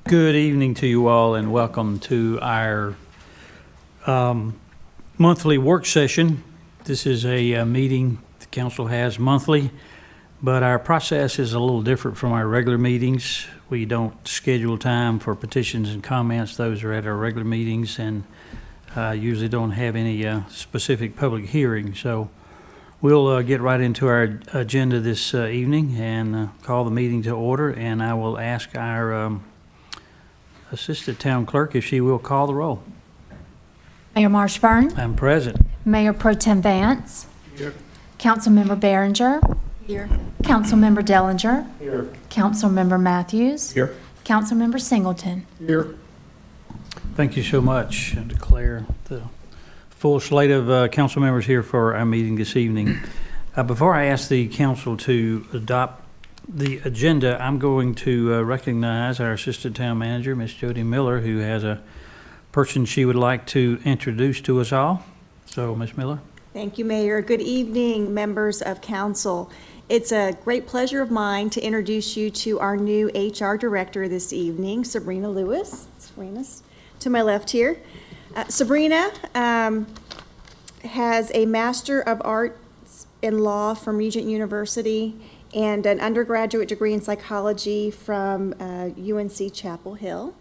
Good evening to you all, and welcome to our monthly work session. This is a meeting the council has monthly, but our process is a little different from our regular meetings. We don't schedule time for petitions and comments. Those are at our regular meetings, and usually don't have any specific public hearings. So we'll get right into our agenda this evening and call the meeting to order, and I will ask our Assistant Town Clerk if she will call the roll. Mayor Marshburn. I'm present. Mayor Pro Tem Vance. Here. Councilmember Behringer. Here. Councilmember Dellinger. Here. Councilmember Matthews. Here. Councilmember Singleton. Here. Thank you so much. I declare the full slate of council members here for our meeting this evening. Before I ask the council to adopt the agenda, I'm going to recognize our Assistant Town Manager, Ms. Jody Miller, who has a person she would like to introduce to us all. So, Ms. Miller. Thank you, Mayor. Good evening, members of council. It's a great pleasure of mine to introduce you to our new HR Director this evening, Sabrina Lewis. Sabrina's to my left here. Sabrina has a Master of Arts in Law from Regent University and an undergraduate degree in psychology from UNC Chapel Hill.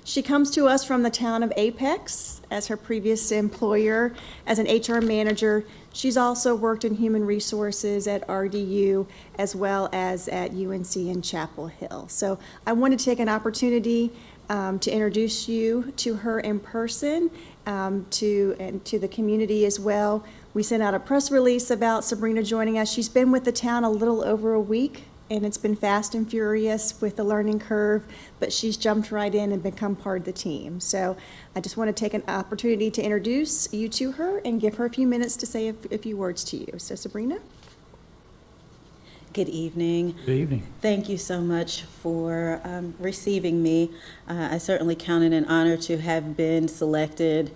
She comes to us from the town of Apex as her previous employer as an HR manager. She's also worked in human resources at RDU as well as at UNC in Chapel Hill. So I want to take an opportunity to introduce you to her in person, and to the community as well. We sent out a press release about Sabrina joining us. She's been with the town a little over a week, and it's been fast and furious with the learning curve, but she's jumped right in and become part of the team. So I just want to take an opportunity to introduce you to her and give her a few minutes to say a few words to you. So Sabrina. Good evening. Good evening. Thank you so much for receiving me. I certainly count it an honor to have been selected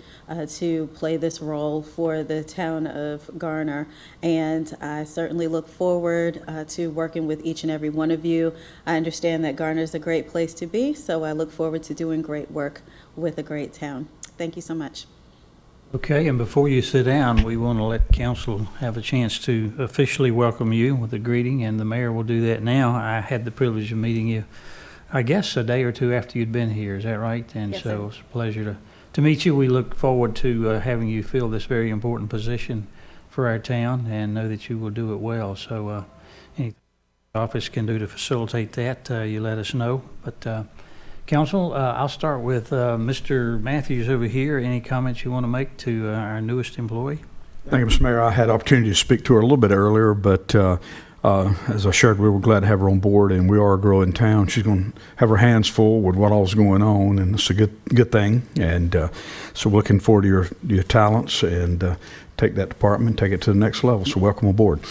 to play this role for the town of Garner, and I certainly look forward to working with each and every one of you. I understand that Garner is a great place to be, so I look forward to doing great work with a great town. Thank you so much. Okay, and before you sit down, we want to let council have a chance to officially welcome you with a greeting, and the mayor will do that now. I had the privilege of meeting you, I guess, a day or two after you'd been here. Is that right? And yes, so sir. It's a pleasure to meet you. We look forward to having you fill this very important position for our town, and know that you will do it well. So anything the office can do to facilitate that, you let us know. But council, I'll start with Mr. Matthews over here. Any comments you want to make to our newest employee? Thank you, Mr. Mayor. I had opportunity to speak to her a little bit earlier, but as I shared, we were glad to have her on board, and we are a growing town. She's going to have her hands full with what all's going on, and it's a good thing. And so we're looking forward to your talents and take that department, take it to the next level. So welcome aboard.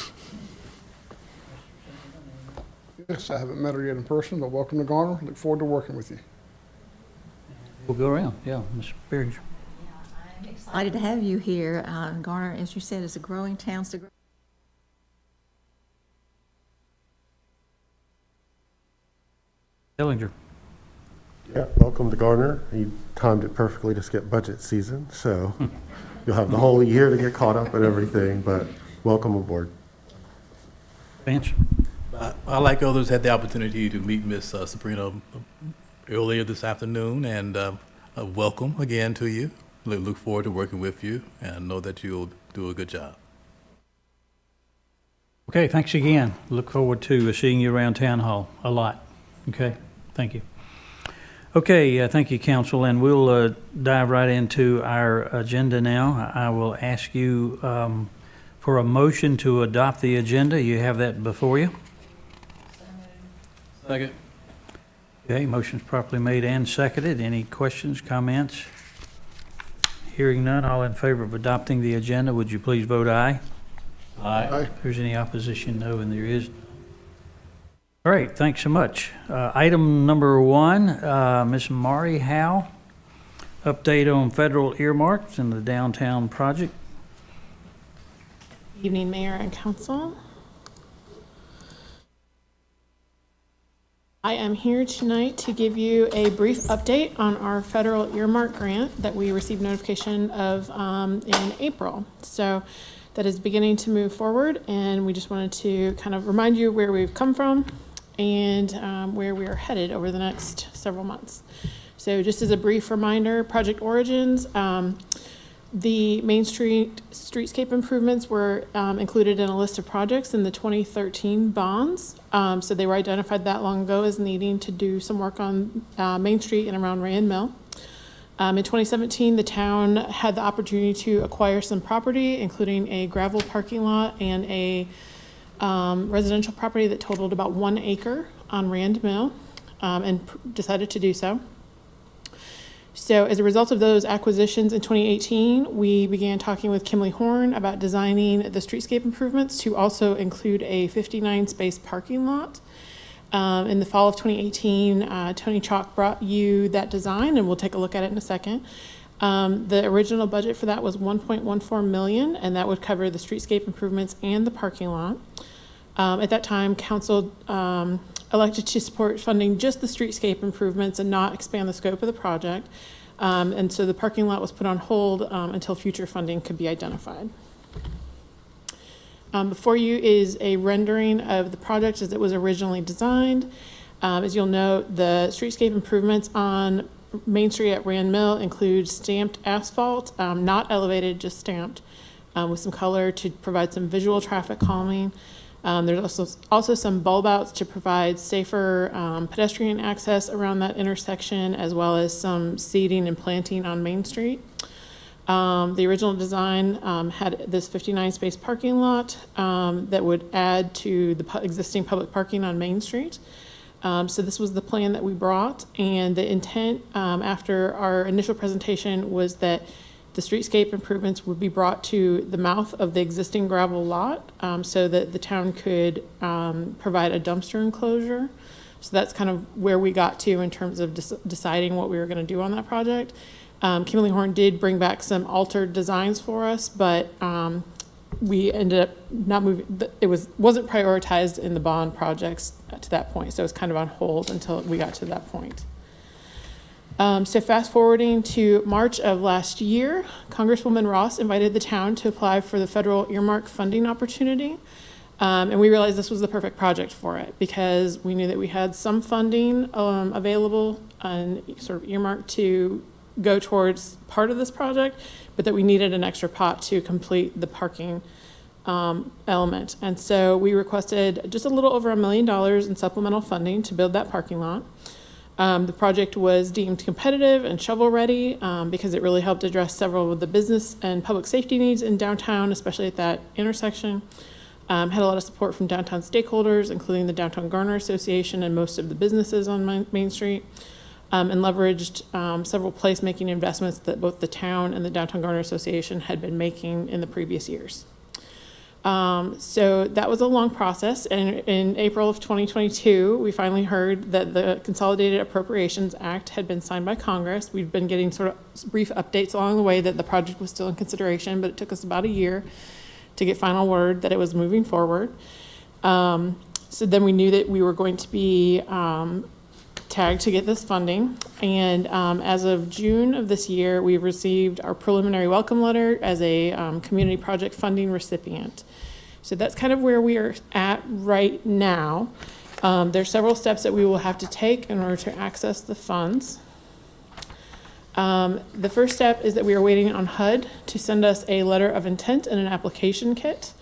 Yes, I haven't met her yet in person, but welcome to Garner. Look forward to working with you. We'll go around. Yeah, Ms. Behringer. I'm excited to have you here. Garner, as you said, is a growing town. Dellinger. Yeah, welcome to Garner. You timed it perfectly to skip budget season, so you'll have the whole year to get caught up and everything, but welcome aboard. Vance. I, like others, had the opportunity to meet Miss Sabrina earlier this afternoon, and welcome again to you. Look forward to working with you, and know that you'll do a good job. Okay, thanks again. Look forward to seeing you around Town Hall a lot. Okay, thank you. Okay, thank you, council, and we'll dive right into our agenda now. I will ask you for a motion to adopt the agenda. You have that before you. Second. Okay, motion's properly made and seconded. Any questions, comments? Hearing none, all in favor of adopting the agenda, would you please vote aye? Aye. If there's any opposition, no, and there is. All right, thanks so much. Item number 1, Ms. Mari Howe, update on federal earmarks in the downtown project. Evening, Mayor and Council. I am here tonight to give you a brief update on our federal earmark grant that we received notification of in April. So that is beginning to move forward, and we just wanted to kind of remind you where we've come from and where we are headed over the next several months. So just as a brief reminder, project origins, the Main Street streetscape improvements were included in a list of projects in the 2013 bonds. So they were identified that long ago as needing to do some work on Main Street and around Rand Mill. In 2017, the town had the opportunity to acquire some property, including a gravel parking lot and a residential property that totaled about 1 acre on Rand Mill, and decided to do so. So as a result of those acquisitions in 2018, we began talking with Kimley Horn about designing the streetscape improvements to also include a 59-space parking lot. In the fall of 2018, Tony Chalk brought you that design, and we'll take a look at it in a second. The original budget for that was $1.14 million, and that would cover the streetscape improvements and the parking lot. At that time, council elected to support funding just the streetscape improvements and not expand the scope of the project. And so the parking lot was put on hold until future funding could be identified. Before you is a rendering of the project as it was originally designed. As you'll note, the streetscape improvements on Main Street at Rand Mill include stamped asphalt, not elevated, just stamped, with some color to provide some visual traffic calming. There's also some bulb outs to provide safer pedestrian access around that intersection, as well as some seeding and planting on Main Street. The original design had this 59-space parking lot that would add to the existing public parking on Main Street. So this was the plan that we brought, and the intent after our initial presentation was that the streetscape improvements would be brought to the mouth of the existing gravel lot so that the town could provide a dumpster enclosure. So that's kind of where we got to in terms of deciding what we were going to do on that project. Kimberly Horn did bring back some altered designs for us, but we ended up not moving. It wasn't prioritized in the bond projects to that point, so it was kind of on hold until we got to that point. So fast forwarding to March of last year, Congresswoman Ross invited the town to apply for the federal earmark funding opportunity. And we realized this was the perfect project for it because we knew that we had some funding available and sort of earmarked to go towards part of this project, but that we needed an extra pot to complete the parking element. And so we requested just a little over $1 million in supplemental funding to build that parking lot. The project was deemed competitive and shovel-ready because it really helped address several of the business and public safety needs in downtown, especially at that intersection. Had a lot of support from downtown stakeholders, including the Downtown Garner Association and most of the businesses on Main Street, and leveraged several placemaking investments that both the town and the Downtown Garner Association had been making in the previous years. So that was a long process, and in April of 2022, we finally heard that the Consolidated Appropriations Act had been signed by Congress. We've been getting sort of brief updates along the way that the project was still in consideration, but it took us about a year to get final word that it was moving forward. So then we knew that we were going to be tagged to get this funding, and as of June of this year, we've received our preliminary welcome letter as a community project funding recipient. So that's kind of where we are at right now. There's several steps that we will have to take in order to access the funds. The first step is that we are waiting on HUD to send us a letter of intent and an application kit.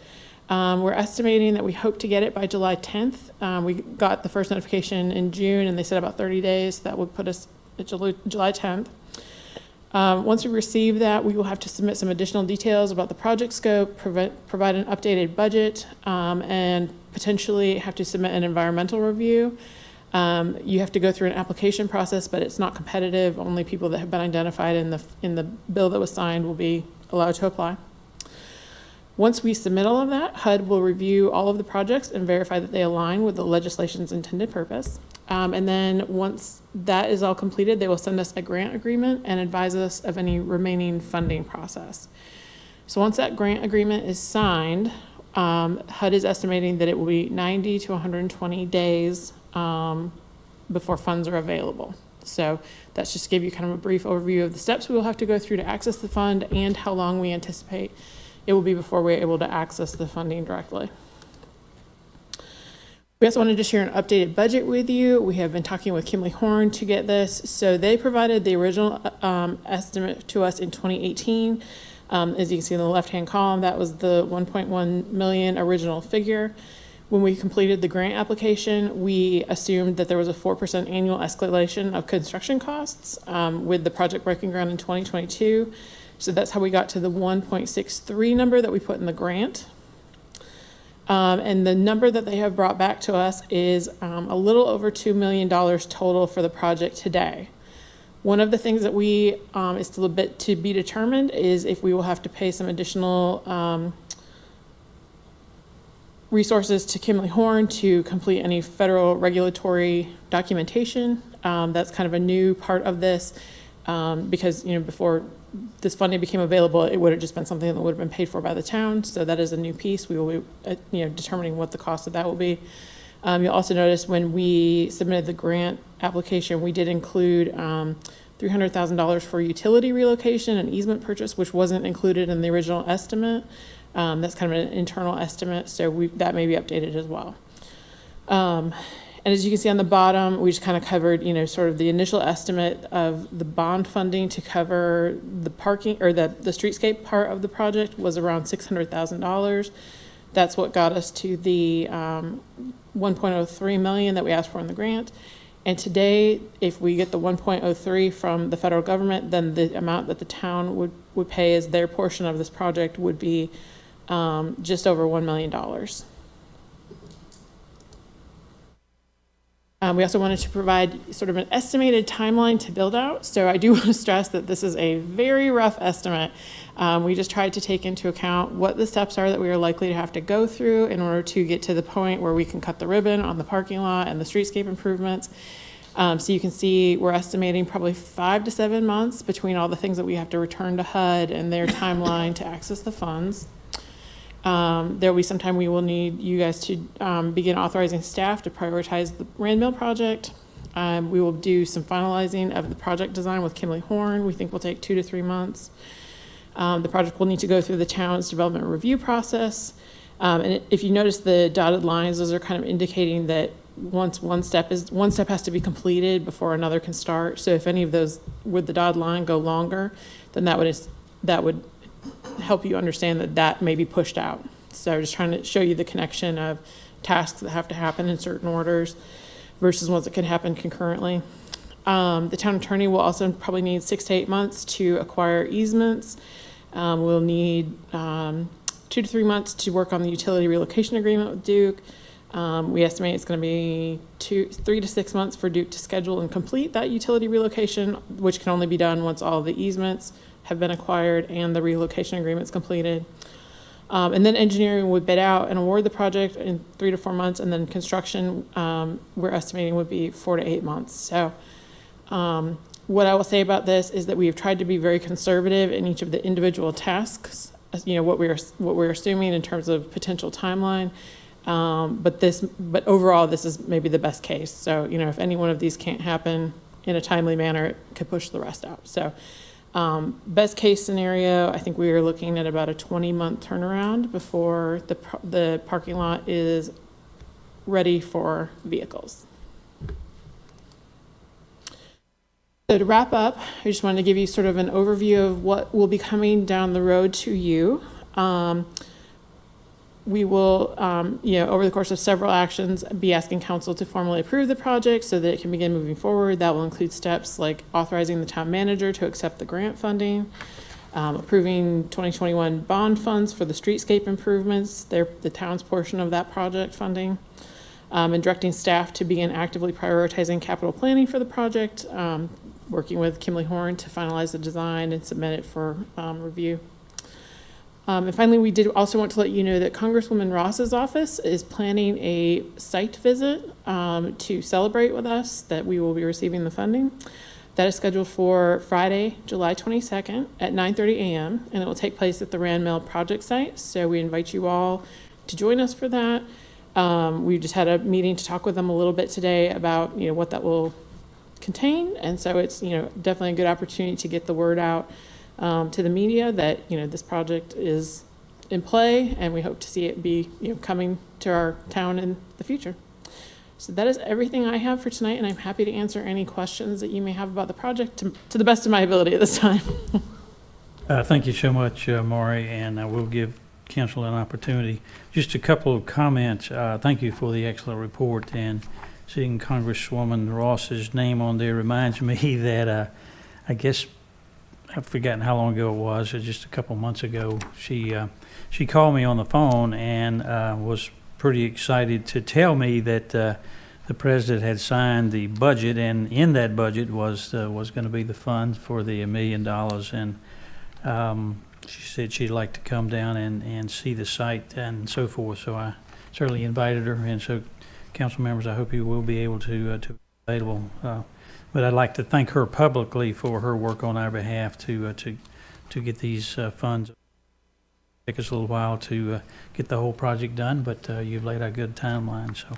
We're estimating that we hope to get it by July 10th. We got the first notification in June, and they said about 30 days. That would put us at July 10th. Once we receive that, we will have to submit some additional details about the project scope, provide an updated budget, and potentially have to submit an environmental review. You have to go through an application process, but it's not competitive. Only people that have been identified in the bill that was signed will be allowed to apply. Once we submit all of that, HUD will review all of the projects and verify that they align with the legislation's intended purpose. And then once that is all completed, they will send us a grant agreement and advise us of any remaining funding process. So once that grant agreement is signed, HUD is estimating that it will be 90 to 120 days before funds are available. So that's just to give you kind of a brief overview of the steps we will have to go through to access the fund and how long we anticipate it will be before we're able to access the funding directly. We also wanted to share an updated budget with you. We have been talking with Kimley Horn to get this. So they provided the original estimate to us in 2018. As you can see in the left-hand column, that was the 1.1 million original figure. When we completed the grant application, we assumed that there was a 4% annual escalation of construction costs with the project breaking ground in 2022. So that's how we got to the 1.63 number that we put in the grant. And the number that they have brought back to us is a little over $2 million total for the project today. One of the things that we is still a bit to be determined is if we will have to pay some additional resources to Kimley Horn to complete any federal regulatory documentation. That's kind of a new part of this because, you know, before this funding became available, it would have just been something that would have been paid for by the town. So that is a new piece. We will be, determining what the cost of that will be. You'll also notice when we submitted the grant application, we did include $300,000 for utility relocation and easement purchase, which wasn't included in the original estimate. That's kind of an internal estimate, so that may be updated as well. And as you can see on the bottom, we just kind of covered, sort of the initial estimate of the bond funding to cover the parking or the streetscape part of the project was around $600,000. That's what got us to the 1.03 million that we asked for in the grant. And today, if we get the 1.03 from the federal government, then the amount that the town would pay as their portion of this project would be just over $1 million. We also wanted to provide sort of an estimated timeline to build out. So I do want to stress that this is a very rough estimate. We just tried to take into account what the steps are that we are likely to have to go through in order to get to the point where we can cut the ribbon on the parking lot and the streetscape improvements. So you can see we're estimating probably 5 to 7 months between all the things that we have to return to HUD and their timeline to access the funds. There will be some time we will need you guys to begin authorizing staff to prioritize the Rand Mill project. We will do some finalizing of the project design with Kimley Horn. We think will take 2 to 3 months. The project will need to go through the town's development review process. And if you notice the dotted lines, those are kind of indicating that once one step has to be completed before another can start. So if any of those with the dotted line go longer, then that would help you understand that may be pushed out. So just trying to show you the connection of tasks that have to happen in certain orders versus ones that can happen concurrently. The town attorney will also probably need 6 to 8 months to acquire easements. We'll need 2 to 3 months to work on the utility relocation agreement with Duke. We estimate it's going to be 3 to 6 months for Duke to schedule and complete that utility relocation, which can only be done once all the easements have been acquired and the relocation agreements completed. And then engineering would bid out and award the project in 3 to 4 months, and then construction we're estimating would be 4 to 8 months. So what I will say about this is that we have tried to be very conservative in each of the individual tasks, what we're assuming in terms of potential timeline. But overall, this is maybe the best case. So, if any one of these can't happen in a timely manner, it could push the rest out. So best case scenario, I think we are looking at about a 20-month turnaround before the parking lot is ready for vehicles. So to wrap up, I just wanted to give you sort of an overview of what will be coming down the road to you. We will, over the course of several actions, be asking council to formally approve the project so that it can begin moving forward. That will include steps like authorizing the town manager to accept the grant funding, approving 2021 bond funds for the streetscape improvements, the town's portion of that project funding, and directing staff to begin actively prioritizing capital planning for the project, working with Kimley Horn to finalize the design and submit it for review. And finally, we did also want to let you know that Congresswoman Ross's office is planning a site visit to celebrate with us that we will be receiving the funding. That is scheduled for Friday, July 22nd at 9:30 a.m. and it will take place at the Rand Mill project site. So we invite you all to join us for that. We just had a meeting to talk with them a little bit today about, what that will contain. And so it's, definitely a good opportunity to get the word out to the media that, this project is in play, and we hope to see it be, coming to our town in the future. So that is everything I have for tonight, and I'm happy to answer any questions that you may have about the project to the best of my ability at this time. Thank you so much, Maury, and I will give council an opportunity. Just a couple of comments. Thank you for the excellent report, and seeing Congresswoman Ross's name on there reminds me that I guess I've forgotten how long ago it was, just a couple months ago. She called me on the phone and was pretty excited to tell me that the president had signed the budget, and in that budget was going to be the fund for the $1 million. And she said she'd like to come down and see the site and so forth. So I certainly invited her, and so council members, I hope you will be able to be available. But I'd like to thank her publicly for her work on our behalf to get these funds. Take us a little while to get the whole project done, but you've laid a good timeline, so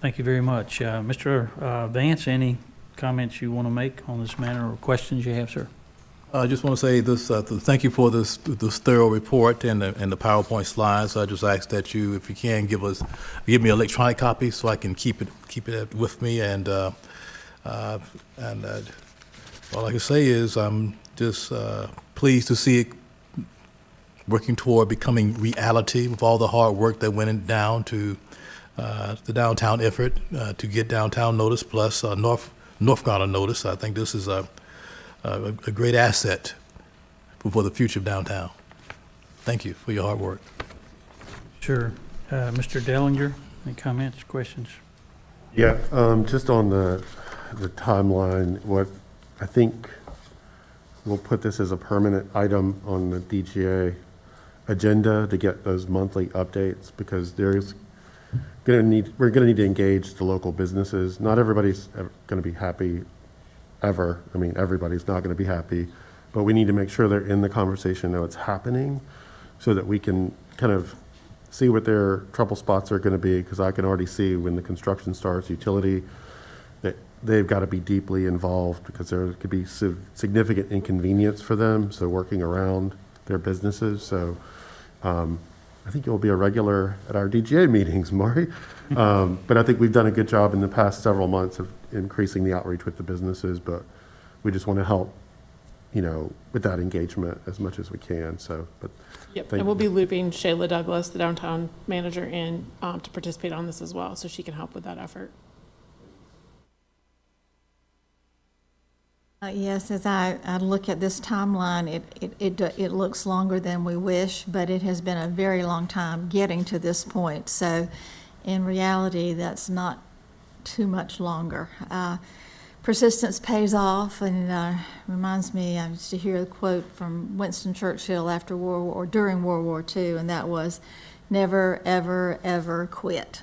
thank you very much. Mr. Vance, any comments you want to make on this matter or questions you have, sir? I just want to say this, thank you for this thorough report and the PowerPoint slides. I just ask that you, if you can, give me an electronic copy so I can keep it with me. And all I can say is I'm just pleased to see it working toward becoming reality with all the hard work that went down to the downtown effort to get downtown notice plus North Garner notice. I think this is a great asset for the future of downtown. Thank you for your hard work. Sure. Mr. Dellinger, any comments, questions? Yeah, just on the timeline, what I think we'll put this as a permanent item on the DGA agenda to get those monthly updates, because we're going to need to engage the local businesses. Not everybody's going to be happy ever. I mean, everybody's not going to be happy, but we need to make sure they're in the conversation, know it's happening, so that we can kind of see what their trouble spots are going to be, because I can already see when the construction starts, utility, that they've got to be deeply involved, because there could be significant inconvenience for them, so working around their businesses. So I think you'll be a regular at our DGA meetings, Maury. But I think we've done a good job in the past several months of increasing the outreach with the businesses, but we just want to help, with that engagement as much as we can. So, but Yep, and we'll be looping Shayla Douglas, the downtown manager, in to participate on this as well, so she can help with that effort. Yes, as I look at this timeline, it looks longer than we wish, but it has been a very long time getting to this point. So in reality, that's not too much longer. Persistence pays off, and reminds me, I used to hear a quote from Winston Churchill during World War II, and that was, "Never, ever, ever quit."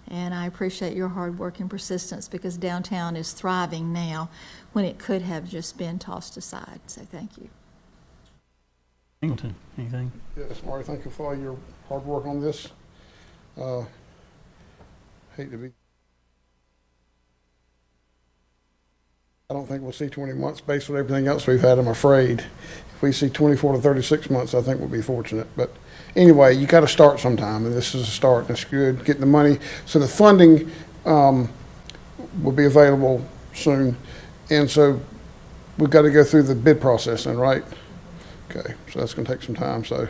And I appreciate your hard work and persistence, because downtown is thriving now when it could have just been tossed aside. So thank you. Singleton, anything? Yes, Marty, thank you for all your hard work on this. Hate to be. I don't think we'll see 20 months based on everything else we've had, I'm afraid. If we see 24 to 36 months, I think we'll be fortunate. But anyway, you got to start sometime, and this is a start, and it's good, getting the money. So the funding will be available soon, and so we've got to go through the bid process then, right? Okay, so that's going to take some time. So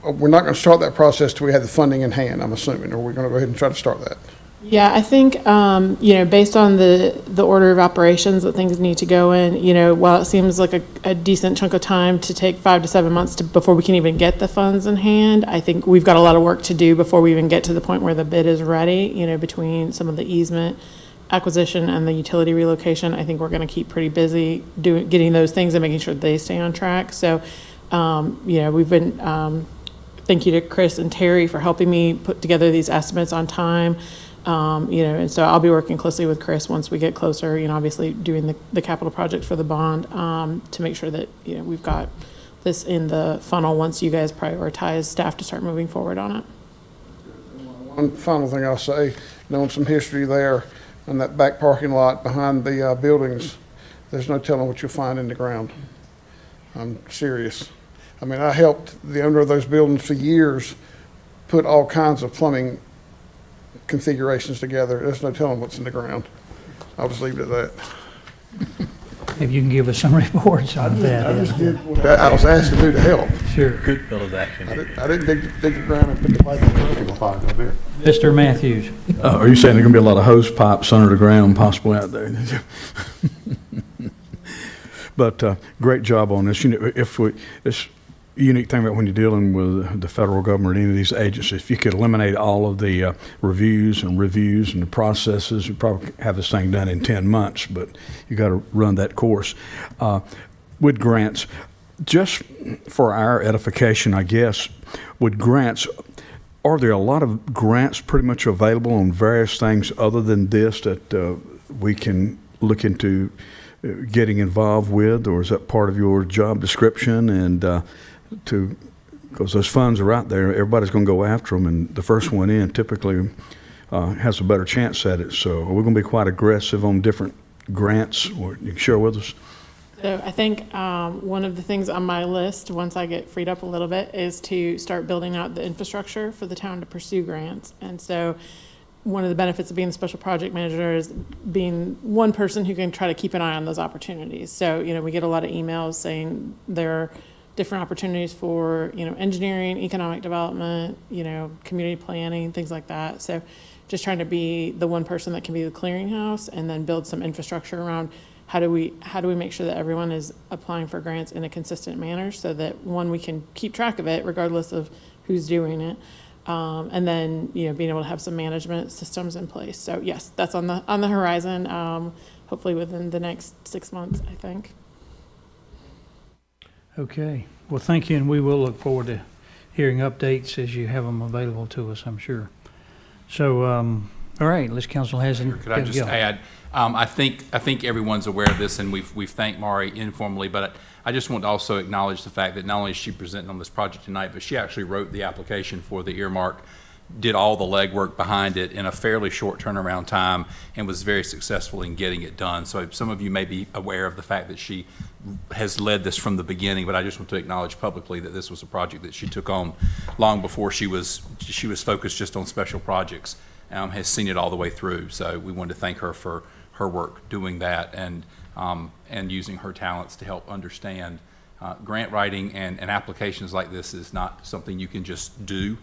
we're not going to start that process till we have the funding in hand, I'm assuming, or we're going to go ahead and try to start that. Yeah, I think, based on the order of operations that things need to go in, while it seems like a decent chunk of time to take 5 to 7 months before we can even get the funds in hand, I think we've got a lot of work to do before we even get to the point where the bid is ready, between some of the easement acquisition and the utility relocation. I think we're going to keep pretty busy getting those things and making sure they stay on track. So, we've been, thank you to Chris and Terry for helping me put together these estimates on time. And so I'll be working closely with Chris once we get closer, obviously doing the capital project for the bond, to make sure that, we've got this in the funnel once you guys prioritize staff to start moving forward on it. One One final thing I'll say, knowing some history there, in that back parking lot behind the buildings, there's no telling what you'll find in the ground. I'm serious. I mean, I helped the owner of those buildings for years put all kinds of plumbing configurations together. There's no telling what's in the ground. I'll just leave it at that. If you can give us some reports on that. I just did what I was asked to do to help. Sure. Good fellows action. I didn't dig the ground and put the pipe in the ground. Five up there. Mr. Matthews. Are you saying there are going to be a lot of hose pipes under the ground possibly out there? But great job on this. You know, this unique thing about when you're dealing with the federal government or any of these agencies, if you could eliminate all of the reviews and the processes, you'd probably have this thing done in 10 months, but you got to run that course. With grants, just for our edification, I guess, with grants, are there a lot of grants pretty much available on various things other than this that we can look into getting involved with, or is that part of your job description? And because those funds are out there, everybody's going to go after them, and the first one in typically has a better chance at it. So are we going to be quite aggressive on different grants, or you can share with us? So I think one of the things on my list, once I get freed up a little bit, is to start building out the infrastructure for the town to pursue grants. And so one of the benefits of being the special project manager is being one person who can try to keep an eye on those opportunities. So, you know, we get a lot of emails saying there are different opportunities for, you know, engineering, economic development, you know, community planning, things like that. So just trying to be the one person that can be the clearinghouse and then build some infrastructure around how do we make sure that everyone is applying for grants in a consistent manner so that, one, we can keep track of it regardless of who's doing it. And then, you know, being able to have some management systems in place. So yes, that's on the horizon, hopefully within the next 6 months, I think. Okay. Well, thank you, and we will look forward to hearing updates as you have them available to us, I'm sure. So, all right, unless council has any. Could I just add, I think everyone's aware of this, and we've thanked Mari informally, but I just want to also acknowledge the fact that not only is she presenting on this project tonight, but she actually wrote the application for the earmark, did all the legwork behind it in a fairly short turnaround time, and was very successful in getting it done. So some of you may be aware of the fact that she has led this from the beginning, but I just want to acknowledge publicly that this was a project that she took on long before she was focused just on special projects, has seen it all the way through. So we wanted to thank her for her work doing that and using her talents to help understand grant writing and applications like this is not something you can just do.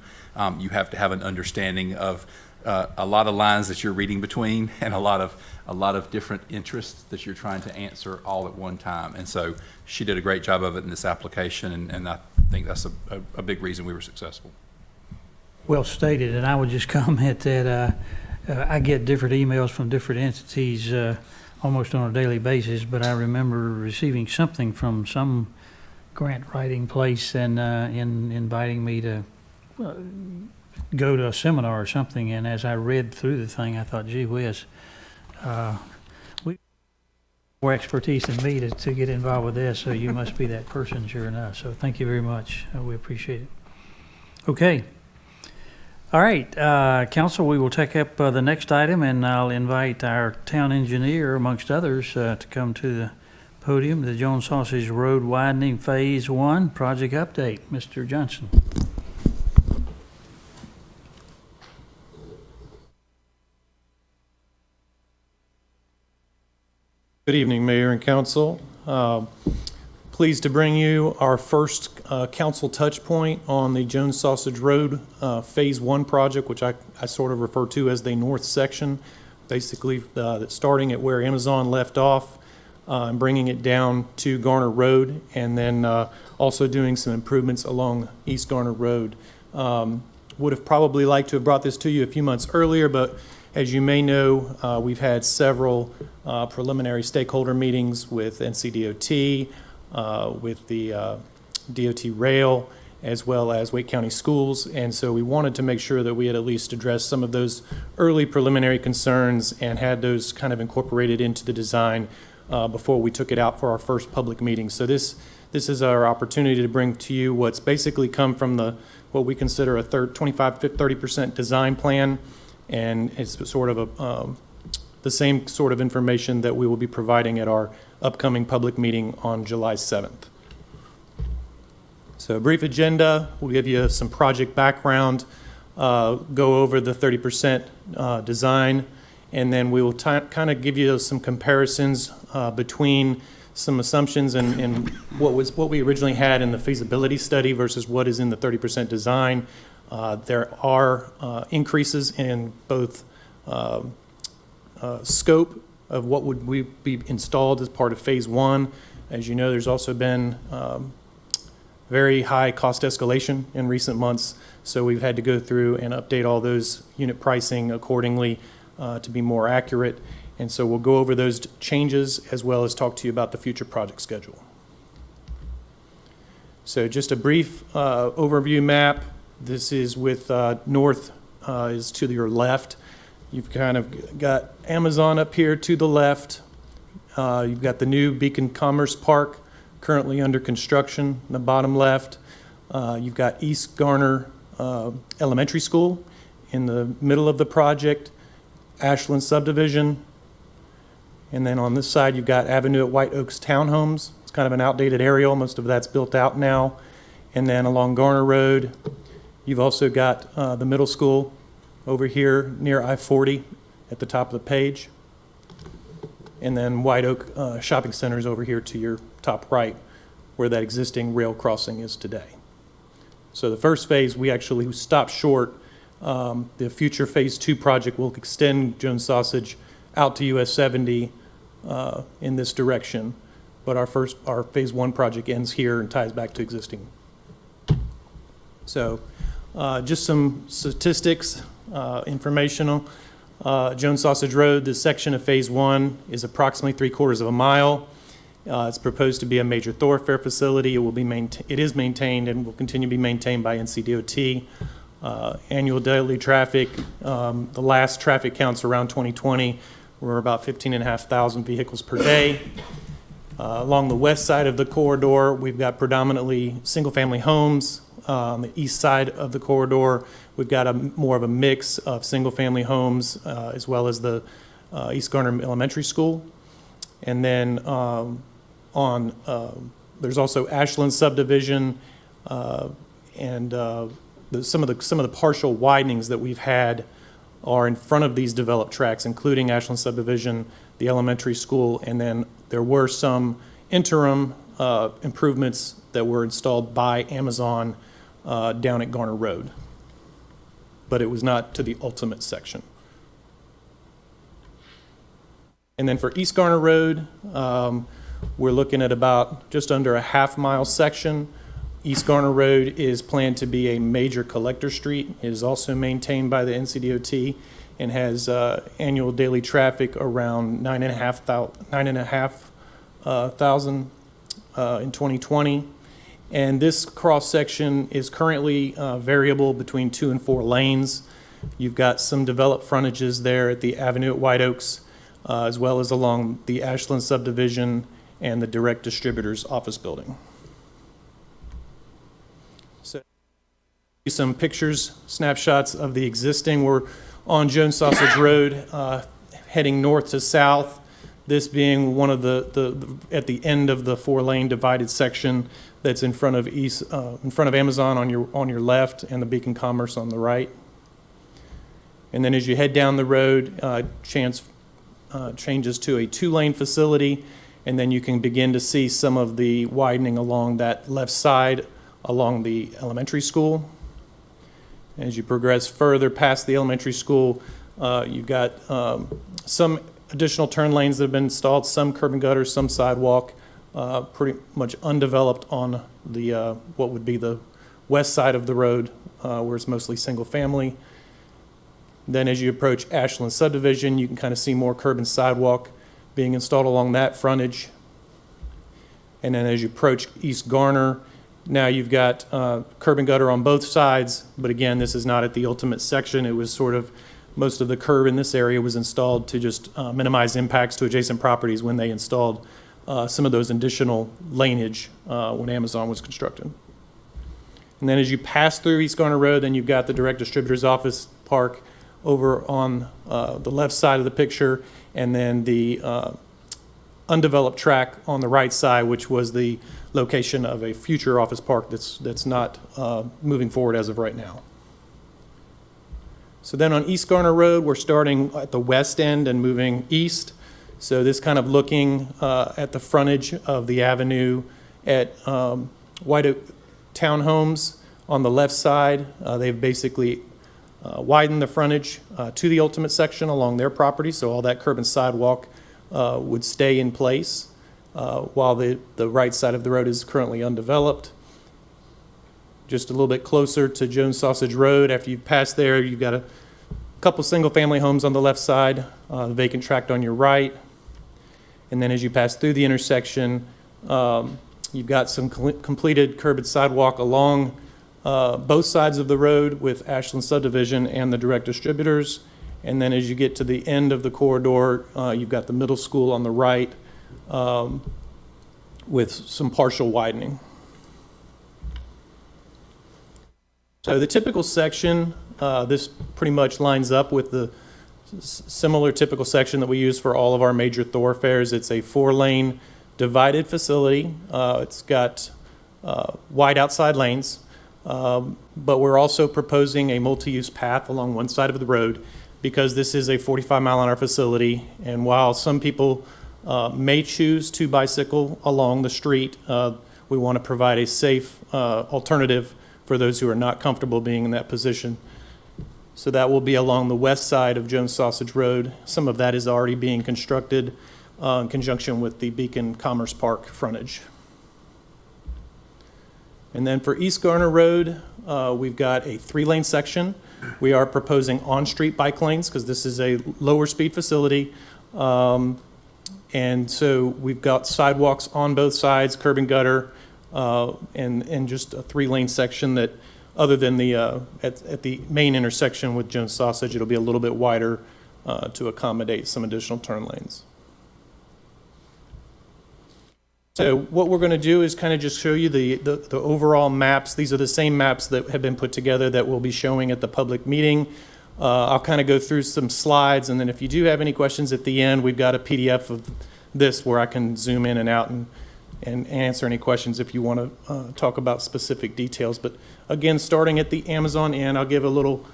You have to have an understanding of a lot of lines that you're reading between and a lot of different interests that you're trying to answer all at one time. And so she did a great job of it in this application, and I think that's a big reason we were successful. Well stated, and I would just comment that I get different emails from different entities almost on a daily basis, but I remember receiving something from some grant writing place and in inviting me to go to a seminar or something, and as I read through the thing, I thought, gee whiz, we more expertise than me to get involved with this, so you must be that person, sure enough. So thank you very much. We appreciate it. Okay. All right, council, we will take up the next item, and I'll invite our town engineer, amongst others, to come to the podium, the Jones Sausage Road Widening Phase 1 Project Update. Mr. Johnson. Good evening, Mayor and Council. Pleased to bring you our first council touch point on the Jones Sausage Road Phase 1 project, which I sort of refer to as the north section, basically that's starting at where Amazon left off and bringing it down to Garner Road, and then also doing some improvements along East Garner Road. Would have probably liked to have brought this to you a few months earlier, but as you may know, we've had several preliminary stakeholder meetings with NCDOT, with the DOT Rail, as well as Wake County Schools, and so we wanted to make sure that we had at least addressed some of those early preliminary concerns and had those kind of incorporated into the design before we took it out for our first public meeting. So this is our opportunity to bring to you what's basically come from what we consider a 25-30% design plan, and it's sort of the same sort of information that we will be providing at our upcoming public meeting on July 7th. So a brief agenda, we'll give you some project background, go over the 30% design, and then we will kind of give you some comparisons between some assumptions and what we originally had in the feasibility study versus what is in the 30% design. There are increases in both scope of what would be installed as part of phase one. As you know, there's also been very high cost escalation in recent months, so we've had to go through and update all those unit pricing accordingly to be more accurate. And so we'll go over those changes as well as talk to you about the future project schedule. So just a brief overview map. This is with north is to your left. You've kind of got Amazon up here to the left. You've got the new Beacon Commerce Park currently under construction in the bottom left. You've got East Garner Elementary School in the middle of the project, Ashland Subdivision, and then on this side you've got Avenue at White Oaks Townhomes. It's kind of an outdated aerial, most of that's built out now. And then along Garner Road, you've also got the middle school over here near I-40 at the top of the page. And then White Oak Shopping Center is over here to your top right, where that existing rail crossing is today. So the first phase, we actually stopped short. The future phase 2 project will extend Jones Sausage out to US 70 in this direction. But our phase 1 project ends here and ties back to existing. So just some statistics, informational. Jones Sausage Road, this section of phase 1 is approximately 3/4 of a mile. It's proposed to be a major thoroughfare facility. It is maintained and will continue to be maintained by NCDOT. Annual daily traffic, the last traffic counts around 2020 were about 15,500 vehicles per day. Along the west side of the corridor, we've got predominantly single-family homes. On the east side of the corridor, we've got more of a mix of single-family homes as well as the East Garner Elementary School. And then there's also Ashland Subdivision and some of the partial widenings that we've had are in front of these developed tracks, including Ashland Subdivision, the elementary school, and then there were some interim improvements that were installed by Amazon down at Garner Road, but it was not to the ultimate section. And then for East Garner Road, we're looking at about just under a half-mile section. East Garner Road is planned to be a major collector street. It is also maintained by the NCDOT and has annual daily traffic around 9,500 in 2020. And this cross-section is currently variable between 2 and 4 lanes. You've got some developed frontages there at the Avenue at White Oaks, as well as along the Ashland Subdivision and the Direct Distributors office building. So some pictures, snapshots of the existing. We're on Jones Sausage Road, heading north to south. This being one of the at the end of the 4-lane divided section that's in front of Amazon on your left and the Beacon Commerce on the right. And then as you head down the road, changes to a 2-lane facility, and then you can begin to see some of the widening along that left side along the elementary school. As you progress further past the elementary school, you've got some additional turn lanes that have been installed, some curb and gutter, some sidewalk, pretty much undeveloped on the what would be the west side of the road, where it's mostly single family. Then as you approach Ashland Subdivision, you can kind of see more curb and sidewalk being installed along that frontage. And then as you approach East Garner, now you've got curb and gutter on both sides, but again, this is not at the ultimate section. It was sort of most of the curb in this area was installed to just minimize impacts to adjacent properties when they installed some of those additional laneage when Amazon was constructed. And then as you pass through East Garner Road, then you've got the direct distributor's office park over on the left side of the picture, and then the undeveloped track on the right side, which was the location of a future office park that's not moving forward as of right now. So then on East Garner Road, we're starting at the west end and moving east. So this kind of looking at the frontage of the avenue at White Oak Townhomes on the left side. They've basically widened the frontage to the ultimate section along their property, so all that curb and sidewalk would stay in place while the right side of the road is currently undeveloped. Just a little bit closer to Jones Sausage Road, after you pass there, you've got a couple single-family homes on the left side, vacant tract on your right. And then as you pass through the intersection, you've got some completed curb and sidewalk along both sides of the road with Ashland Subdivision and the direct distributors. And then as you get to the end of the corridor, you've got the middle school on the right with some partial widening. So the typical section, this pretty much lines up with the similar typical section that we use for all of our major thoroughfares. It's a 4-lane divided facility. It's got wide outside lanes, but we're also proposing a multi-use path along one side of the road because this is a 45-mile-an-hour facility. And while some people may choose to bicycle along the street, we want to provide a safe alternative for those who are not comfortable being in that position. So that will be along the west side of Jones Sausage Road. Some of that is already being constructed in conjunction with the Beacon Commerce Park frontage. And then for East Garner Road, we've got a 3-lane section. We are proposing on-street bike lanes because this is a lower speed facility. And so we've got sidewalks on both sides, curb and gutter, and just a 3-lane section that, other than the at the main intersection with Jones Sausage, it'll be a little bit wider to accommodate some additional turn lanes. So what we're going to do is kind of just show you the overall maps. These are the same maps that have been put together that we'll be showing at the public meeting. I'll kind of go through some slides, and then if you do have any questions at the end, we've got a PDF of this where I can zoom in and out and answer any questions if you want to talk about specific details. But again, starting at the Amazon end, I'll give a little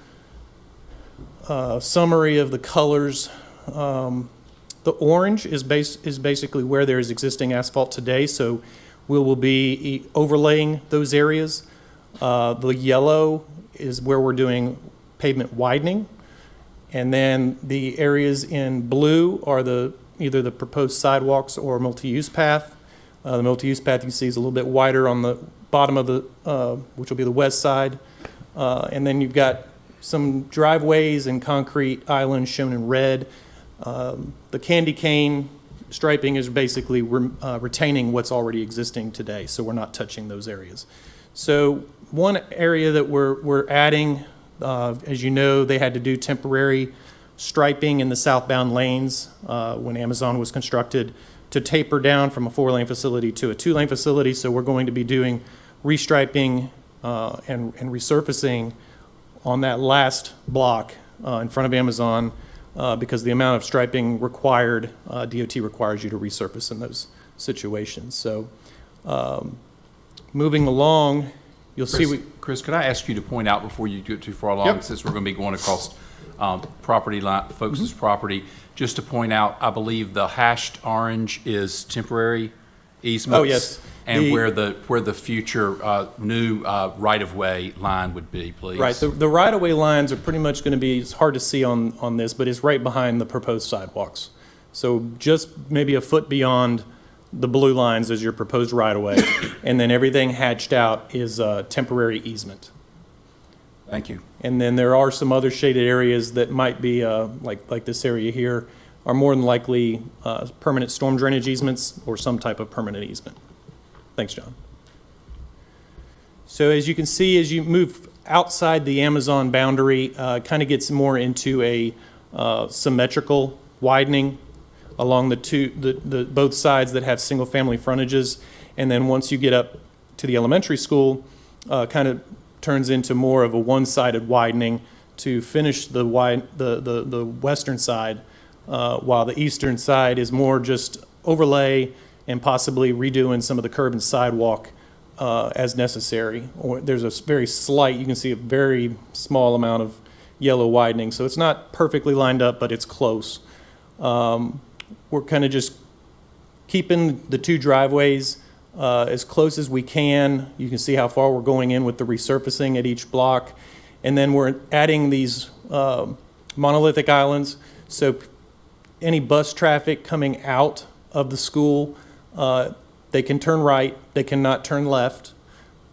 summary of the colors. The orange is basically where there is existing asphalt today, so we will be overlaying those areas. The yellow is where we're doing pavement widening, and then the areas in blue are either the proposed sidewalks or multi-use path. The multi-use path you can see is a little bit wider on the bottom of the, which will be the west side. And then you've got some driveways and concrete islands shown in red. The candy cane striping is basically retaining what's already existing today, so we're not touching those areas. So one area that we're adding, as you know, they had to do temporary striping in the southbound lanes when Amazon was constructed to taper down from a 4-lane facility to a 2-lane facility. So we're going to be doing restriping and resurfacing on that last block in front of Amazon because the amount of striping required, DOT requires you to resurface in those situations. So moving along, you'll see Chris, could I ask you to point out before you get too far along, since we're going to be going across property line, folks' property, just to point out, I believe the hashed orange is temporary easements. Oh, yes. And where the future new right-of-way line would be, please. Right. The right-of-way lines are pretty much going to be, it's hard to see on this, but it's right behind the proposed sidewalks. So just maybe a foot beyond the blue lines is your proposed right-of-way, and then everything hatched out is temporary easement. Thank you. And then there are some other shaded areas that might be, like this area here, are more than likely permanent storm drainage easements or some type of permanent easement. Thanks, John. So as you can see, as you move outside the Amazon boundary, kind of gets more into a symmetrical widening along the both sides that have single-family frontages. And then once you get up to the elementary school, kind of turns into more of a one-sided widening to finish the western side, while the eastern side is more just overlay and possibly redoing some of the curb and sidewalk as necessary. Or there's a very slight, you can see a very small amount of yellow widening. So it's not perfectly lined up, but it's close. We're kind of just keeping the two driveways as close as we can. You can see how far we're going in with the resurfacing at each block. And then we're adding these monolithic islands. So any bus traffic coming out of the school, they can turn right, they cannot turn left.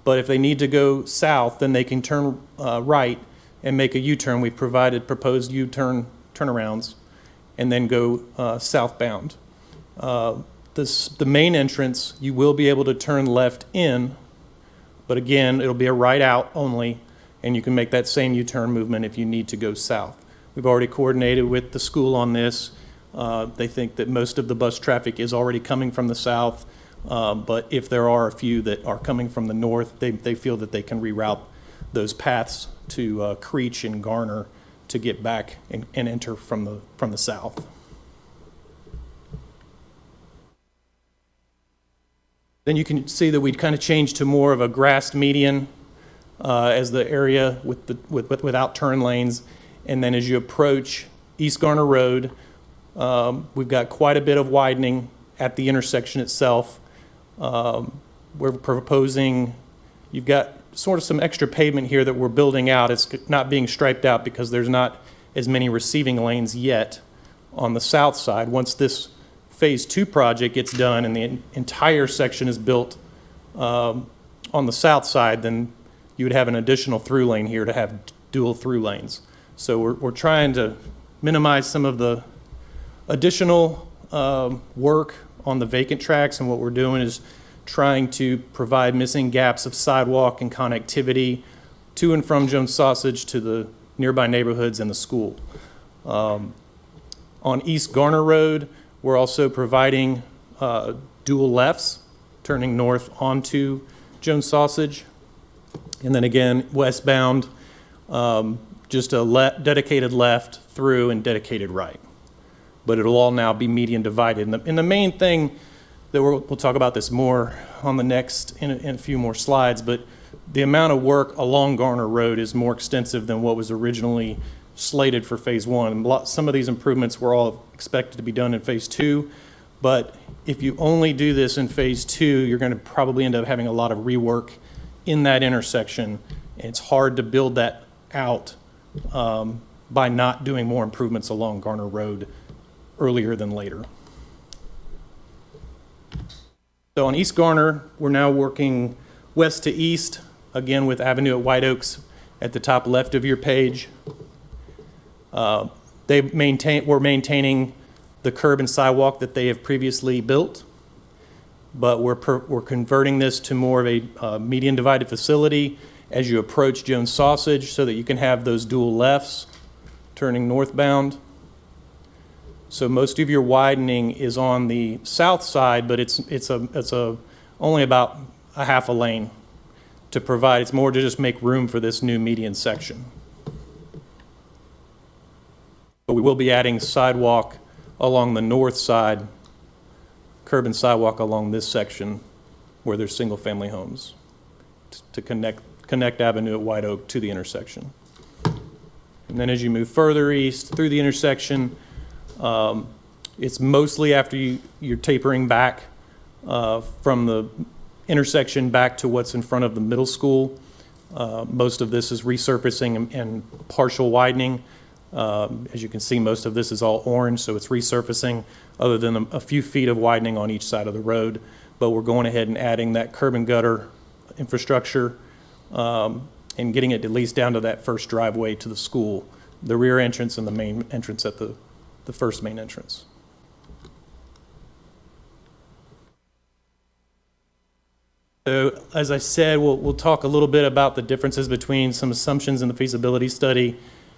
But if they need to go south, then they can turn right and make a U-turn. We've provided proposed U-turn turnarounds and then go southbound. The main entrance, you will be able to turn left in, but again, it'll be a right out only, and you can make that same U-turn movement if you need to go south. We've already coordinated with the school on this. They think that most of the bus traffic is already coming from the south, but if there are a few that are coming from the north, they feel that they can reroute those paths to Creech and Garner to get back and enter from the south. Then you can see that we'd kind of changed to more of a grassed median as the area without turn lanes. And then as you approach East Garner Road, we've got quite a bit of widening at the intersection itself. We're proposing, you've got sort of some extra pavement here that we're building out. It's not being striped out because there's not as many receiving lanes yet on the south side. Once this Phase 2 project gets done and the entire section is built on the south side, then you would have an additional through lane here to have dual through lanes. So we're trying to minimize some of the additional work on the vacant tracks, and what we're doing is trying to provide missing gaps of sidewalk and connectivity to and from Jones Sausage to the nearby neighborhoods and the school. On East Garner Road, we're also providing dual lefts, turning north onto Jones Sausage. And then again, westbound, just a dedicated left through and dedicated right. But it'll all now be median divided. And the main thing that we'll talk about this more on the next, in a few more slides, but the amount of work along Garner Road is more extensive than what was originally slated for Phase 1. Some of these improvements were all expected to be done in Phase 2, but if you only do this in Phase 2, you're going to probably end up having a lot of rework in that intersection, and it's hard to build that out by not doing more improvements along Garner Road earlier than later. So on East Garner, we're now working west to east, again with Avenue at White Oaks at the top left of your page. We're maintaining the curb and sidewalk that they have previously built, but we're converting this to more of a median divided facility as you approach Jones Sausage so that you can have those dual lefts turning northbound. So most of your widening is on the south side, but it's only about a half a lane to provide. It's more to just make room for this new median section. But we will be adding sidewalk along the north side, curb and sidewalk along this section where there's single-family homes to connect Avenue at White Oak to the intersection. And then as you move further east through the intersection, it's mostly after you're tapering back from the intersection back to what's in front of the middle school. Most of this is resurfacing and partial widening. As you can see, most of this is all orange, so it's resurfacing other than a few feet of widening on each side of the road. But we're going ahead and adding that curb and gutter infrastructure and getting it at least down to that first driveway to the school, the rear entrance and the main entrance at the first main entrance. So as I said, we'll talk a little bit about the differences between some assumptions in the feasibility study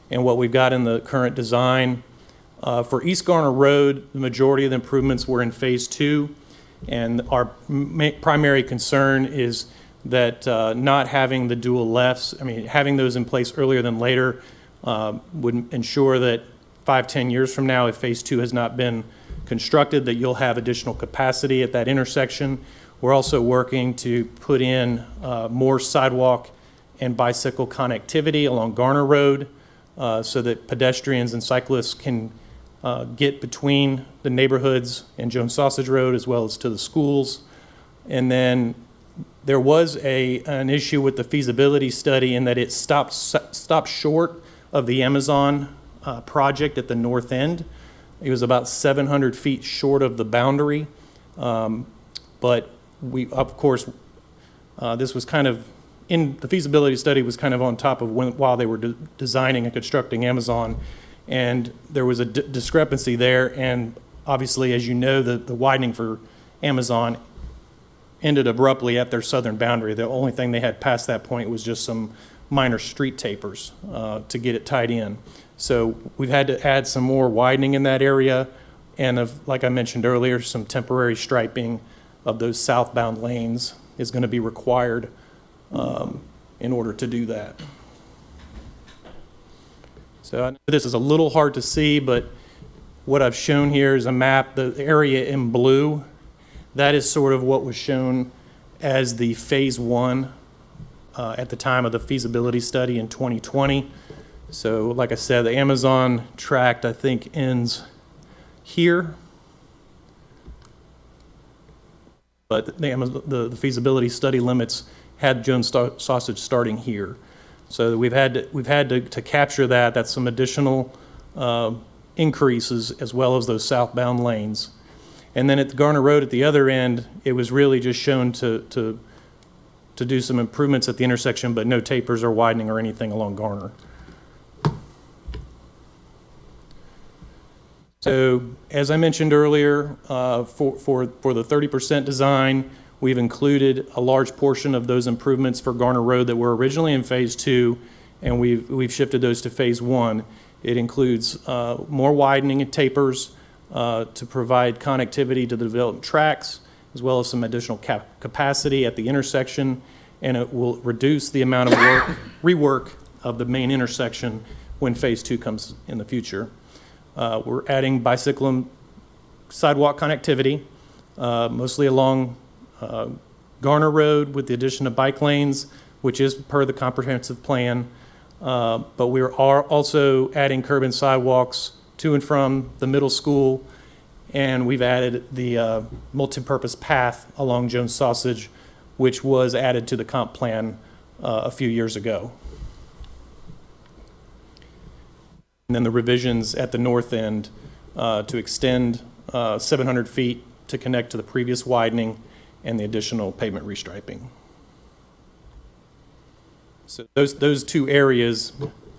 and what we've got in the current design. For East Garner Road, the majority of the improvements were in Phase 2, and our primary concern is that not having the dual lefts, having those in place earlier than later would ensure that 5-10 years from now, if Phase 2 has not been constructed, that you'll have additional capacity at that intersection. We're also working to put in more sidewalk and bicycle connectivity along Garner Road so that pedestrians and cyclists can get between the neighborhoods and Jones Sausage Road as well as to the schools. And then there was an issue with the feasibility study in that it stopped short of the Amazon project at the north end. It was about 700 feet short of the boundary. But we, of course, this was kind of in the feasibility study was kind of on top of while they were designing and constructing Amazon. And there was a discrepancy there. And obviously, as you know, the widening for Amazon ended abruptly at their southern boundary. The only thing they had past that point was just some minor street tapers to get it tied in. So we've had to add some more widening in that area, and like I mentioned earlier, some temporary striping of those southbound lanes is going to be required in order to do that. So I know this is a little hard to see, but what I've shown here is a map. The area in blue, that is sort of what was shown as the Phase 1 at the time of the feasibility study in 2020. So like I said, the Amazon tract, I think, ends here. But the feasibility study limits had Jones Sausage starting here. So we've had to capture that. That's some additional increases as well as those southbound lanes. And then at the Garner Road at the other end, it was really just shown to do some improvements at the intersection, but no tapers or widening or anything along Garner. So as I mentioned earlier, for the 30% design, we've included a large portion of those improvements for Garner Road that were originally in Phase 2, and we've shifted those to Phase 1. It includes more widening and tapers to provide connectivity to the developed tracks, as well as some additional capacity at the intersection, and it will reduce the amount of rework of the main intersection when Phase 2 comes in the future. We're adding bicycle and sidewalk connectivity, mostly along Garner Road with the addition of bike lanes, which is per the comprehensive plan. But we are also adding curb and sidewalks to and from the middle school, and we've added the multi-purpose path along Jones Sausage, which was added to the comp plan a few years ago. And then the revisions at the north end to extend 700 feet to connect to the previous widening and the additional pavement restriping. So those two areas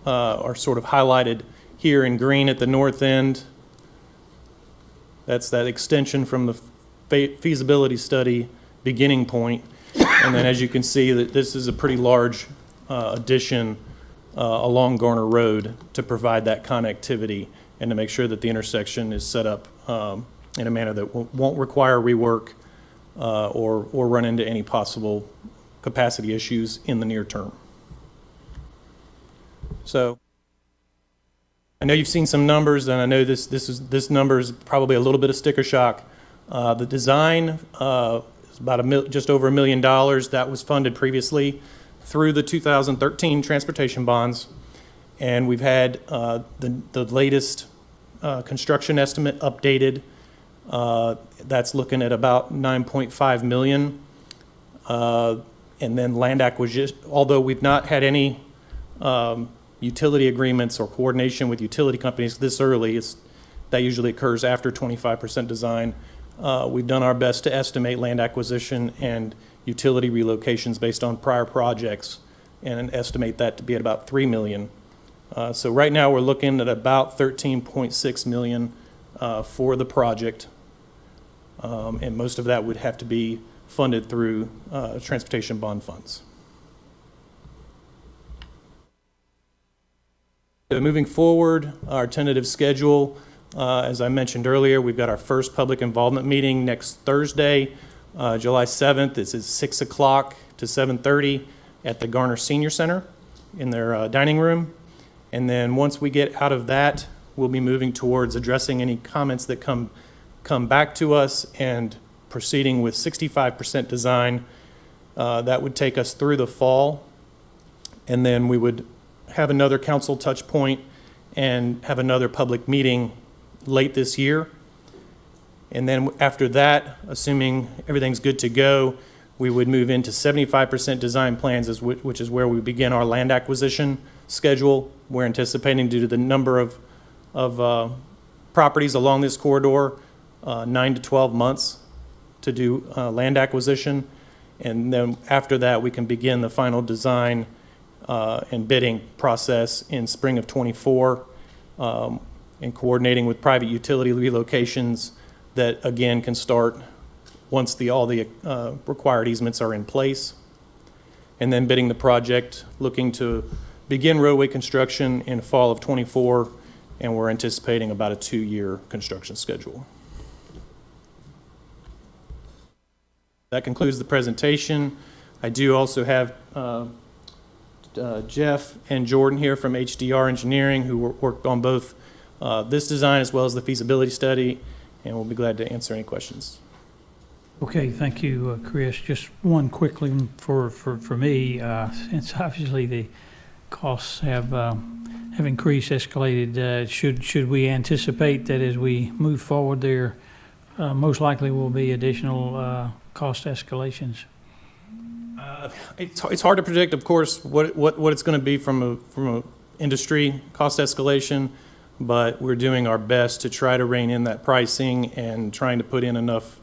are sort of highlighted here in green at the north end. That's that extension from the feasibility study beginning point. And then as you can see, that this is a pretty large addition along Garner Road to provide that connectivity and to make sure that the intersection is set up in a manner that won't require rework or run into any possible capacity issues in the near term. So I know you've seen some numbers, and I know this number is probably a little bit of sticker shock. The design is about just over $1 million. That was funded previously through the 2013 transportation bonds, and we've had the latest construction estimate updated. That's looking at about $9.5 million. And then land acquisition, although we've not had any utility agreements or coordination with utility companies this early, that usually occurs after 25% design. We've done our best to estimate land acquisition and utility relocations based on prior projects and estimate that to be at about $3 million. So right now we're looking at about $13.6 million for the project. And most of that would have to be funded through transportation bond funds. Moving forward, our tentative schedule, as I mentioned earlier, we've got our first public involvement meeting next Thursday, July 7th. This is 6 o'clock to 7:30 at the Garner Senior Center in their dining room. And then once we get out of that, we'll be moving towards addressing any comments that come back to us and proceeding with 65% design. That would take us through the fall. And then we would have another council touch point and have another public meeting late this year. And then after that, assuming everything's good to go, we would move into 75% design plans, which is where we begin our land acquisition schedule. We're anticipating, due to the number of properties along this corridor, 9 to 12 months to do land acquisition. And then after that, we can begin the final design and bidding process in spring of '24, and coordinating with private utility relocations that, again, can start once all the required easements are in place. And then bidding the project, looking to begin roadway construction in fall of '24, and we're anticipating about a 2-year construction schedule. That concludes the presentation. I do also have Jeff and Jordan here from HDR Engineering, who worked on both this design as well as the feasibility study, and we'll be glad to answer any questions. Okay, thank you, Chris. Just one quickly for me, since obviously the costs have increased, escalated. Should we anticipate that as we move forward, there most likely will be additional cost escalations? It's hard to predict, of course, what it's going to be from a industry cost escalation, but we're doing our best to try to rein in that pricing and trying to put in enough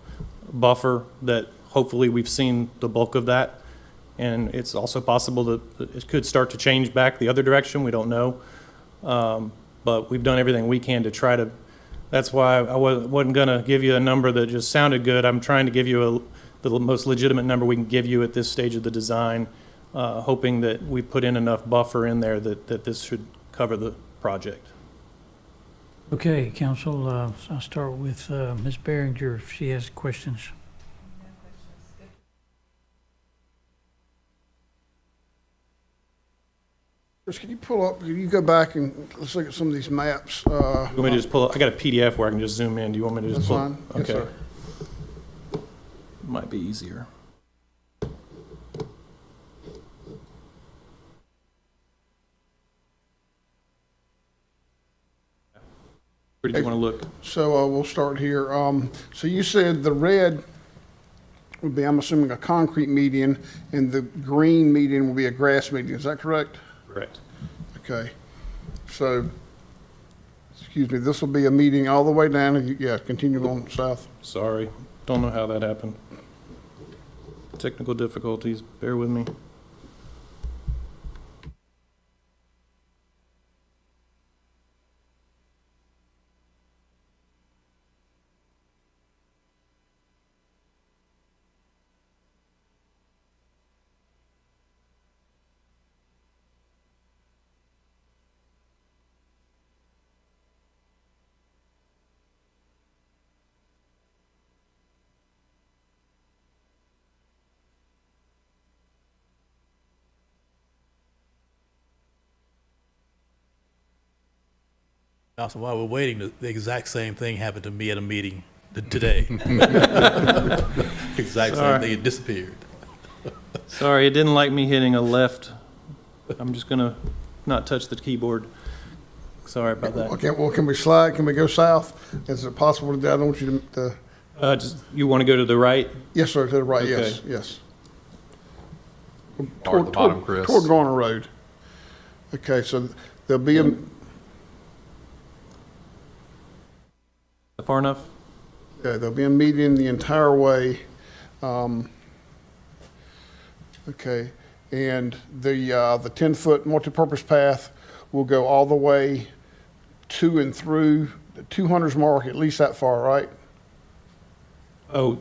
buffer that hopefully we've seen the bulk of that. And it's also possible that it could start to change back the other direction. We don't know. But we've done everything we can to try to. That's why I wasn't going to give you a number that just sounded good. I'm trying to give you the most legitimate number we can give you at this stage of the design, hoping that we put in enough buffer in there that this should cover the project. Okay, Council, I'll start with Ms. Behringer if she has questions. Chris, can you go back and let's look at some of these maps? You want me to just pull up? I got a PDF where I can just zoom in. Do you want me to just That's pull? fine. Yes, Okay. sir. Might be easier. Where do you want to look? So we'll start here. So you said the red would be, I'm assuming, a concrete median, and the green median will be a grass median. Is that correct? Correct. Okay. So, excuse me, this will be a median all the way down. Yeah, continue on south. Sorry, don't know how that happened. Technical difficulties, bear with me. Also, while we're waiting, the exact same thing happened to me at a meeting today. Exact same thing, it disappeared. Sorry, it didn't like me hitting a left. I'm just gonna not touch the keyboard. Sorry about that. Okay, well, can we slide? Can we go south? Is it possible to do? I don't want you to, You want to go to the right? yes, sir, to the right, Okay. yes, yes. Or at the bottom, Chris. Toward Garner Road. Okay, so there'll be a, Far enough? okay, there'll be a median the entire way. Okay, and the 10-foot multipurpose path will go all the way to and through the 200's mark, at least that far, right? Oh,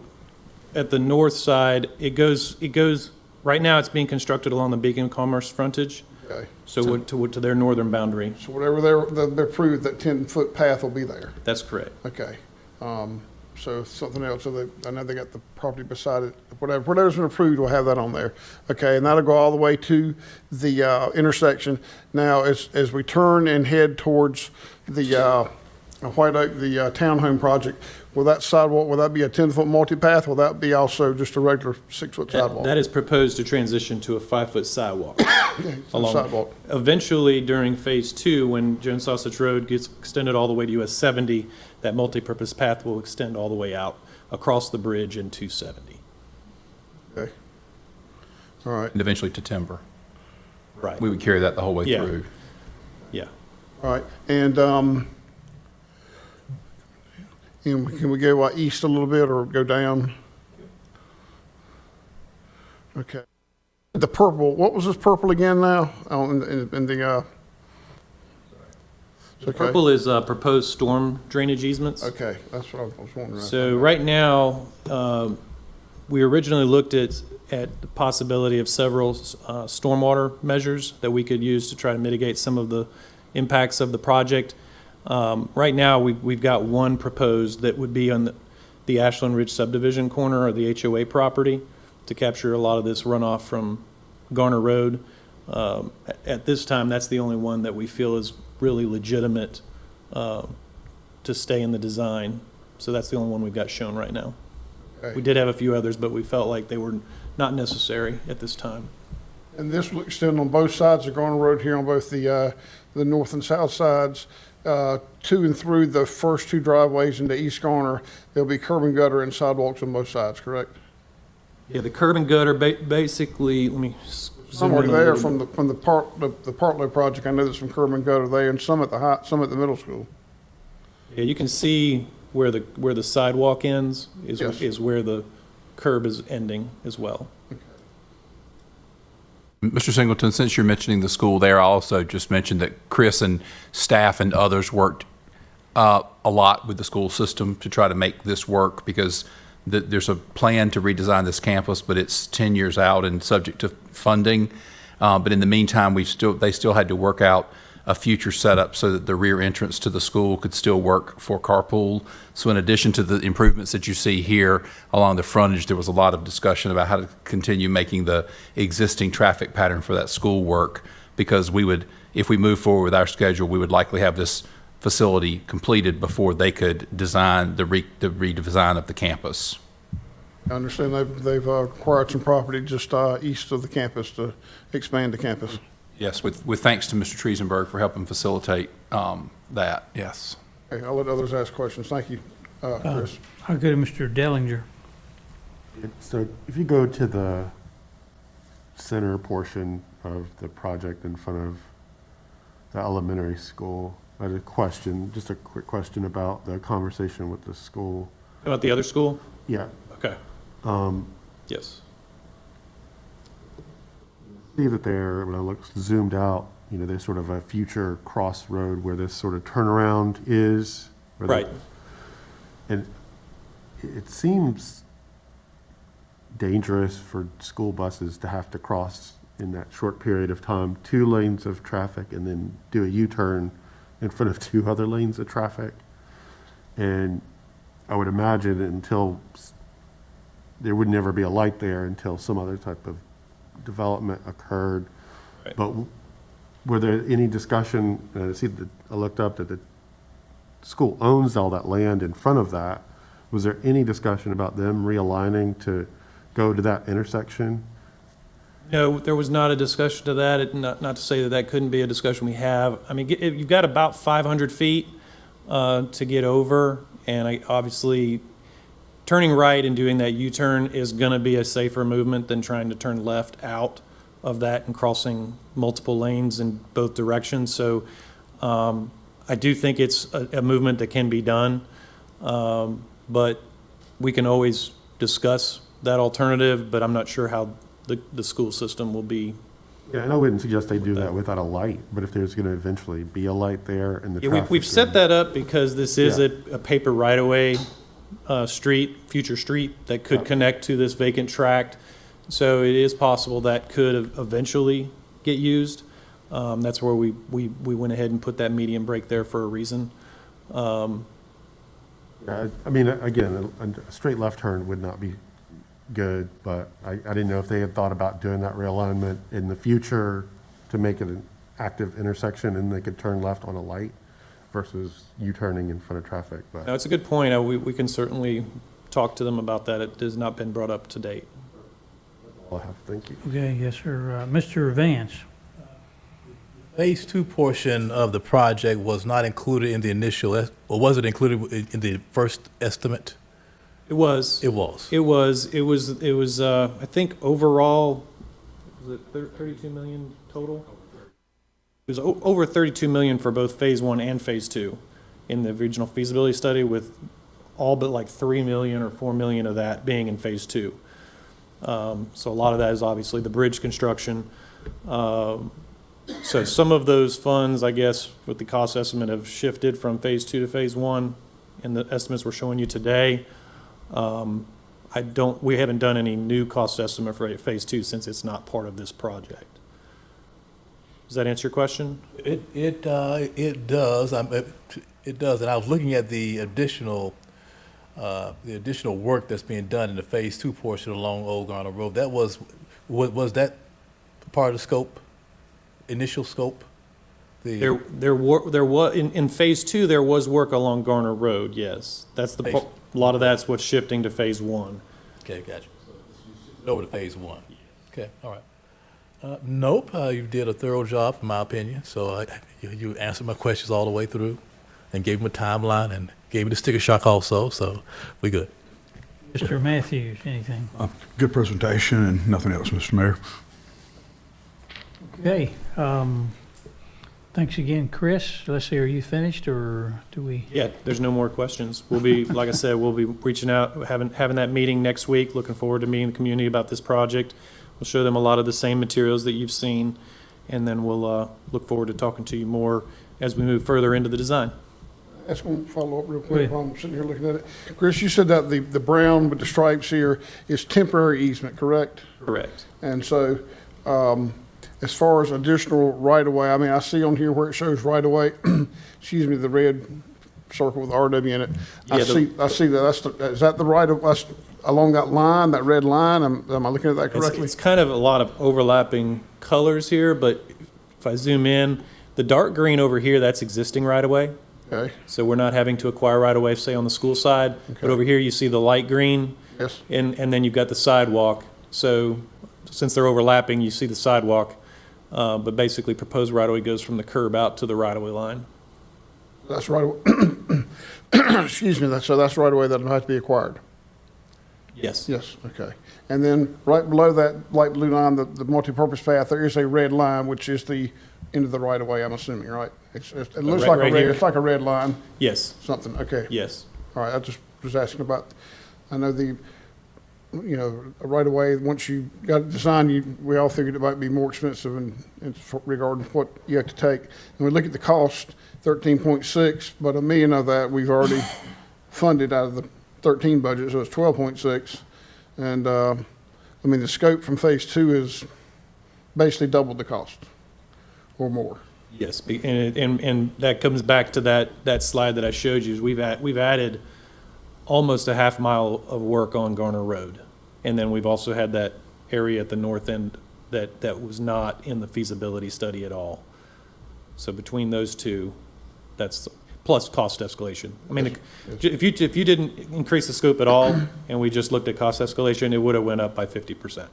at the north side, it goes, right now it's being constructed along the Beacon Commerce frontage, Okay. so to their northern boundary. So whatever they're approved, that 10-foot path will be there. That's correct. Okay. So something else, so I know they got the property beside it, whatever's been approved, we'll have that on there. Okay, and that'll go all the way to the intersection. Now, as we turn and head towards the White Oak, the townhome project, will that sidewalk, will that be a 10-foot multipath? Will that be also just a regular 6-foot sidewalk? That is proposed to transition to a 5-foot sidewalk. Okay, so along- sidewalk. Eventually, during Phase 2, when Jones Sausage Road gets extended all the way to US 70, that multipurpose path will extend all the way out across the bridge in 270. Okay. All right, And eventually to Timber. Right. We would carry that the whole way Yeah. through. Yeah. all right. And can we go east a little bit or go down? Okay. The purple, what was this purple again now? Oh, in the, it's okay. Purple is proposed storm drainage easements. Okay, that's what I was wondering. So right now, we originally looked at the possibility of several stormwater measures that we could use to try to mitigate some of the impacts of the project. Right now, we've got one proposed that would be on the Ashland Ridge subdivision corner or the HOA property to capture a lot of this runoff from Garner Road. At this time, that's the only one that we feel is really legitimate to stay in the design. So that's the only one we've got shown right now. Okay. We did have a few others, but we felt like they were not necessary at this time. And this will extend on both sides of Garner Road here on both the north and south sides, to and through the first two driveways into East Garner. There'll be curb and gutter and sidewalks on both sides, correct? Yeah, the curb and gutter, basically, let me zoom Somewhere in a there little bit. from the Partlow project, I know there's some curb and gutter there, and some at the middle school. Yeah, you can see where the sidewalk ends is, Yes. is where the curb is ending as well. Mr. Singleton, since you're mentioning the school there, I also just mentioned that Chris and staff and others worked a lot with the school system to try to make this work, because there's a plan to redesign this campus, but it's 10 years out and subject to funding. But in the meantime, they still had to work out a future setup so that the rear entrance to the school could still work for carpool. So in addition to the improvements that you see here along the frontage, there was a lot of discussion about how to continue making the existing traffic pattern for that school work, because if we move forward with our schedule, we would likely have this facility completed before they could design the redesign of the campus. I understand they've acquired some property just east of the campus to expand the campus. Yes, with thanks to Mr. Triesenberg for helping facilitate that, yes. Okay, I'll let others ask questions. Thank you, Chris. I'll go to Mr. Dellinger. So if you go to the center portion of the project in front of the elementary school, I had a question, just a quick question about the conversation with the school. About the other school? Yeah. Okay. Yes. See that there, when I look zoomed out, there's sort of a future crossroad where this sort of turnaround is. Right. And it seems dangerous for school buses to have to cross in that short period of time 2 lanes of traffic and then do a U-turn in front of 2 other lanes of traffic. And I would imagine there would never be a light there until some other type of development occurred. Right. But were there any discussion, I looked up that the school owns all that land in front of that. Was there any discussion about them realigning to go to that intersection? No, there was not a discussion to that. Not to say that couldn't be a discussion we have. I mean, you've got about 500 feet to get over, and obviously turning right and doing that U-turn is going to be a safer movement than trying to turn left out of that and crossing multiple lanes in both directions. So I do think it's a movement that can be done, but we can always discuss that alternative, but I'm not sure how the school system will be. Yeah, and I wouldn't suggest they do that without a light, but if there's going to eventually be a light there and the Yeah, traffic. we've set that up because this is a paper right-of-way future street that could connect to this vacant tract. So it is possible that could eventually get used. That's where we went ahead and put that median break there for a reason. Yeah, I mean, again, a straight left turn would not be good, but I didn't know if they had thought about doing that realignment in the future to make it an active intersection and they could turn left on a light versus U-turning in front of traffic, but. Now, it's a good point. We can certainly talk to them about that. It has not been brought up to date. I'll have, thank you. Okay, yes, sir. Mr. Vance? Phase 2 portion of the project was not included in the initial, or was it included in the first estimate? It was. It was. It was, I think overall, was it 32 million total? It was over 32 million for both Phase 1 and Phase 2 in the regional feasibility study, with all but like 3 million or 4 million of that being in Phase 2. So a lot of that is obviously the bridge construction. So some of those funds, I guess, with the cost estimate have shifted from Phase 2 to Phase 1, and the estimates we're showing you today. We haven't done any new cost estimate for Phase 2 since it's not part of this project. Does that answer your question? It does. It does, and I was looking at the additional work that's being done in the Phase 2 portion along Old Garner Road. That was that part of the scope? Initial scope? There was in Phase 2 there was work along Garner Road. Yes, that's a lot of that's what's shifting to Phase 1. Okay, gotcha. Over to Phase 1. Okay, all right. Nope, you did a thorough job, in my opinion. So you answered my questions all the way through, and gave them a timeline, and gave me the sticker shock also. So we good. Mr. Matthews, anything? Good presentation and nothing else, Mr. Mayor. Okay, thanks again, Chris. Let's see, are you finished, or do we? Yeah, there's no more questions. We'll be, like I said, we'll be reaching out, having that meeting next week. Looking forward to meeting the community about this project. We'll show them a lot of the same materials that you've seen, and then we'll look forward to talking to you more as we move further into the design. I just want to follow up real quick while I'm sitting here looking at it. Chris, you said that the brown with the stripes here is temporary easement, correct? Correct. And so, as far as additional right-of-way, I mean, I see on here where it shows right-of-way, excuse me, the red circle with RW in it. I see that. Is that the that's along that line, that red line? Am I looking at that correctly? It's kind of a lot of overlapping colors here, but if I zoom in, the dark green over here, that's existing right-of-way. Okay. So we're not having to acquire right-of-way, say, on the school side. Okay. But over here, you see the light green. Yes. And then you've got the sidewalk. So since they're overlapping, you see the sidewalk. But basically, proposed right-of-way goes from the curb out to the right-of-way line. That's right-of-way. Excuse me, that's right-of-way that'll have to be acquired. Yes. Yes, okay. And then right below that light blue line, the multi-purpose path, there is a red line, which is the end of the right-of-way, I'm assuming, right? It looks like right here? it's like a red line, Yes. something, okay. Yes. All right, I just was asking about, I know a right-of-way, once you got it designed, we all figured it might be more expensive in regard to what you have to take. And we look at the cost, 13.6, but $1 million of that we've already funded out of the 13 budget, so it's 12.6. And, I mean, the scope from Phase 2 is basically double the cost or more. Yes, and that comes back to that slide that I showed you. Is we've added almost a half mile of work on Garner Road, and then we've also had that area at the north end that was not in the feasibility study at all. So between those two, that's plus cost escalation. I mean, if you didn't increase the scope at all, and we just looked at cost escalation, it would have went up by 50%.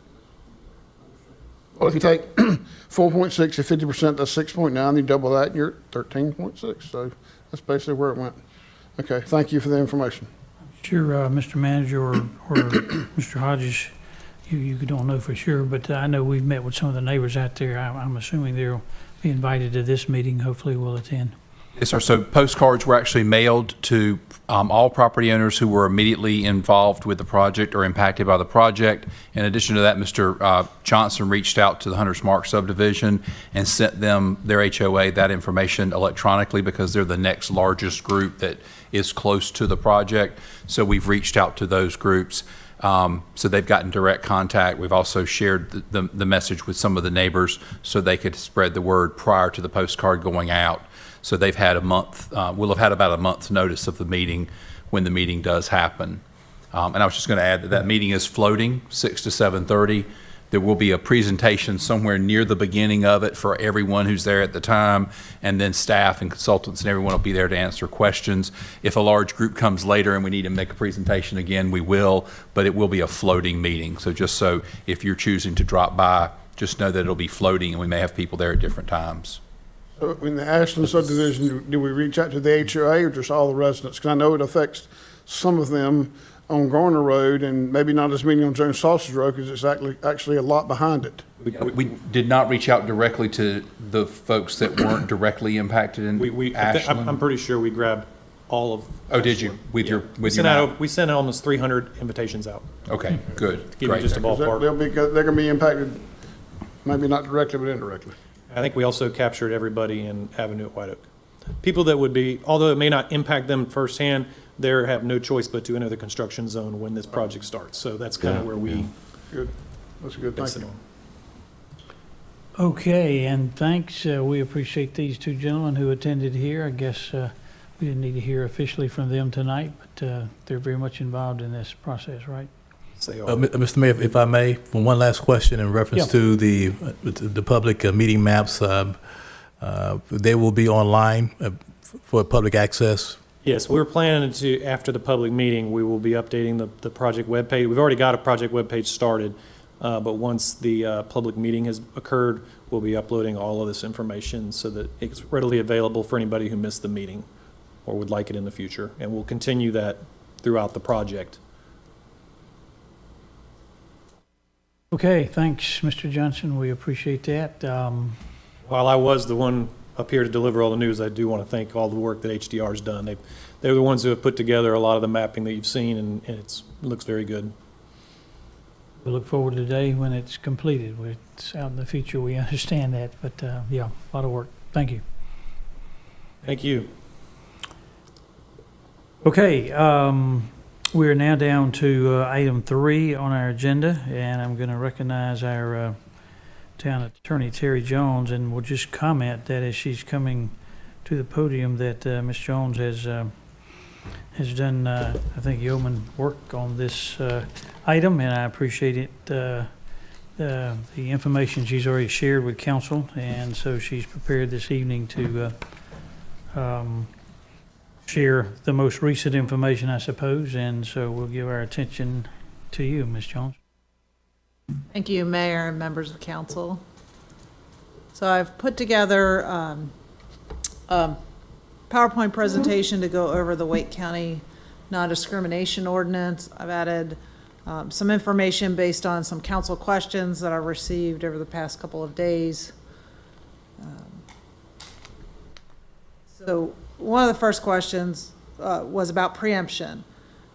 Well, if you take 4.6 to 50%, that's 6.9. You double that, and you're at 13.6. So that's basically where it went. Okay, thank you for the information. Sure, Mr. Manager or Mr. Hodges, you don't know for sure, but I know we've met with some of the neighbors out there. I'm assuming they'll be invited to this meeting. Hopefully we'll attend. Yes, sir. So postcards were actually mailed to all property owners who were immediately involved with the project or impacted by the project. In addition to that, Mr. Johnson reached out to the Hunter's Mark subdivision and sent them, their HOA, that information electronically because they're the next largest group that is close to the project. So we've reached out to those groups. So they've gotten direct contact. We've also shared the message with some of the neighbors so they could spread the word prior to the postcard going out. So they've had a month, we'll have had about a month's notice of the meeting when the meeting does happen. And I was just going to add that that meeting is floating, 6 to 7:30. There will be a presentation somewhere near the beginning of it for everyone who's there at the time, and then staff and consultants and everyone will be there to answer questions. If a large group comes later and we need to make a presentation again, we will, but it will be a floating meeting. So just so if you're choosing to drop by, just know that it'll be floating and we may have people there at different times. So in the Ashland subdivision, do we reach out to the HOA or just all the residents? Because I know it affects some of them on Garner Road and maybe not as many on Jones Sausage Road because it's actually a lot behind it. We did not reach out directly to the folks that weren't directly impacted in Ashland. I'm pretty sure we grabbed all of. Oh, did you? With your We sent out almost 300 invitations out. Okay, good. To give you Great. just a ballpark. They're going to be impacted, maybe not directly, but indirectly. I think we also captured everybody in Avenue at White Oak. People that would be, although it may not impact them firsthand, they have no choice but to enter the construction zone when this project starts. So that's kind of where we. Good. That's good. base Thank it you. on. Okay, and thanks. We appreciate these two gentlemen who attended here. I guess we didn't need to hear officially from them tonight, but they're very much involved in this process, right? Mr. Mayor, if I may, one last question in reference to the public meeting maps. They will be online for public access. Yes, we're planning to, after the public meeting, we will be updating the project webpage. We've already got a project webpage started, but once the public meeting has occurred, we'll be uploading all of this information so that it's readily available for anybody who missed the meeting or would like it in the future. And we'll continue that throughout the project. Okay, thanks, Mr. Johnson. We appreciate that. While I was the one up here to deliver all the news, I do want to thank all the work that HDR's done. They're the ones who have put together a lot of the mapping that you've seen, and it looks very good. We look forward to the day when it's completed. It's out in the future, we understand that, but yeah, a lot of work. Thank you. Thank you. Okay, we're now down to item 3 on our agenda, and I'm going to recognize our Town Attorney Terry Jones, and we'll just comment that as she's coming to the podium that Ms. Jones has done, I think, yeoman work on this item, and I appreciate it, the information she's already shared with council, and so she's prepared this evening to share the most recent information, I suppose, and so we'll give our attention to you, Ms. Jones. Thank you, Mayor and members of council. So I've put together a PowerPoint presentation to go over the Wake County Non-Discrimination Ordinance. I've added some information based on some council questions that I received over the past couple of days. So one of the first questions was about preemption.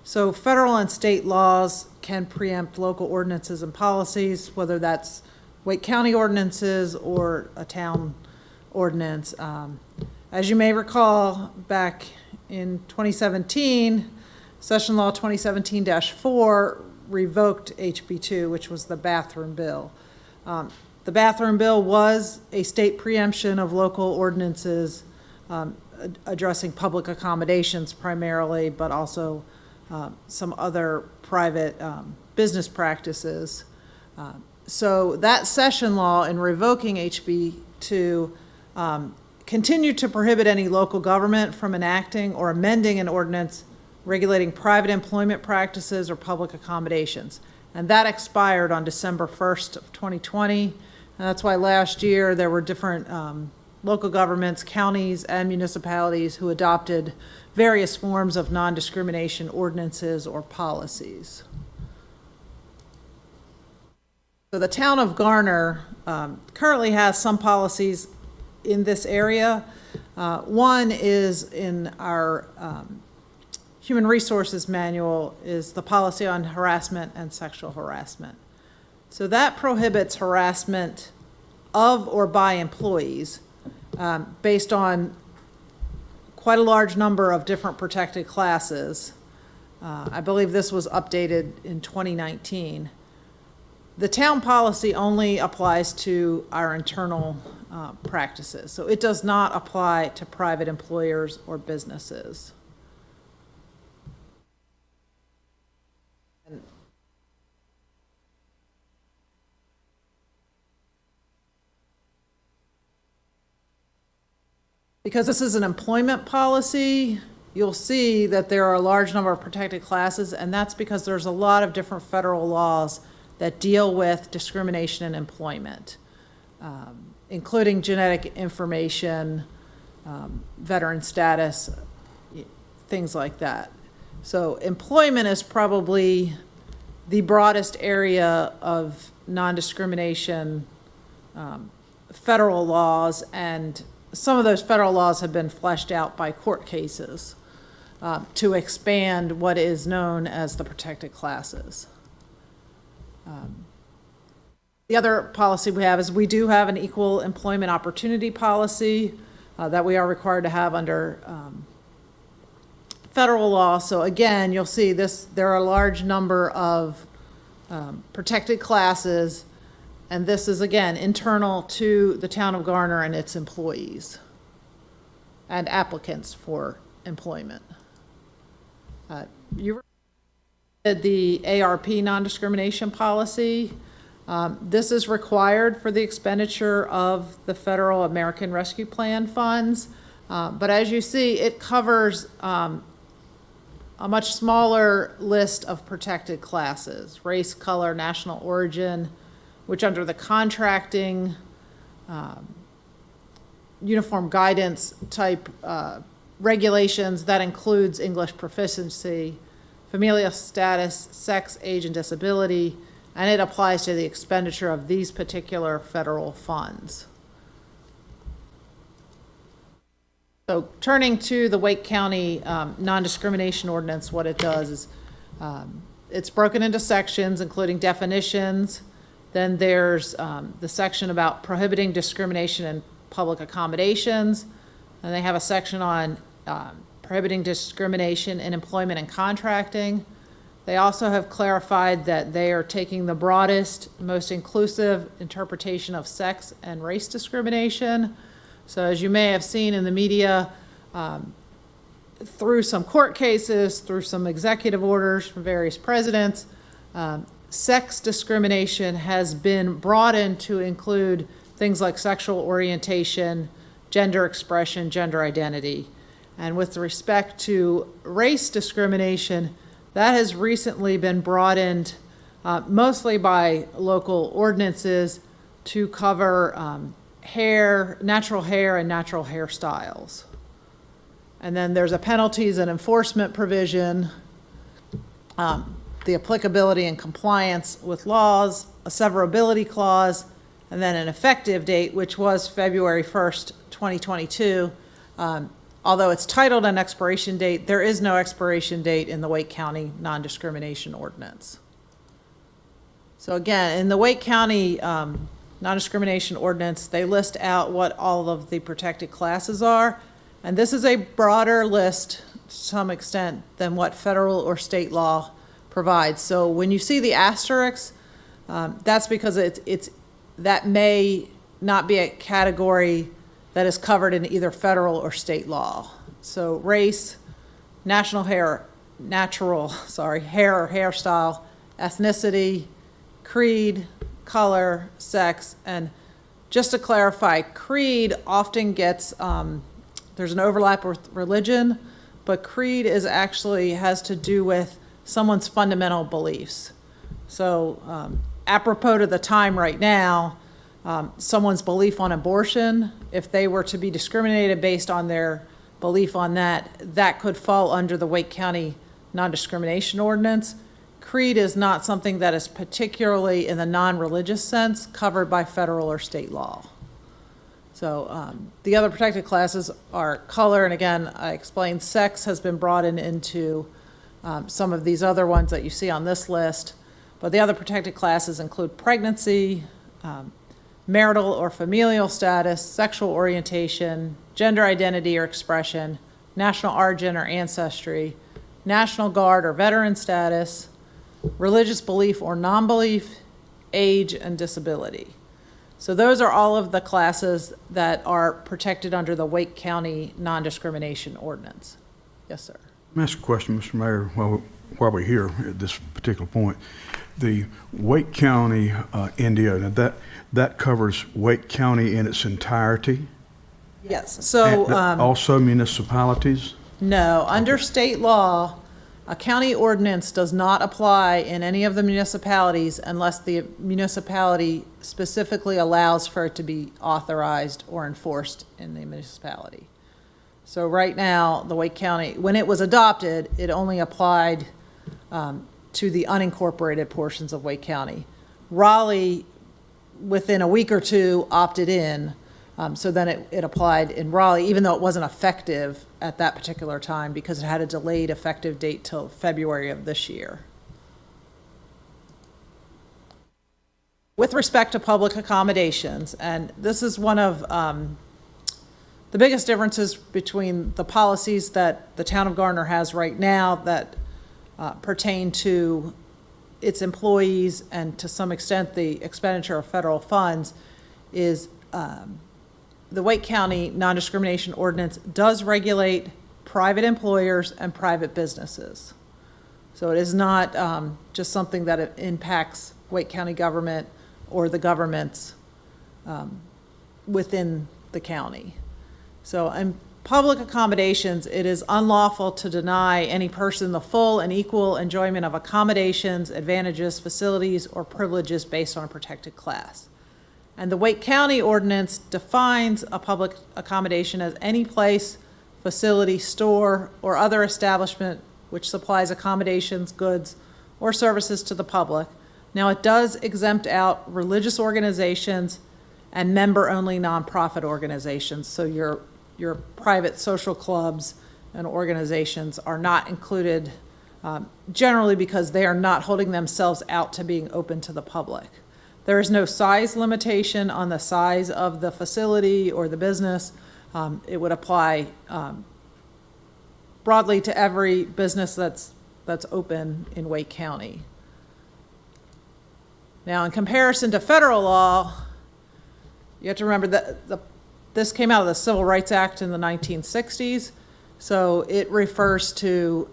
So federal and state laws can preempt local ordinances and policies, whether that's Wake County ordinances or a town ordinance. As you may recall, back in 2017, Session Law 2017-4 revoked HB2, which was the bathroom bill. The bathroom bill was a state preemption of local ordinances addressing public accommodations primarily, but also some other private business practices. So that session law in revoking HB2 continued to prohibit any local government from enacting or amending an ordinance regulating private employment practices or public accommodations. And that expired on December 1st of 2020. And that's why last year there were different local governments, counties, and municipalities who adopted various forms of non-discrimination ordinances or policies. So the town of Garner currently has some policies in this area. One is in our Human Resources Manual is the policy on harassment and sexual harassment. So that prohibits harassment of or by employees based on quite a large number of different protected classes. I believe this was updated in 2019. The town policy only applies to our internal practices, so it does not apply to private employers or businesses. Because this is an employment policy, you'll see that there are a large number of protected classes, and that's because there's a lot of different federal laws that deal with discrimination in employment, including genetic information, veteran status, things like that. So employment is probably the broadest area of non-discrimination federal laws, and some of those federal laws have been fleshed out by court cases to expand what is known as the protected classes. The other policy we have is we do have an equal employment opportunity policy that we are required to have under federal law. So again, you'll see this, there are a large number of protected classes, and this is again internal to the town of Garner and its employees and applicants for employment. You did the ARP non-discrimination policy. This is required for the expenditure of the federal American Rescue Plan funds. But as you see, it covers a much smaller list of protected classes: race, color, national origin, which under the contracting, uniform guidance type regulations, that includes English proficiency, familial status, sex, age, and disability, and it applies to the expenditure of these particular federal funds. So turning to the Wake County non-discrimination ordinance, what it does is it's broken into sections, including definitions. Then there's the section about prohibiting discrimination in public accommodations. And they have a section on prohibiting discrimination in employment and contracting. They also have clarified that they are taking the broadest, most inclusive interpretation of sex and race discrimination. So as you may have seen in the media, through some court cases, through some executive orders from various presidents, sex discrimination has been broadened to include things like sexual orientation, gender expression, gender identity. And with respect to race discrimination, that has recently been broadened mostly by local ordinances to cover hair, natural hair, and natural hairstyles. And then there's a penalties and enforcement provision, the applicability and compliance with laws, a severability clause, and then an effective date, which was February 1st, 2022. Although it's titled an expiration date, there is no expiration date in the Wake County non-discrimination ordinance. So again, in the Wake County non-discrimination ordinance, they list out what all of the protected classes are. And this is a broader list to some extent than what federal or state law provides. So when you see the asterisks, that's because that may not be a category that is covered in either federal or state law. So race, hair or hairstyle, ethnicity, creed, color, sex, and just to clarify, creed often gets, there's an overlap with religion, but creed is actually has to do with someone's fundamental beliefs. So apropos to the time right now, someone's belief on abortion, if they were to be discriminated based on their belief on that, that could fall under the Wake County non-discrimination ordinance. Creed is not something that is particularly in the non-religious sense covered by federal or state law. So the other protected classes are color, and again, I explained sex has been brought into some of these other ones that you see on this list. But the other protected classes include pregnancy, marital or familial status, sexual orientation, gender identity or expression, national origin or ancestry, National Guard or veteran status, religious belief or non-belief, age, and disability. So those are all of the classes that are protected under the Wake County Non-Discrimination Ordinance. Yes, sir. Let me ask a question, Mr. Mayor, while we're here at this particular point. The Wake County NDO, now that covers Wake County in its entirety? Yes, so. And also municipalities? No, under state law, a county ordinance does not apply in any of the municipalities unless the municipality specifically allows for it to be authorized or enforced in the municipality. So right now, the Wake County, when it was adopted, it only applied to the unincorporated portions of Wake County. Raleigh, within a week or two, opted in. So then it applied in Raleigh, even though it wasn't effective at that particular time because it had a delayed effective date till February of this year. With respect to public accommodations, and this is one of the biggest differences between the policies that the town of Garner has right now that pertain to its employees and to some extent the expenditure of federal funds is the Wake County Non-Discrimination Ordinance does regulate private employers and private businesses. So it is not just something that it impacts Wake County government or the governments within the county. So in public accommodations, it is unlawful to deny any person the full and equal enjoyment of accommodations, advantages, facilities, or privileges based on a protected class. And the Wake County Ordinance defines a public accommodation as any place, facility, store, or other establishment which supplies accommodations, goods, or services to the public. Now, it does exempt out religious organizations and member-only nonprofit organizations. So your private social clubs and organizations are not included generally because they are not holding themselves out to being open to the public. There is no size limitation on the size of the facility or the business. It would apply broadly to every business that's open in Wake County. Now, in comparison to federal law, you have to remember that this came out of the Civil Rights Act in the 1960s, so it refers to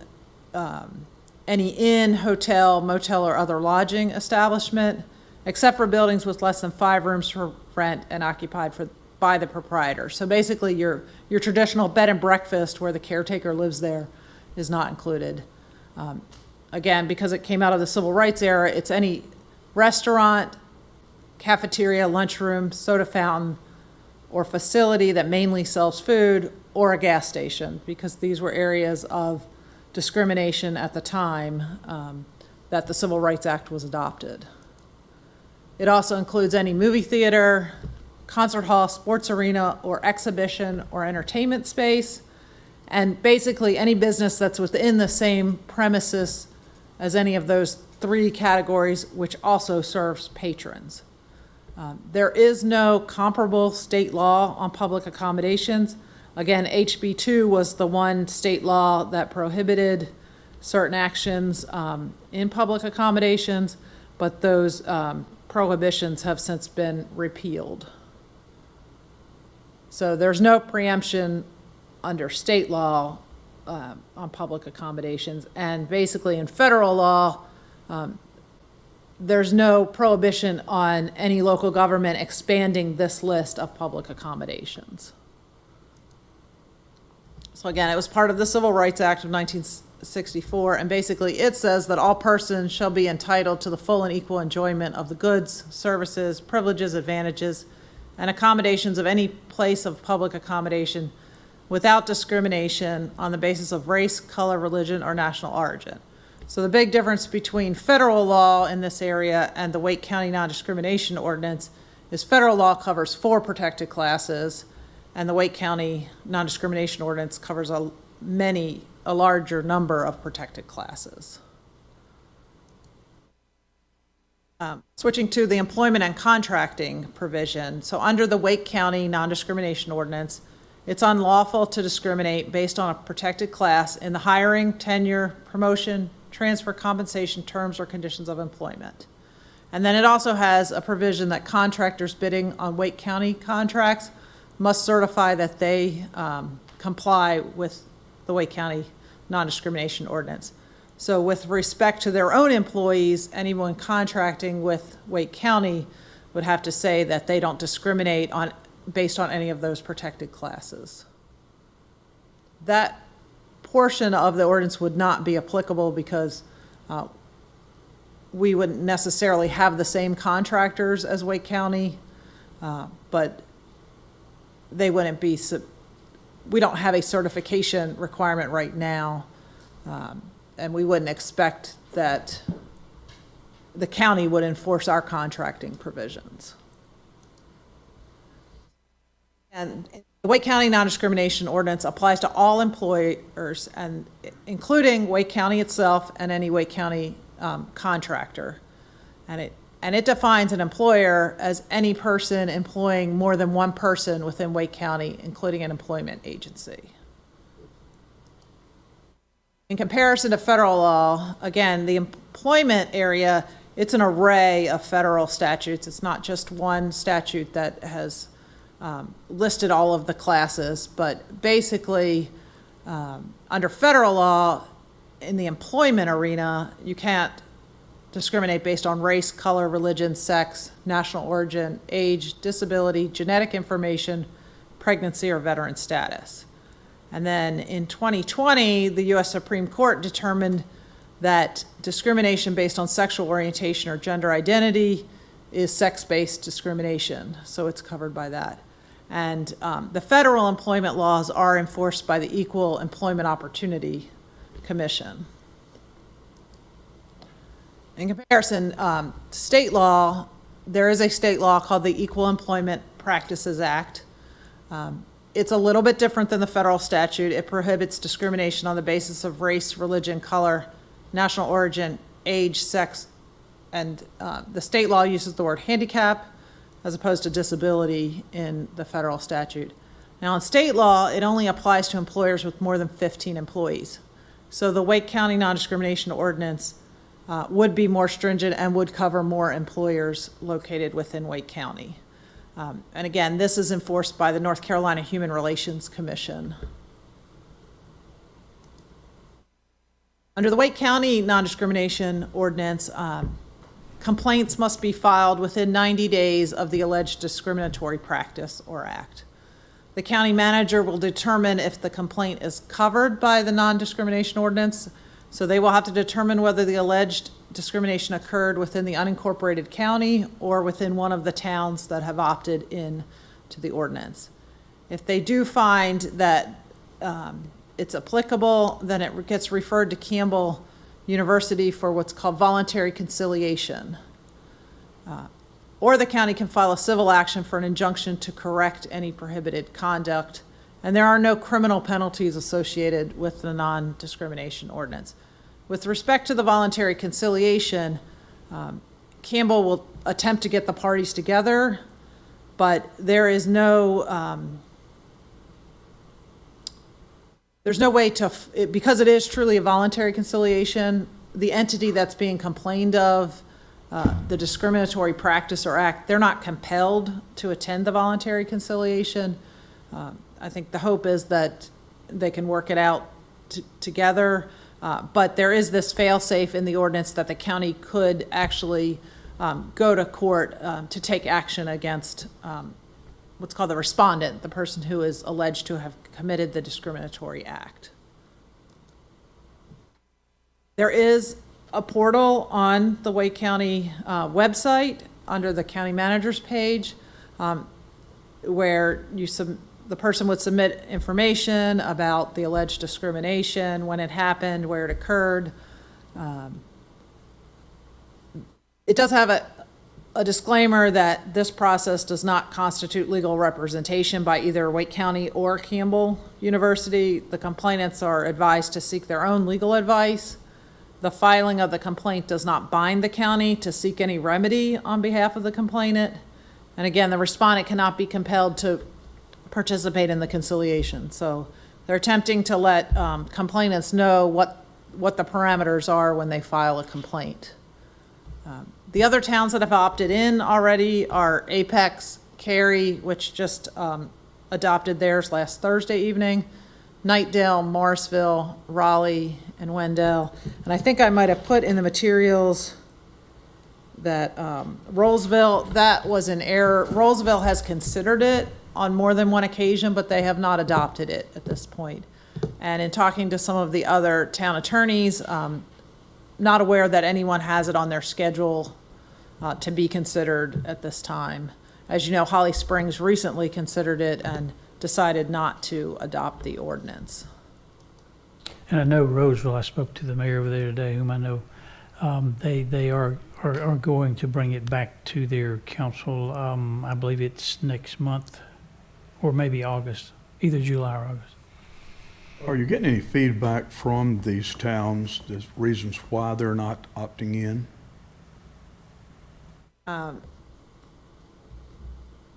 any inn, hotel, motel, or other lodging establishment, except for buildings with less than 5 rooms for rent and occupied by the proprietor. So basically, your traditional bed and breakfast where the caretaker lives there is not included. Again, because it came out of the Civil Rights era, it's any restaurant, cafeteria, lunchroom, soda fountain, or facility that mainly sells food, or a gas station, because these were areas of discrimination at the time that the Civil Rights Act was adopted. It also includes any movie theater, concert hall, sports arena, or exhibition or entertainment space, and basically any business that's within the same premises as any of those 3 categories, which also serves patrons. There is no comparable state law on public accommodations. Again, HB 2 was the one state law that prohibited certain actions in public accommodations, but those prohibitions have since been repealed. So there's no preemption under state law on public accommodations. And basically in federal law, there's no prohibition on any local government expanding this list of public accommodations. So again, it was part of the Civil Rights Act of 1964, and basically it says that all persons shall be entitled to the full and equal enjoyment of the goods, services, privileges, advantages, and accommodations of any place of public accommodation without discrimination on the basis of race, color, religion, or national origin. So the big difference between federal law in this area and the Wake County Non-Discrimination Ordinance is federal law covers 4 protected classes, and the Wake County Non-Discrimination Ordinance covers a larger number of protected classes. Switching to the employment and contracting provision. So under the Wake County Non-Discrimination Ordinance, it's unlawful to discriminate based on a protected class in the hiring, tenure, promotion, transfer, compensation, terms, or conditions of employment. And then it also has a provision that contractors bidding on Wake County contracts must certify that they comply with the Wake County Non-Discrimination Ordinance. So with respect to their own employees, anyone contracting with Wake County would have to say that they don't discriminate based on any of those protected classes. That portion of the ordinance would not be applicable because we wouldn't necessarily have the same contractors as Wake County, but they wouldn't be, we don't have a certification requirement right now. And we wouldn't expect that the county would enforce our contracting provisions. And the Wake County Non-Discrimination Ordinance applies to all employers, and including Wake County itself and any Wake County contractor. And it defines an employer as any person employing more than one person within Wake County, including an employment agency. In comparison to federal law, again, the employment area, it's an array of federal statutes. It's not just one statute that has listed all of the classes, but basically, under federal law, in the employment arena, you can't discriminate based on race, color, religion, sex, national origin, age, disability, genetic information, pregnancy, or veteran status. And then in 2020, the U.S. Supreme Court determined that discrimination based on sexual orientation or gender identity is sex-based discrimination, so it's covered by that. And the federal employment laws are enforced by the Equal Employment Opportunity Commission. In comparison to state law, there is a state law called the Equal Employment Practices Act. It's a little bit different than the federal statute. It prohibits discrimination on the basis of race, religion, color, national origin, age, sex, and the state law uses the word handicap as opposed to disability in the federal statute. Now, in state law, it only applies to employers with more than 15 employees. So the Wake County Non-Discrimination Ordinance would be more stringent and would cover more employers located within Wake County. And again, this is enforced by the North Carolina Human Relations Commission. Under the Wake County Non-Discrimination Ordinance, complaints must be filed within 90 days of the alleged discriminatory practice or act. The county manager will determine if the complaint is covered by the non-discrimination ordinance, so they will have to determine whether the alleged discrimination occurred within the unincorporated county or within one of the towns that have opted in to the ordinance. If they do find that it's applicable, then it gets referred to Campbell University for what's called voluntary conciliation. Or the county can file a civil action for an injunction to correct any prohibited conduct. And there are no criminal penalties associated with the non-discrimination ordinance. With respect to the voluntary conciliation, Campbell will attempt to get the parties together, but there is no, there's no way to, because it is truly a voluntary conciliation, the entity that's being complained of, the discriminatory practice or act, they're not compelled to attend the voluntary conciliation. I think the hope is that they can work it out together, but there is this fail-safe in the ordinance that the county could actually go to court to take action against what's called the respondent, the person who is alleged to have committed the discriminatory act. There is a portal on the Wake County website under the county manager's page where the person would submit information about the alleged discrimination, when it happened, where it occurred. It does have a disclaimer that this process does not constitute legal representation by either Wake County or Campbell University. The complainants are advised to seek their own legal advice. The filing of the complaint does not bind the county to seek any remedy on behalf of the complainant. And again, the respondent cannot be compelled to participate in the conciliation. So they're attempting to let complainants know what the parameters are when they file a complaint. The other towns that have opted in already are Apex, Cary, which just adopted theirs last Thursday evening, Knightdale, Morrisville, Raleigh, and Wendell. And I think I might have put in the materials that Rollsville, that was an error. Rollsville has considered it on more than one occasion, but they have not adopted it at this point. And in talking to some of the other town attorneys, not aware that anyone has it on their schedule to be considered at this time. As you know, Holly Springs recently considered it and decided not to adopt the ordinance. And I know Roseville, I spoke to the mayor over there today, whom I know, they are going to bring it back to their council. I believe it's next month, or maybe August, either July or August. Are you getting any feedback from these towns, the reasons why they're not opting in?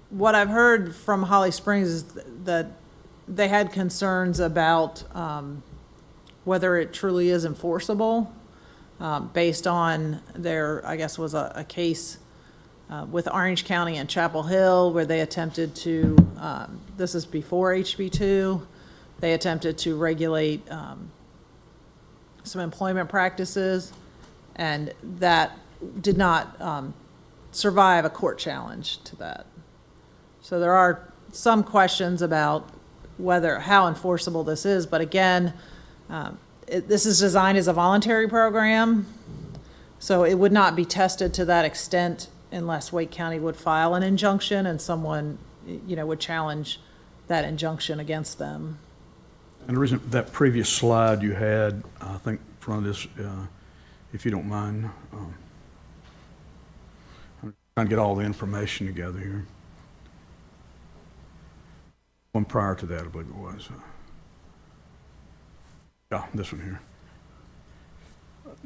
What I've heard from Holly Springs is that they had concerns about whether it truly is enforceable based on their, I guess, was a case with Orange County and Chapel Hill where they attempted to, this is before HB2, they attempted to regulate some employment practices, and that did not survive a court challenge to that. So there are some questions about how enforceable this is, but again, this is designed as a voluntary program, so it would not be tested to that extent unless Wake County would file an injunction and someone, would challenge that injunction against them. And the reason, that previous slide you had, I think, in front of this, if you don't mind, I'm trying to get all the information together here. One prior to that, I believe it was. Yeah, this one here.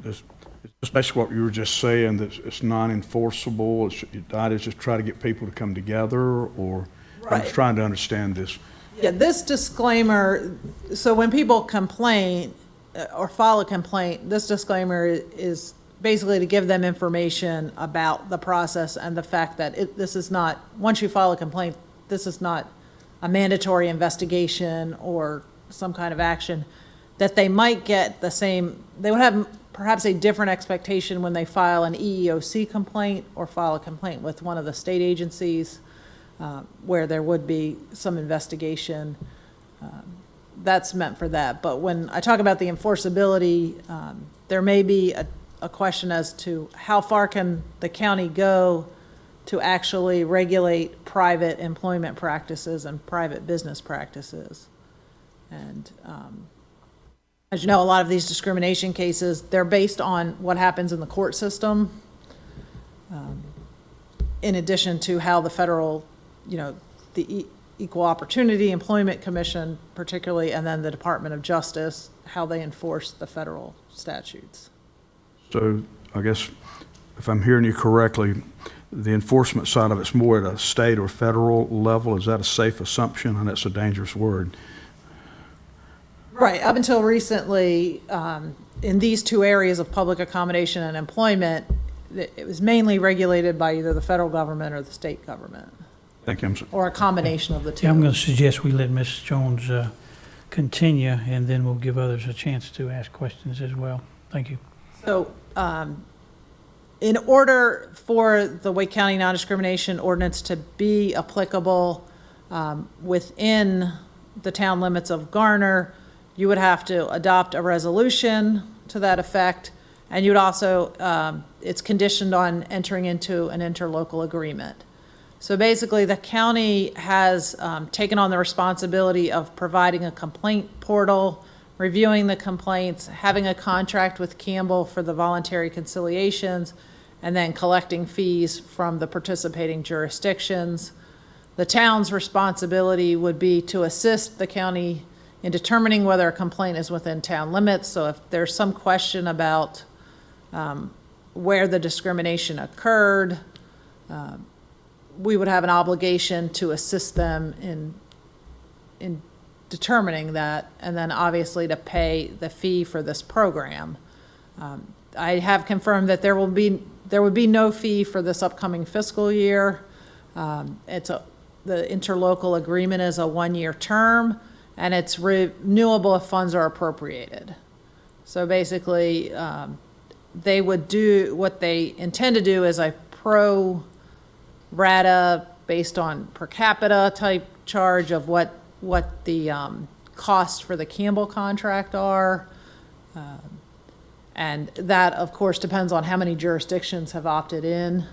It's basically what you were just saying, that it's non-enforceable. That is just try to get people to come together, or I'm just trying to understand this. Yeah, this disclaimer, so when people complain or file a complaint, this disclaimer is basically to give them information about the process and the fact that this is not, once you file a complaint, this is not a mandatory investigation or some kind of action, that they might get the same, they would have perhaps a different expectation when they file an EEOC complaint or file a complaint with one of the state agencies where there would be some investigation. That's meant for that. But when I talk about the enforceability, there may be a question as to how far can the county go to actually regulate private employment practices and private business practices. And as you know, a lot of these discrimination cases, they're based on what happens in the court system, in addition to how the federal, the Equal Opportunity Employment Commission particularly, and then the Department of Justice, how they enforce the federal statutes. So I guess if I'm hearing you correctly, the enforcement side of it's more at a state or federal level. Is that a safe assumption? And that's a dangerous word. Right. Up until recently, in these two areas of public accommodation and employment, it was mainly regulated by either the federal government or the state government. Thank you. Or a combination of the two. Yeah, I'm going to suggest we let Ms. Jones continue, and then we'll give others a chance to ask questions as well. Thank you. So, in order for the Wake County Non-Discrimination Ordinance to be applicable within the town limits of Garner, you would have to adopt a resolution to that effect, and you'd also, it's conditioned on entering into an interlocal agreement. So basically, the county has taken on the responsibility of providing a complaint portal, reviewing the complaints, having a contract with Campbell for the voluntary conciliations, and then collecting fees from the participating jurisdictions. The town's responsibility would be to assist the county in determining whether a complaint is within town limits. So if there's some question about where the discrimination occurred, we would have an obligation to assist them in determining that, and then obviously to pay the fee for this program. I have confirmed that there would be no fee for this upcoming fiscal year. The interlocal agreement is a 1-year term, and it's renewable if funds are appropriated. So basically, they would do, what they intend to do is a pro rata based on per capita type charge of what the costs for the Campbell contract are. And that, of course, depends on how many jurisdictions have opted in.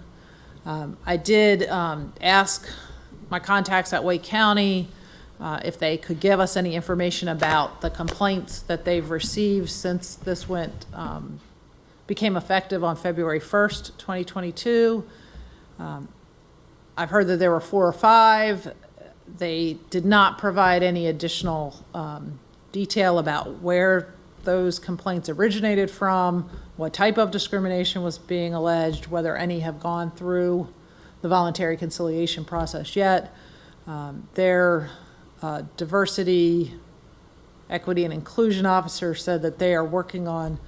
I did ask my contacts at Wake County if they could give us any information about the complaints that they've received since this became effective on February 1st, 2022. I've heard that there were 4 or 5. They did not provide any additional detail about where those complaints originated from, what type of discrimination was being alleged, whether any have gone through the voluntary conciliation process yet. Their diversity, equity, and inclusion officer said that they are working on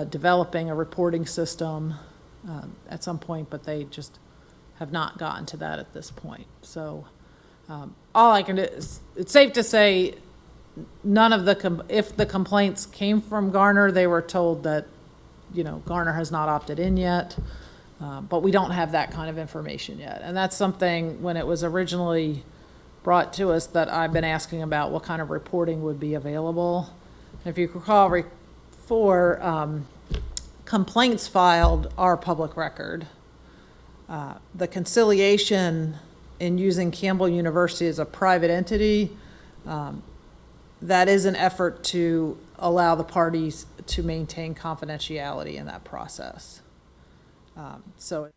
developing a reporting system at some point, but they just have not gotten to that at this point. So all I can do is, it's safe to say none of if the complaints came from Garner, they were told that, Garner has not opted in yet. But we don't have that kind of information yet. And that's something, when it was originally brought to us, that I've been asking about what kind of reporting would be available. If you recall, for complaints filed are public record. The conciliation in using Campbell University as a private entity, that is an effort to allow the parties to maintain confidentiality in that process. So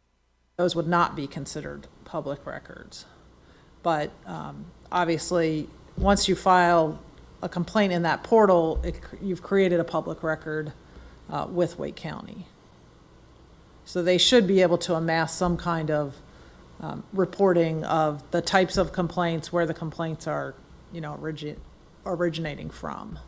those would not be considered public records. But obviously, once you file a complaint in that portal, you've created a public record with Wake County. So they should be able to amass some kind of reporting of the types of complaints, where the complaints are, originating from.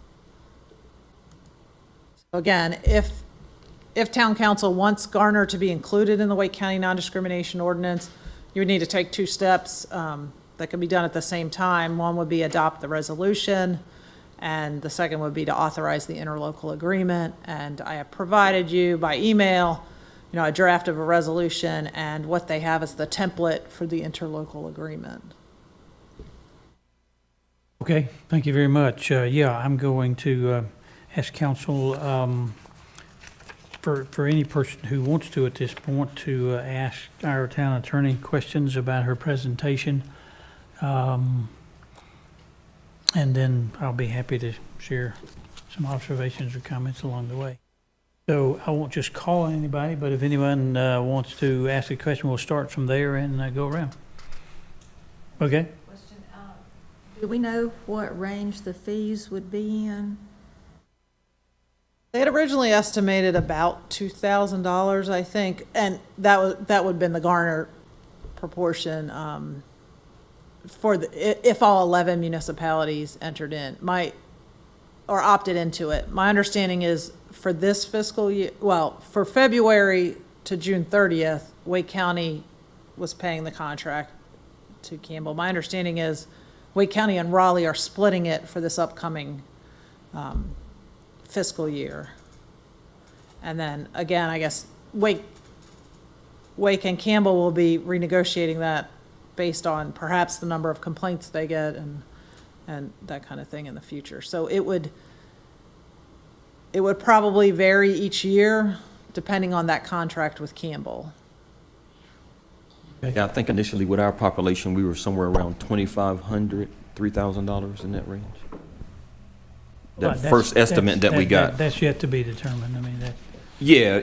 So again, if town council wants Garner to be included in the Wake County non-discrimination ordinance, you would need to take 2 steps that can be done at the same time. One would be adopt the resolution, and the second would be to authorize the interlocal agreement. And I have provided you by email, a draft of a resolution, and what they have is the template for the interlocal agreement. Okay, thank you very much. Yeah, I'm going to ask council, for any person who wants to at this point, to ask our town attorney questions about her presentation. And then I'll be happy to share some observations or comments along the way. So I won't just call anybody, but if anyone wants to ask a question, we'll start from there and go around. Okay? Do we know what range the fees would be in? They had originally estimated about $2,000, I think, and that would have been the Garner proportion if all 11 municipalities entered in, or opted into it. My understanding is for this fiscal year, for February to June 30th, Wake County was paying the contract to Campbell. My understanding is Wake County and Raleigh are splitting it for this upcoming fiscal year. And then again, I guess Wake and Campbell will be renegotiating that based on perhaps the number of complaints they get and that kind of thing in the future. So it would probably vary each year depending on that contract with Campbell. Yeah, I think initially with our population, we were somewhere around $2,500, $3,000 in that range. That first estimate that we got. That's yet to be determined. I mean, that. Yeah,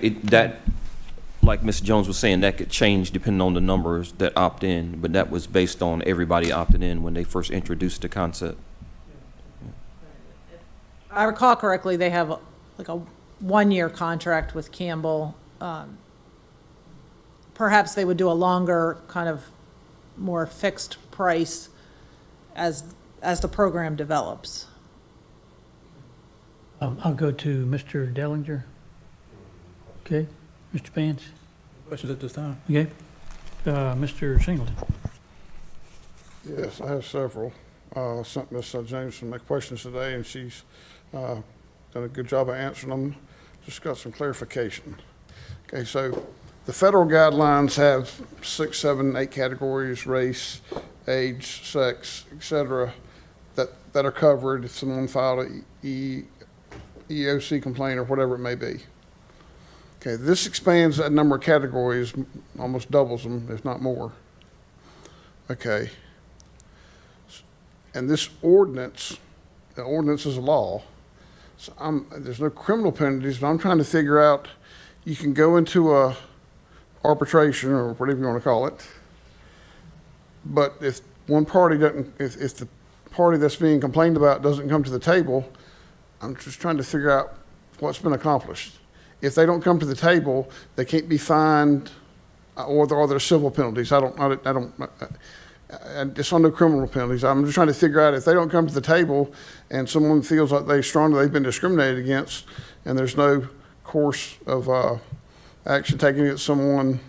like like Ms. Jones was saying, that could change depending on the numbers that opt in, but that was based on everybody opting in when they first introduced the concept. I recall correctly, they have like a one-year contract with Campbell. Perhaps they would do a longer, kind of more fixed price as the program develops. I'll go to Mr. Dellinger. Okay, Mr. Vance, Questions at this time? okay? Mr. Singleton. Yes, I have several. Sent Ms. James some questions today, and she's done a good job of answering them. Just got some clarification. Okay, so the federal guidelines have 6, 7, 8 categories: race, age, sex, etc., that are covered if someone filed a EEOC complaint or whatever it may be. Okay, this expands that number of categories, almost doubles them, if not more. Okay. And this ordinance, the ordinance is a law. So there's no criminal penalties, but I'm trying to figure out, you can go into a arbitration or whatever you want to call it, but if one party doesn't, if the party that's being complained about doesn't come to the table, I'm just trying to figure out what's been accomplished. If they don't come to the table, they can't be fined, or there are civil penalties. And it's on no criminal penalties. I'm just trying to figure out, if they don't come to the table and someone feels like they've been discriminated against, and there's no course of action taken against someone,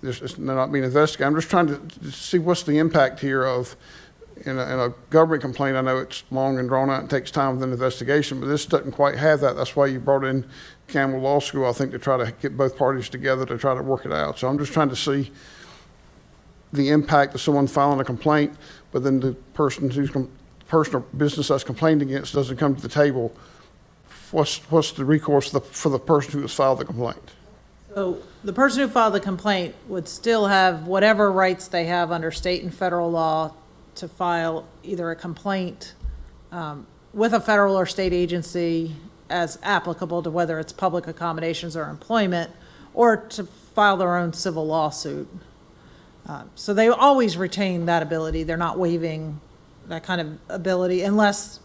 they're not being investigated. I'm just trying to see what's the impact here of, in a government complaint. I know it's long and drawn out and takes time with an investigation, but this doesn't quite have that. That's why you brought in Campbell Law School, I think, to try to get both parties together to try to work it out. So I'm just trying to see the impact of someone filing a complaint, but then the person or business that's complained against doesn't come to the table. What's the recourse for the person who has filed the complaint? So the person who filed the complaint would still have whatever rights they have under state and federal law to file either a complaint with a federal or state agency as applicable to whether it's public accommodations or employment, or to file their own civil lawsuit. So they always retain that ability. They're not waiving that kind of ability unless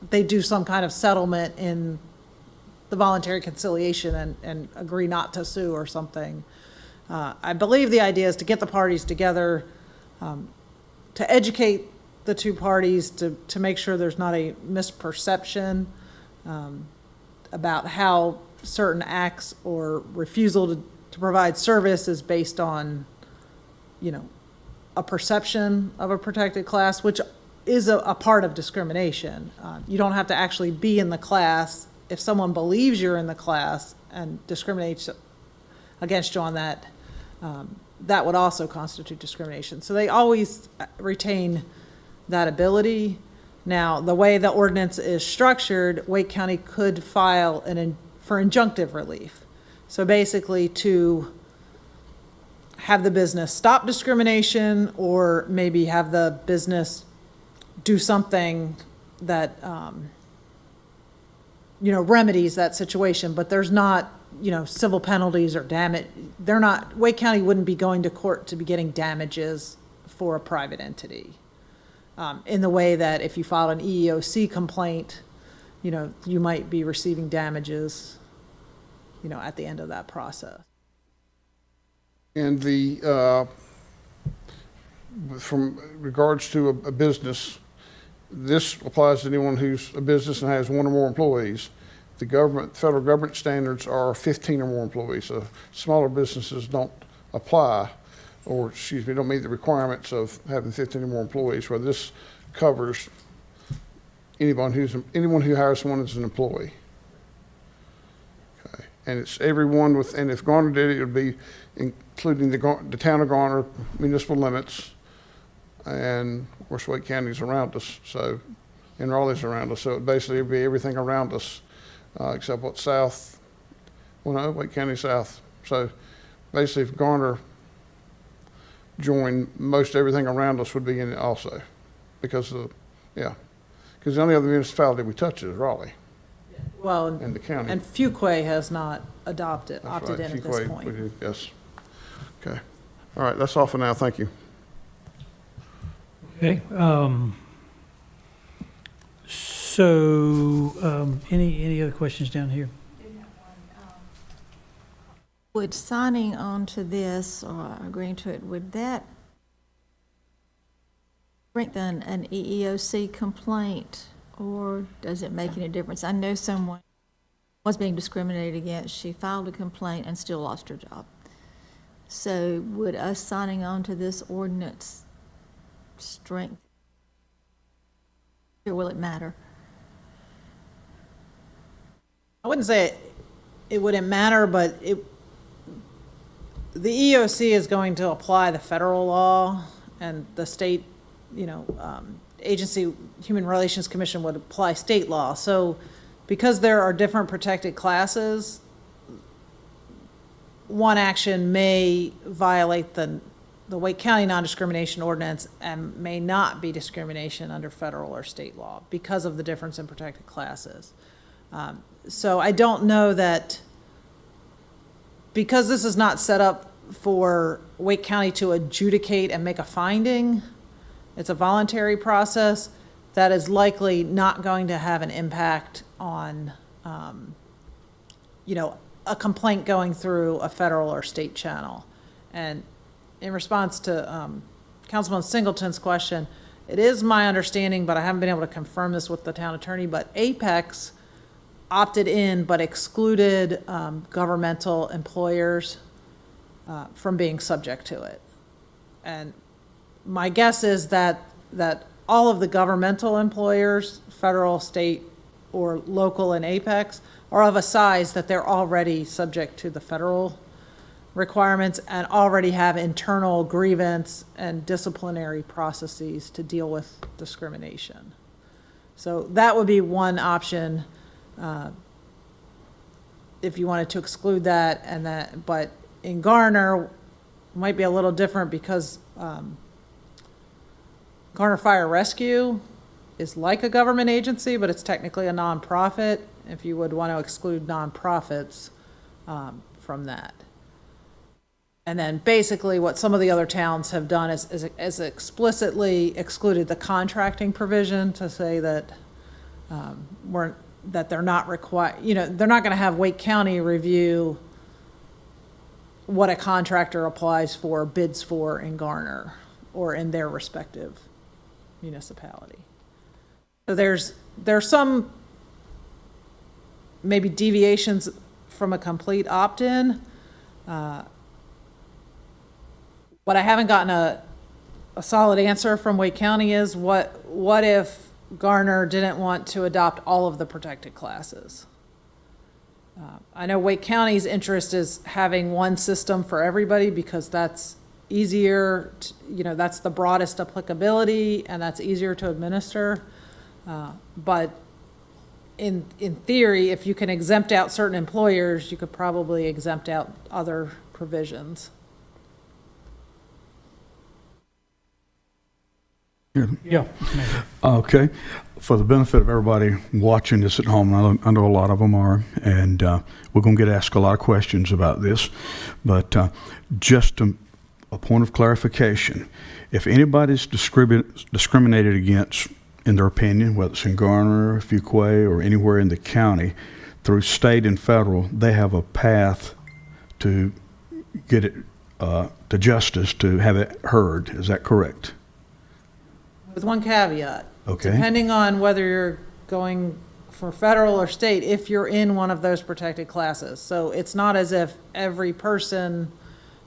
they do some kind of settlement in the voluntary conciliation and agree not to sue or something. I believe the idea is to get the parties together, to educate the two parties, to make sure there's not a misperception about how certain acts or refusal to provide service is based on, a perception of a protected class, which is a part of discrimination. You don't have to actually be in the class. If someone believes you're in the class and discriminates against you on that, that would also constitute discrimination. So they always retain that ability. Now, the way the ordinance is structured, Wake County could file for injunctive relief. So basically to have the business stop discrimination, or maybe have the business do something that, remedies that situation, but there's not, civil penalties or damage. Wake County wouldn't be going to court to be getting damages for a private entity. In the way that if you filed an EEOC complaint, you might be receiving damages, at the end of that process. And from regards to a business, this applies to anyone who's a business and has one or more employees. The federal government standards are 15 or more employees. So smaller businesses don't apply, or don't meet the requirements of having 15 or more employees, where this covers anyone who hires someone as an employee. Okay. And it's everyone and if Garner did it, it would be including the town of Garner, municipal limits, and of course Wake County's around us, and Raleigh's around us, so it basically would be everything around us, except Wake County south. So basically if Garner joined, most everything around us would be in it also, because the only other municipality we touch is Raleigh. Well, and the county. and Fuquay has not opted That's in right. at this Fuquay, point. we did, yes. Okay. All right, that's all for now. Thank you. Okay, any other questions down here? Would signing on to this or agreeing to it, would that strengthen an EEOC complaint, or does it make any difference? I know someone was being discriminated against. She filed a complaint and still lost her job. So would us signing on to this ordinance strengthen, or will it matter? I wouldn't say it wouldn't matter, but the EEOC is going to apply the federal law, and the state, agency, Human Relations Commission would apply state law. So because there are different protected classes, one action may violate the Wake County Non-Discrimination Ordinance and may not be discrimination under federal or state law because of the difference in protected classes. So I don't know that, because this is not set up for Wake County to adjudicate and make a finding, it's a voluntary process, that is likely not going to have an impact on, a complaint going through a federal or state channel. And in response to Councilman Singleton's question, it is my understanding, but I haven't been able to confirm this with the town attorney, but Apex opted in but excluded governmental employers from being subject to it. And my guess is that all of the governmental employers, federal, state, or local in Apex, are of a size that they're already subject to the federal requirements and already have internal grievance and disciplinary processes to deal with discrimination. So that would be one option if you wanted to exclude that, but in Garner, might be a little different because Garner Fire Rescue is like a government agency, but it's technically a nonprofit, if you would want to exclude nonprofits from that. And then basically what some of the other towns have done is explicitly excluded the contracting provision to say that that they're not required, they're not going to have Wake County review what a contractor applies for, bids for in Garner or in their respective municipality. So there's some maybe deviations from a complete opt-in. What I haven't gotten a solid answer from Wake County is what if Garner didn't want to adopt all of the protected classes? I know Wake County's interest is having one system for everybody because that's easier, that's the broadest applicability and that's easier to administer. But in theory, if you can exempt out certain employers, you could probably exempt out other provisions. Yeah. Okay. For the benefit of everybody watching this at home, I know a lot of them are, and we're going to get asked a lot of questions about this, but just a point of clarification. If anybody's discriminated against, in their opinion, whether it's in Garner, Fuquay, or anywhere in the county, through state and federal, they have a path to get it to justice, to have it heard. Is that correct? With one caveat. Okay. Depending on whether you're going for federal or state, if you're in one of those protected classes. So it's not as if every person,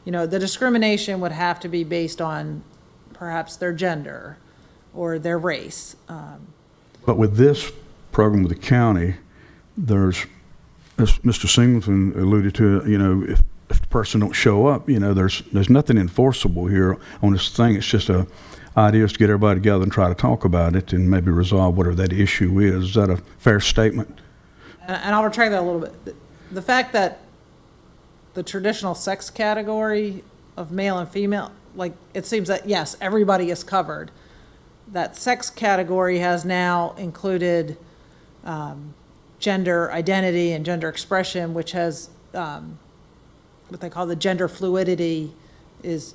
the discrimination would have to be based on perhaps their gender or their race. But with this program with the county, there's, as Mr. Singleton alluded to, if the person don't show up, there's nothing enforceable here on this thing. It's just a idea is to get everybody together and try to talk about it and maybe resolve whatever that issue is. Is that a fair statement? And I'll retract that a little bit. The fact that the traditional sex category of male and female, it seems that, yes, everybody is covered. That sex category has now included gender identity and gender expression, which has what they call the gender fluidity, is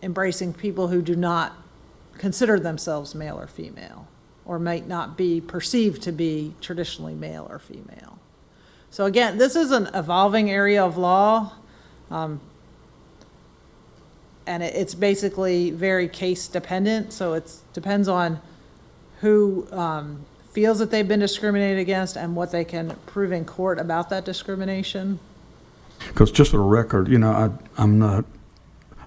embracing people who do not consider themselves male or female, or might not be perceived to be traditionally male or female. So again, this is an evolving area of law, and it's basically very case dependent. So it depends on who feels that they've been discriminated against and what they can prove in court about that discrimination. Because just for the record, you know, I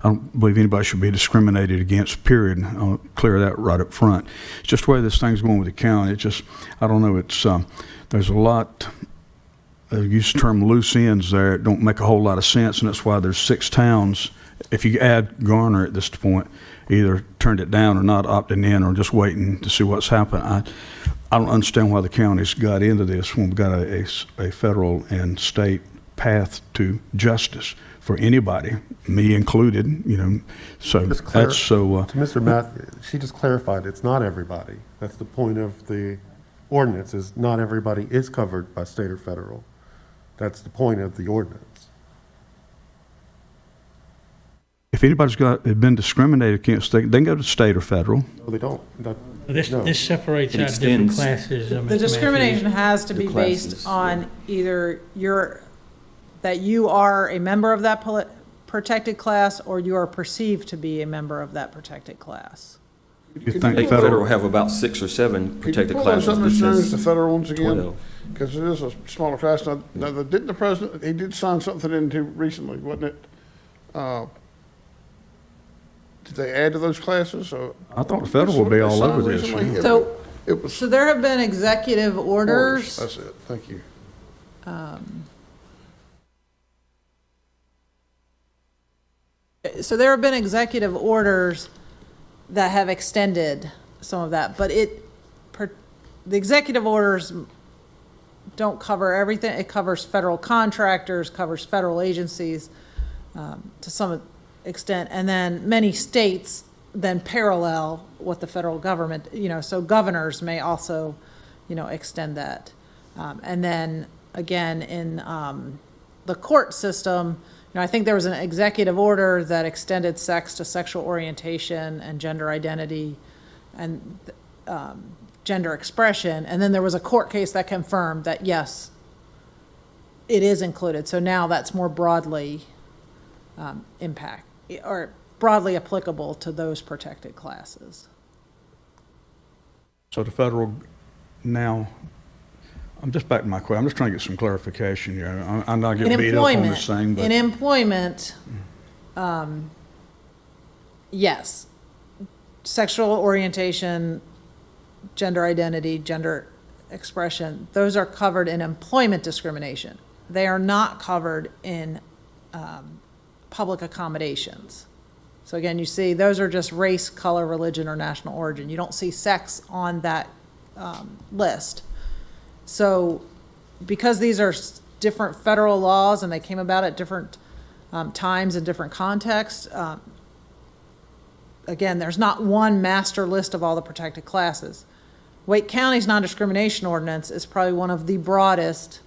don't believe anybody should be discriminated against, period. I'll clear that right up front. It's just the way this thing's going with the county. It's just, I don't know, it's, there's a lot, I use the term loose ends there. It don't make a whole lot of sense, and that's why there's 6 towns. If you add Garner at this point, either turned it down or not opting in or just waiting to see what's happened. I don't understand why the counties got into this when we've got a federal and state path to justice for anybody, me included, you know. So that's so. To Mr. Matthews, she just clarified it's not everybody. That's the point of the ordinance, is not everybody is covered by state or federal. That's the point of the ordinance. If anybody's been discriminated against, they can go to state or federal. No, they don't. This separates It out different extends. classes. The discrimination has to be The based classes, on either that you are a member of that protected class, or you are perceived to be a member of that protected class. You think State federal? federal have about 6 or 7 Could you protected pull those classes. up, This Mr. Jones, is the federal ones again? 12. Because it is a smaller class. Now, didn't the president, he did sign something into recently, wasn't it? Did they add to those classes? I thought the federal would be all over this. So, It was, so there have been executive orders. that's it, thank you. So there have been executive orders that have extended some of that, but the executive orders don't cover everything. It covers federal contractors, covers federal agencies to some extent, and then many states then parallel what the federal government, you know, so governors may also, you know, extend that. And then again, in the court system, you know, I think there was an executive order that extended sex to sexual orientation and gender identity and gender expression. And then there was a court case that confirmed that, yes, it is included. So now that's more broadly or broadly applicable to those protected classes. So the federal now, I'm just back to my question. I'm just trying to get some clarification here. I'm not getting beat up on this thing, but. In employment, yes, sexual orientation, gender identity, gender expression, those are covered in employment discrimination. They are not covered in public accommodations. So again, you see, those are just race, color, religion, or national origin. You don't see sex on that list. So because these are different federal laws and they came about at different times and different contexts, again, there's not one master list of all the protected classes. Wake County's non-discrimination ordinance is probably one of the broadest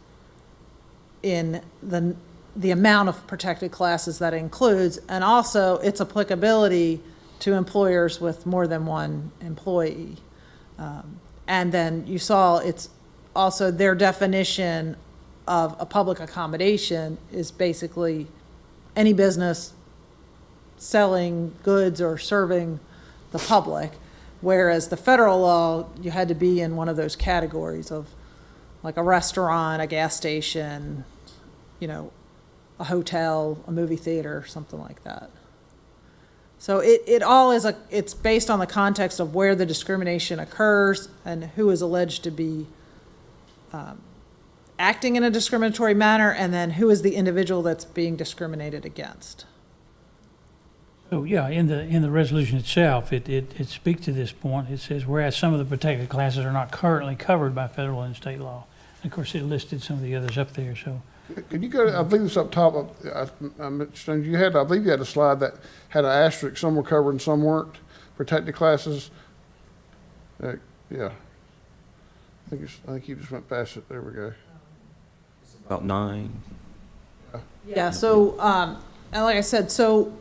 in the amount of protected classes that it includes, and also its applicability to employers with more than one employee. And then you saw it's also their definition of a public accommodation is basically any business selling goods or serving the public, whereas the federal law, you had to be in one of those categories of like a restaurant, a gas station, you know, a hotel, a movie theater, something like that. So it all is it's based on the context of where the discrimination occurs and who is alleged to be acting in a discriminatory manner, and then who is the individual that's being discriminated against. So, yeah, in the resolution itself, it speaks to this point. It says, whereas some of the protected classes are not currently covered by federal and state law. And of course, it listed some of the others up there, so. Could you go, I believe it's up top, I believe you had a slide that had an asterisk, some were covered and some weren't, protected classes. Yeah. I think you just went past it, there we go. About 9? Yeah, so, and like I said, so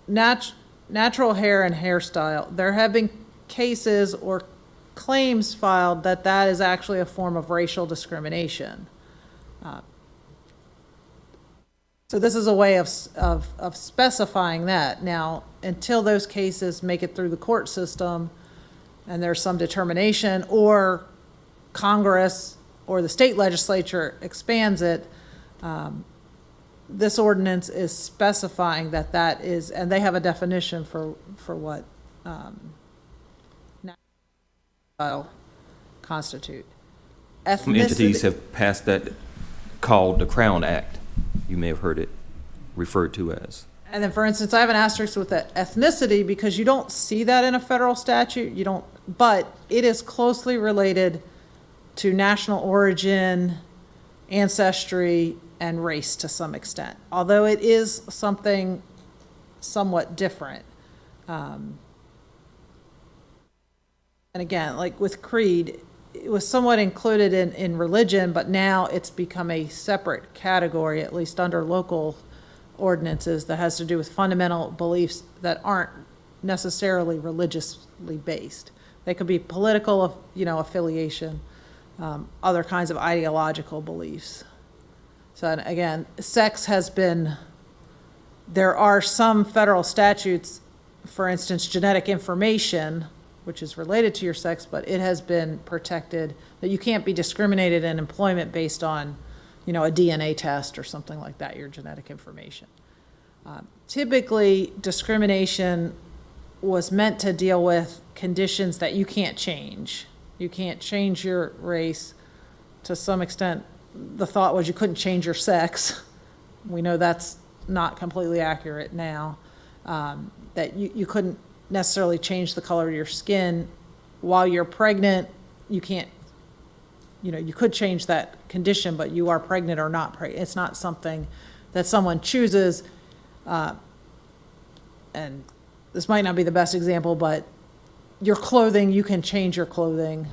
natural hair and hairstyle, there have been cases or claims filed that that is actually a form of racial discrimination. So this is a way of specifying that. Now, until those cases make it through the court system and there's some determination, or Congress or the state legislature expands it, this ordinance is specifying that that is, and they have a definition for what style constitute. Some entities have passed that called the Crown Act. You may have heard it referred to as. And then, for instance, I have an asterisk with the ethnicity because you don't see that in a federal statute. You don't, but it is closely related to national origin, ancestry, and race to some extent, although it is something somewhat different. And again, like with creed, it was somewhat included in religion, but now it's become a separate category, at least under local ordinances, that has to do with fundamental beliefs that aren't necessarily religiously based. They could be political, affiliation, other kinds of ideological beliefs. So and again, sex has been, there are some federal statutes, for instance, genetic information, which is related to your sex, but it has been protected, that you can't be discriminated in employment based on, a DNA test or something like that, your genetic information. Typically, discrimination was meant to deal with conditions that you can't change. You can't change your race. To some extent, the thought was you couldn't change your sex. We know that's not completely accurate now, that you couldn't necessarily change the color of your skin. While you're pregnant, you can't, you could change that condition, but you are pregnant or not pregnant. It's not something that someone chooses. And this might not be the best example, but your clothing, you can change your clothing.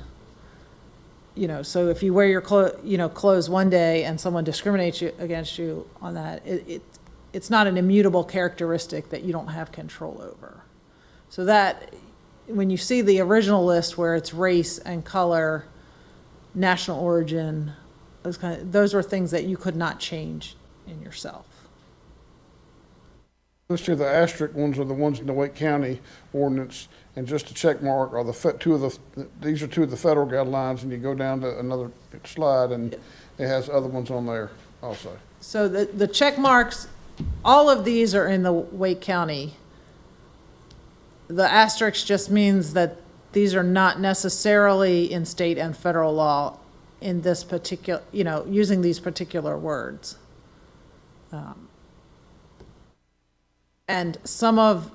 So if you wear your clothes one day and someone discriminates against you on that, it's not an immutable characteristic that you don't have control over. So that, when you see the original list where it's race and color, national origin, those were things that you could not change in yourself. Those two, the asterisk ones are the ones in the Wake County ordinance, and just a check mark are these are two of the federal guidelines, and you go down to another slide and it has other ones on there also. So the check marks, all of these are in the Wake County. The asterisk just means that these are not necessarily in state and federal law in this particular, using these particular words. And some of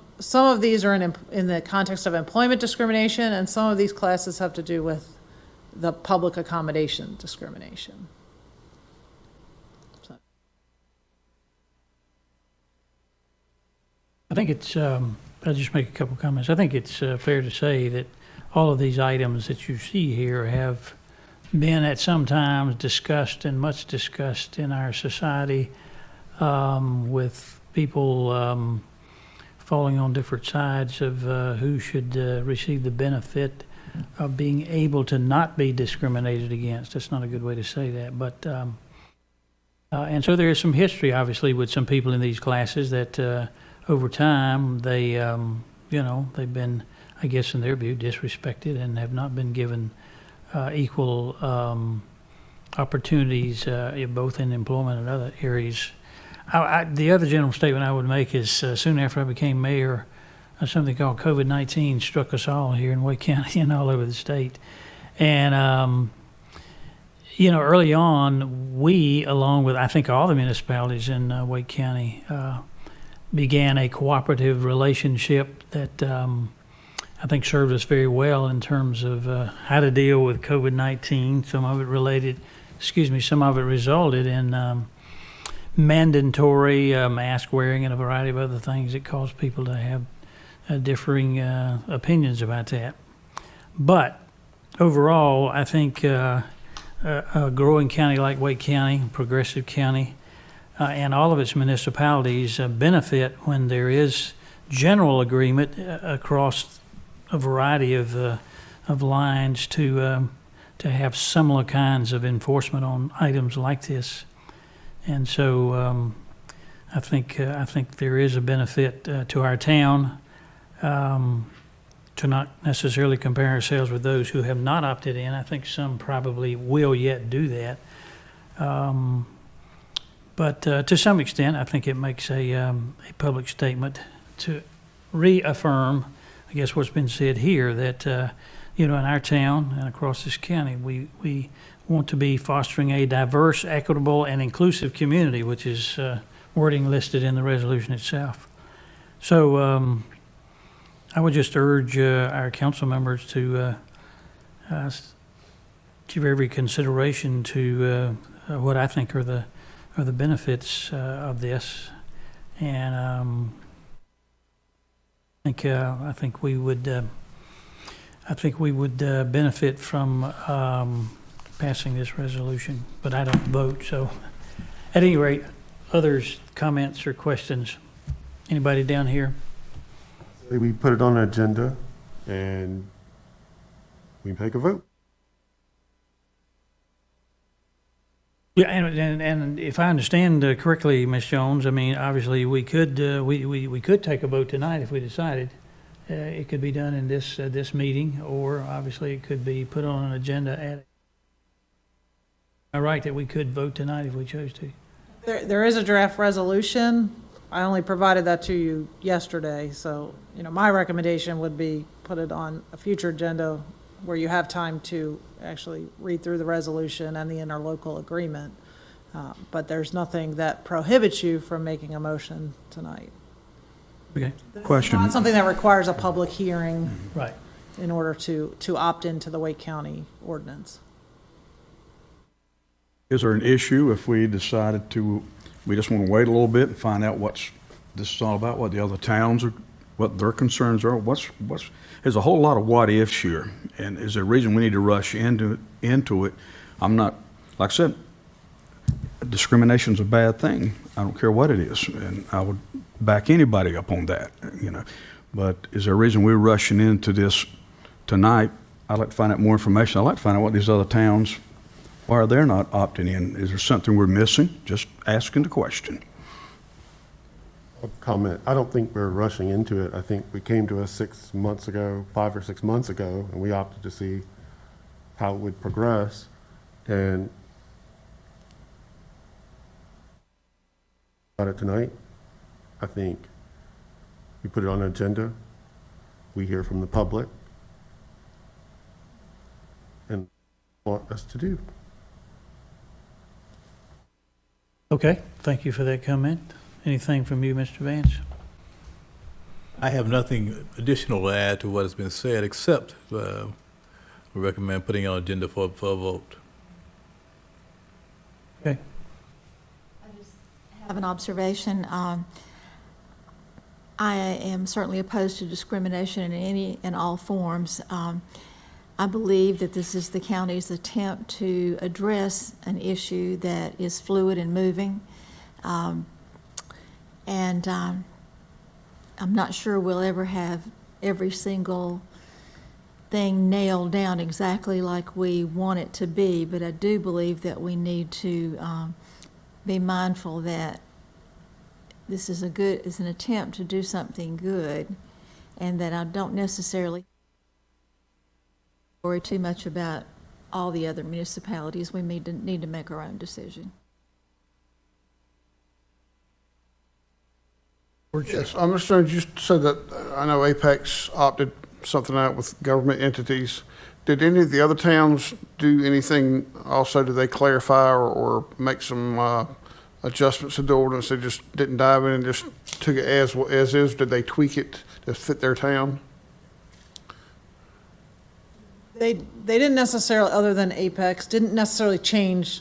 these are in the context of employment discrimination, and some of these classes have to do with the public accommodation discrimination. So. I think it's, I'll just make a couple comments. I think it's fair to say that all of these items that you see here have been at some times discussed and much discussed in our society, with people falling on different sides of who should receive the benefit of being able to not be discriminated against. That's not a good way to say that, but and so there is some history, obviously, with some people in these classes that over time they, they've been, I guess, in their view, disrespected and have not been given equal opportunities, both in employment and other areas. The other general statement I would make is soon after I became mayor, something called COVID-19 struck us all here in Wake County and all over the state. And, early on, we, along with I think all the municipalities in Wake County, began a cooperative relationship that I think served us very well in terms of how to deal with COVID-19. Some of it resulted in mandatory mask wearing and a variety of other things that caused people to have differing opinions about that. But overall, I think a growing county like Wake County, progressive county, and all of its municipalities benefit when there is general agreement across a variety of lines to have similar kinds of enforcement on items like this. And so I think there is a benefit to our town to not necessarily compare ourselves with those who have not opted in. I think some probably will yet do that. But to some extent, I think it makes a public statement to reaffirm, I guess, what's been said here, that in our town and across this county, we want to be fostering a diverse, equitable, and inclusive community, which is wording listed in the resolution itself. So I would just urge our council members to give every consideration to what I think are the benefits of this, and I think we would benefit from passing this resolution, but I don't vote. So, at any rate, others, comments or questions? Anybody down here? We put it on an agenda and we take a vote. Yeah, and if I understand correctly, Ms. Jones, I mean, obviously we could we could take a vote tonight if we decided. It could be done in this meeting, or obviously it could be put on an agenda at. All right, that we could vote tonight if we chose to. There is a draft resolution. I only provided that to you yesterday, so, my recommendation would be put it on a future agenda where you have time to actually read through the resolution and the interlocal agreement. But there's nothing that prohibits you from making a motion tonight. Okay. Question. Not something that requires a public hearing Right. in order to opt into the Wake County ordinance. Is there an issue if we decided we just want to wait a little bit and find out what this is all about, what the other towns are, what their concerns are? There's a whole lot of what ifs here, and is there a reason we need to rush into it? I'm not, like I said, discrimination's a bad thing. I don't care what it is, and I would back anybody up on that, But is there a reason we're rushing into this tonight? I'd like to find out more information. I'd like to find out what these other towns, why are they not opting in? Is there something we're missing? Just asking the question. Comment. I don't think we're rushing into it. I think we came to us 5 or 6 months ago, and we opted to see how it would progress. And about it tonight, I think we put it on an agenda. We hear from the public and want us to do. Okay, thank you for that comment. Anything from you, Mr. Vance? I have nothing additional to add to what has been said, except we recommend putting on agenda for a vote. Okay. I have an observation. I am certainly opposed to discrimination in any and all forms. I believe that this is the county's attempt to address an issue that is fluid and moving. And I'm not sure we'll ever have every single thing nailed down exactly like we want it to be, but I do believe that we need to be mindful that this is an attempt to do something good, and that I don't necessarily worry too much about all the other municipalities. We need to make our own decision. Yes, I'm just trying, you said that, I know Apex opted something out with government entities. Did any of the other towns do anything also? Did they clarify or make some adjustments to the ordinance? They just didn't dive in and just took it as is? Did they tweak it to fit their town? They didn't necessarily, other than Apex, didn't necessarily change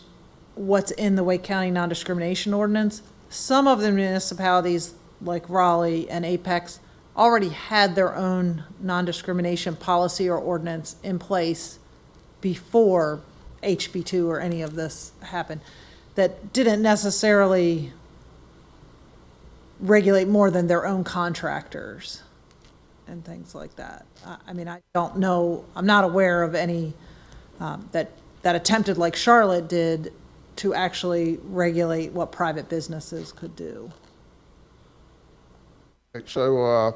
what's in the Wake County non-discrimination ordinance. Some of the municipalities, like Raleigh and Apex, already had their own non-discrimination policy or ordinance in place before HB2 or any of this happen, that didn't necessarily regulate more than their own contractors and things like that. I mean, I don't know, I'm not aware of any that attempted, like Charlotte did, to actually regulate what private businesses could do. So,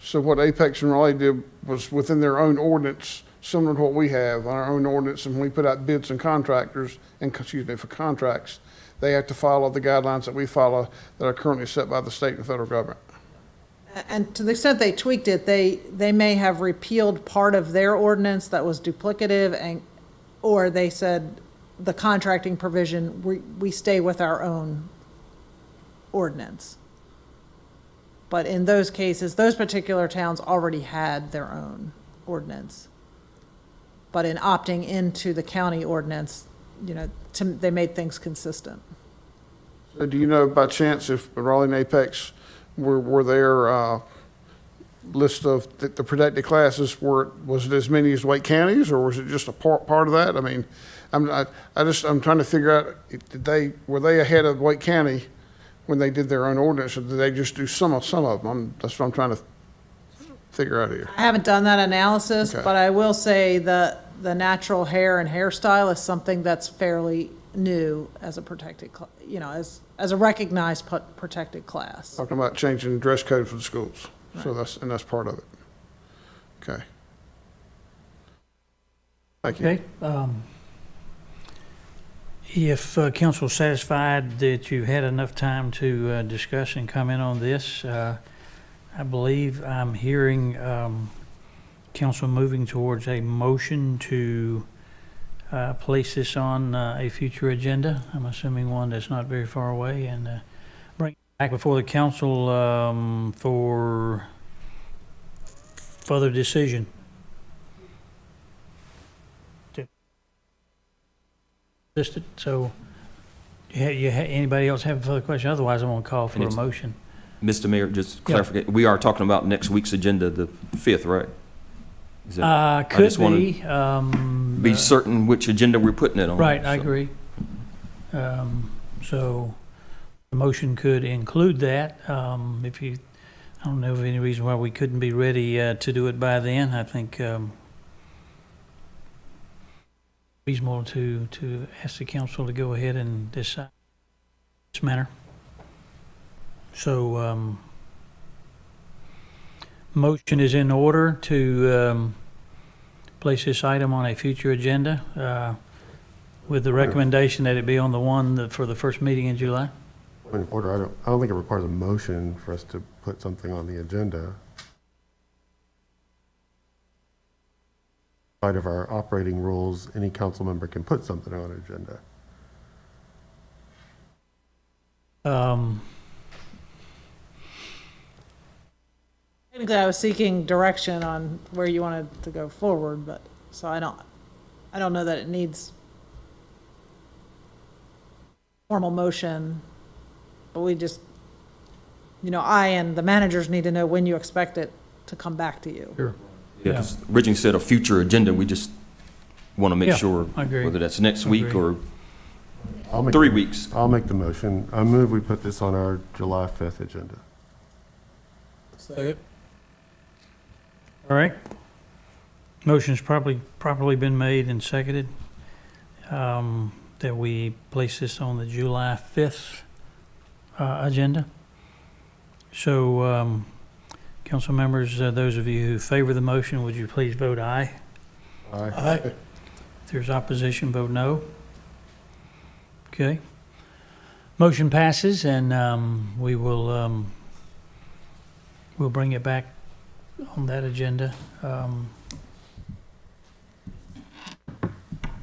so what Apex and Raleigh did was within their own ordinance, similar to what we have, our own ordinance, and when we put out bids and contractors, and, excuse me, for contracts, they have to follow the guidelines that we follow that are currently set by the state and federal government. And to the extent they tweaked it, they may have repealed part of their ordinance that was duplicative, and, or they said the contracting provision, we stay with our own ordinance. But in those cases, those particular towns already had their own ordinance. But in opting into the county ordinance, you know, they made things consistent. So do you know by chance if Raleigh and Apex were their list of the protected classes, was it as many as Wake counties, or was it just a part of that? I mean, I'm trying to figure out, were they ahead of Wake County when they did their own ordinance, or did they just do some of them? That's what I'm trying to figure out here. I haven't done that analysis, Okay. but I will say that the natural hair and hairstyle is something that's fairly new as a protected, you know, as a recognized protected class. Talking about changing the dress code for the schools. So that's part of it. Okay. Thank you. Okay. If council is satisfied that you had enough time to discuss and comment on this, I believe I'm hearing council moving towards a motion to place this on a future agenda. I'm assuming one that's not very far away, and bring it back before the council for further decision. So, anybody else have a further question? Otherwise, I'm going to call for a motion. Mr. Mayor, just clarification, we are talking about next week's agenda, the 5th, right? Is that- Could just wanna be. Be certain which agenda we're putting it on. Right, I so. agree. So the motion could include that. If you, I don't know of any reason why we couldn't be ready to do it by then. I think reasonable to ask the council to go ahead and decide this matter. So motion is in order to place this item on a future agenda with the recommendation that it be on the one for the first meeting in July. Point of order, I don't think it requires a motion for us to put something on the agenda. Out of our operating rules, any council member can put something on an agenda. Technically, I was seeking direction on where you wanted to go forward, but, so I don't know that it needs formal motion, but we just, you know, I and the managers need to know when you expect it to come back to you. Sure. Yeah, 'cause originally said a future agenda, we just want to make Yeah, sure, I agree. whether that's next week Agree. or I'll make 3 weeks. I'll make the motion. I move we put this on our July 5th agenda. Second. All right. Motion's properly been made and seconded that we place this on the July 5th agenda. So, council members, those of you who favor the motion, would you please vote aye? Aye. If there's opposition, vote no. Okay. Motion passes, and we will we'll bring it back on that agenda.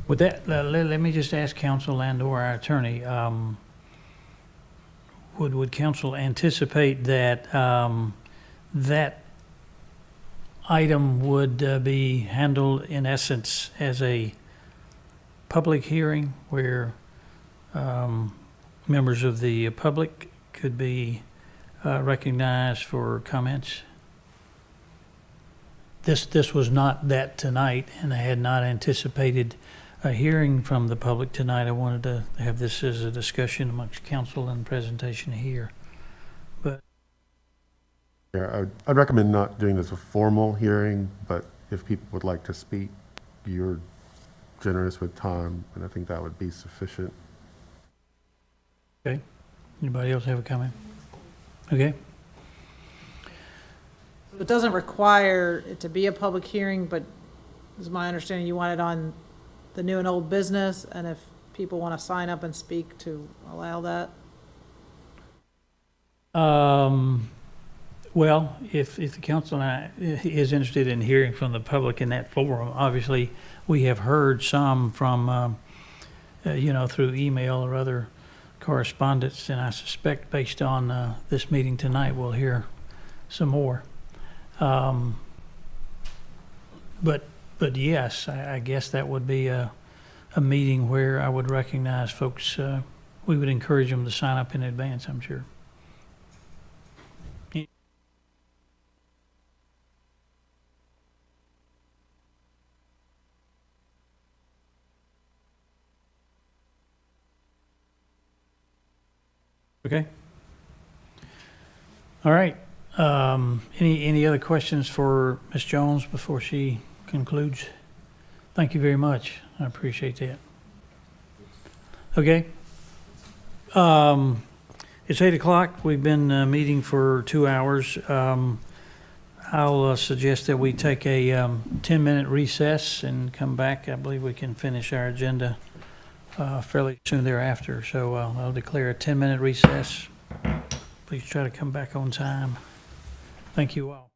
With that, let me just ask council and/or our attorney, would council anticipate that that item would be handled in essence as a public hearing where members of the public could be recognized for comments? This was not that tonight, and I had not anticipated a hearing from the public tonight. I wanted to have this as a discussion amongst council and presentation here. But Yeah, I'd recommend not doing this a formal hearing, but if people would like to speak, you're generous with time, and I think that would be sufficient. okay, anybody else have a comment? Okay, It doesn't require it to be a public hearing, but is my understanding you want it on the new and old business, and if people want to sign up and speak to allow that? well, if the council is interested in hearing from the public in that forum, obviously, we have heard some from, through email or other correspondence, and I suspect based on this meeting tonight, we'll hear some more. But yes, I guess that would be a meeting where I would recognize folks, we would encourage them to sign up in advance, I'm sure. Okay. All right. Any other questions for Ms. Jones before she concludes? Thank you very much. I appreciate that. Okay. It's 8 o'clock. We've been meeting for 2 hours. I'll suggest that we take a 10-minute recess and come back. I believe we can finish our agenda fairly soon thereafter. So I'll declare a 10-minute recess. Please try to come back on time. Thank you all.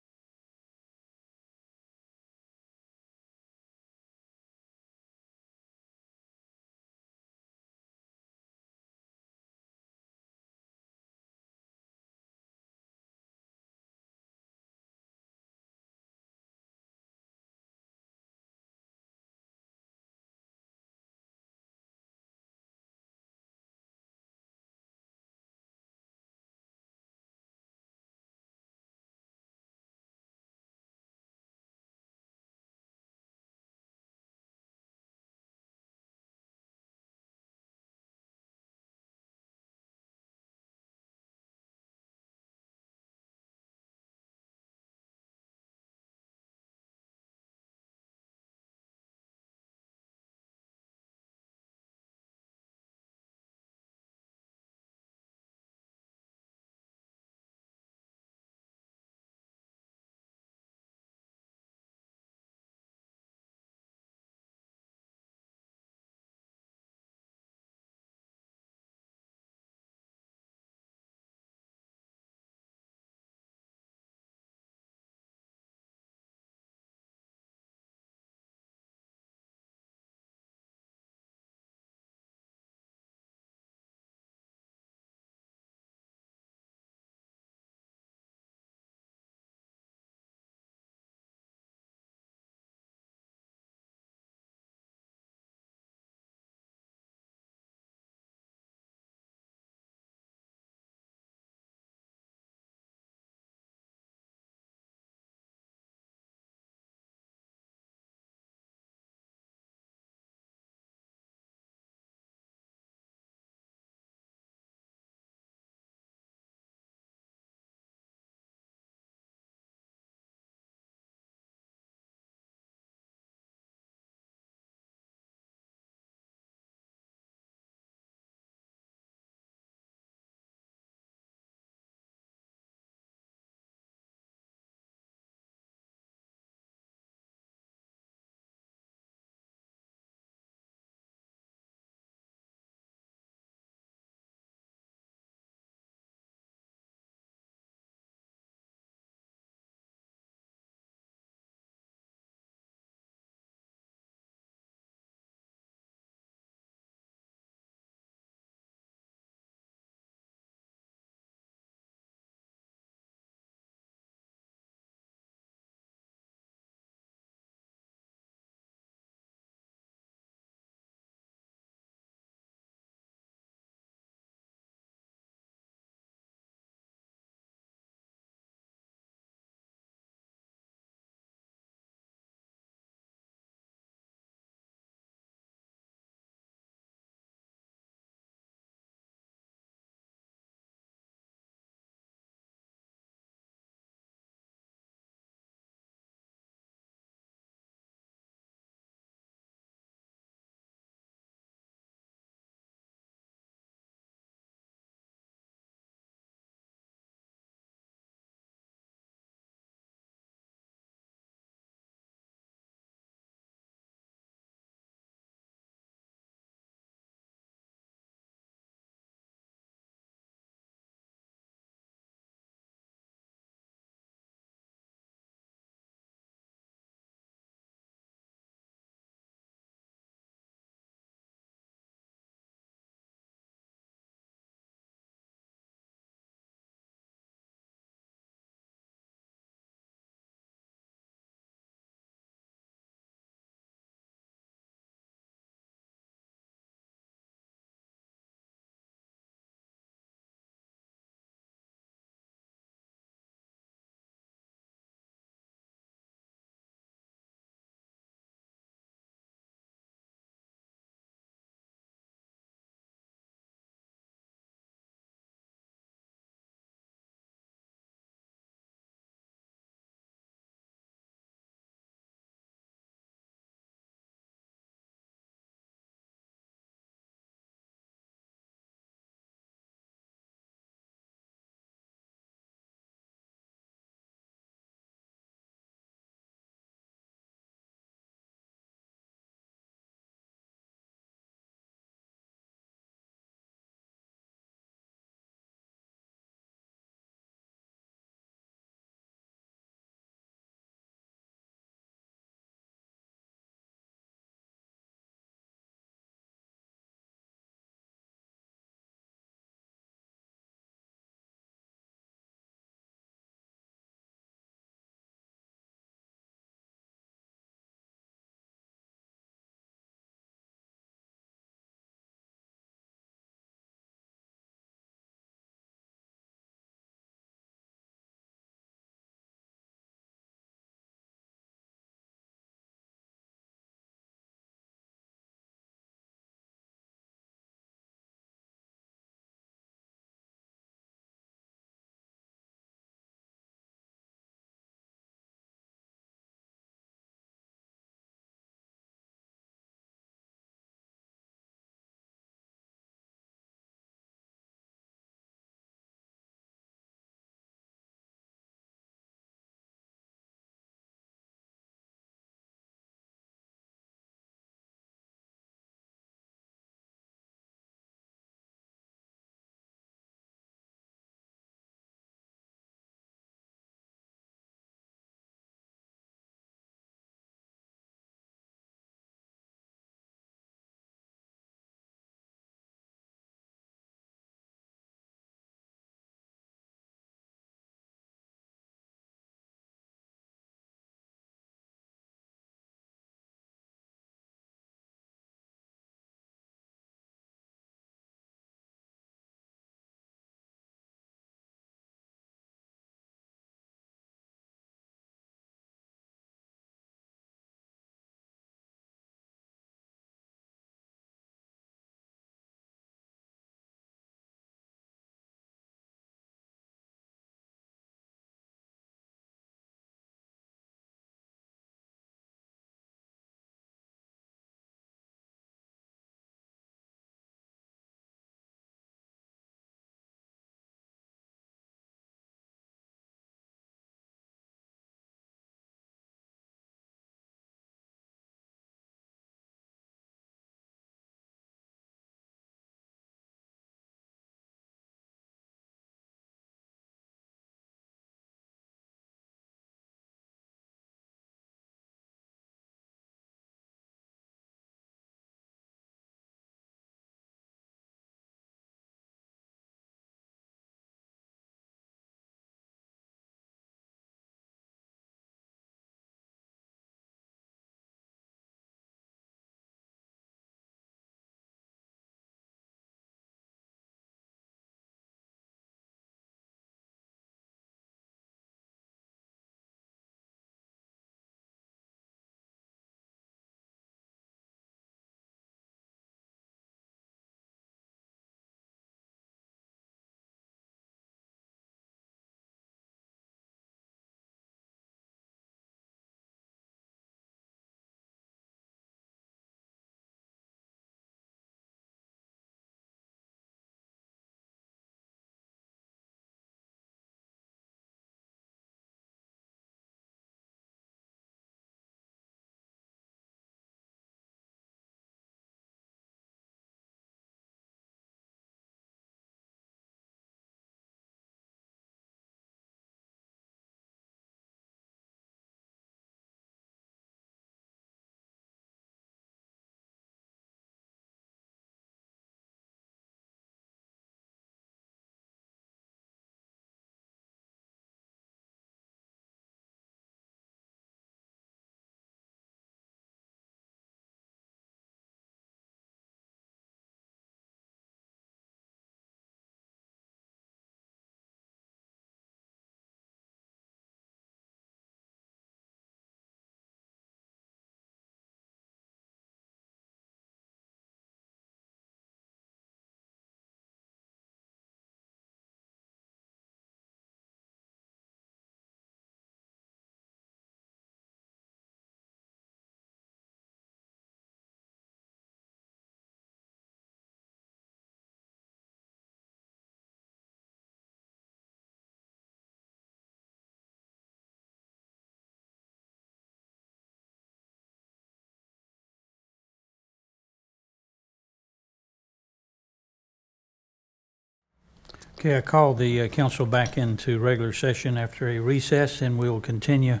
Okay, I call the council back into regular session after a recess, and we'll continue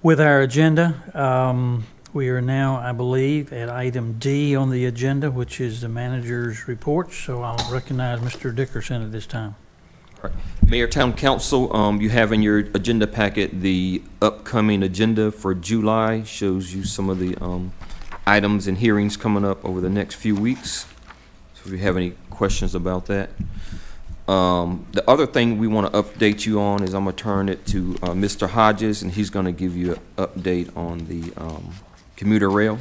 with our agenda. We are now, I believe, at item D on the agenda, which is the manager's report. So I'll recognize Mr. Dickerson at this time. Mayor, Town Council, you have in your agenda packet the upcoming agenda for July. Shows you some of the items and hearings coming up over the next few weeks. So if you have any questions about that. The other thing we want to update you on is I'm going to turn it to Mr. Hodges, and he's going to give you an update on the Commuter Rail.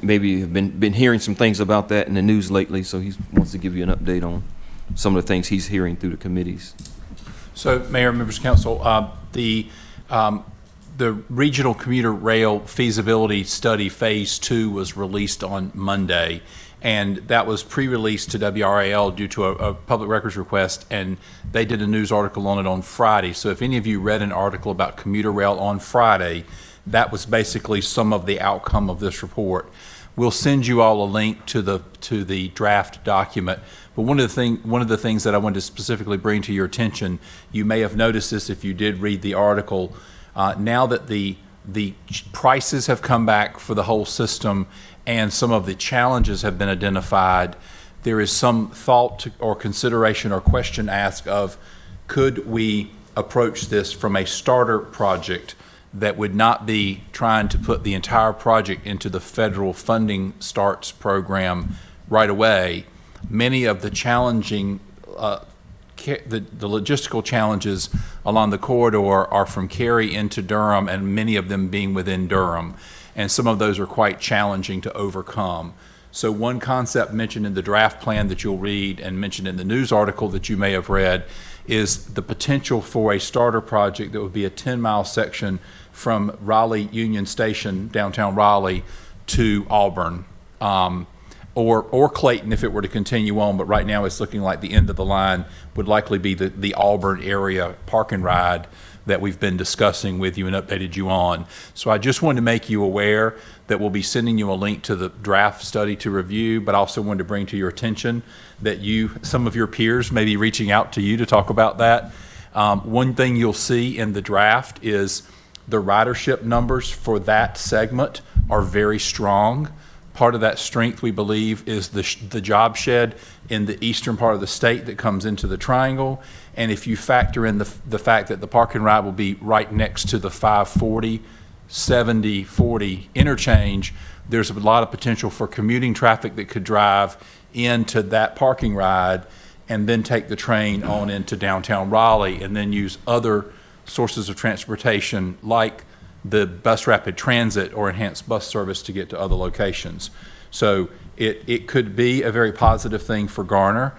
Maybe you've been hearing some things about that in the news lately, so he wants to give you an update on some of the things he's hearing through the committees. So, Mayor, members of council, the Regional Commuter Rail Feasibility Study Phase 2 was released on Monday, and that was pre-released to WRAL due to a public records request, and they did a news article on it on Friday. So if any of you read an article about commuter rail on Friday, that was basically some of the outcome of this report. We'll send you all a link to the draft document. But one of the things that I wanted to specifically bring to your attention, you may have noticed this if you did read the article. Now that the prices have come back for the whole system and some of the challenges have been identified, there is some thought or consideration or question asked of, could we approach this from a starter project that would not be trying to put the entire project into the federal funding starts program right away. Many of the challenging, the logistical challenges along the corridor are from Cary into Durham, and many of them being within Durham. And some of those are quite challenging to overcome. So one concept mentioned in the draft plan that you'll read and mentioned in the news article that you may have read is the potential for a starter project that would be a 10-mile section from Raleigh Union Station, downtown Raleigh, to Auburn, or Clayton if it were to continue on, but right now it's looking like the end of the line would likely be the Auburn area park and ride that we've been discussing with you and updated you on. So I just wanted to make you aware that we'll be sending you a link to the draft study to review, but also wanted to bring to your attention that some of your peers may be reaching out to you to talk about that. One thing you'll see in the draft is the ridership numbers for that segment are very strong. Part of that strength, we believe, is the job shed in the eastern part of the state that comes into the triangle. And if you factor in the fact that the park and ride will be right next to the 540, 70, 40 interchange, there's a lot of potential for commuting traffic that could drive into that parking ride and then take the train on into downtown Raleigh and then use other sources of transportation like the bus rapid transit or enhanced bus service to get to other locations. So it could be a very positive thing for Garner.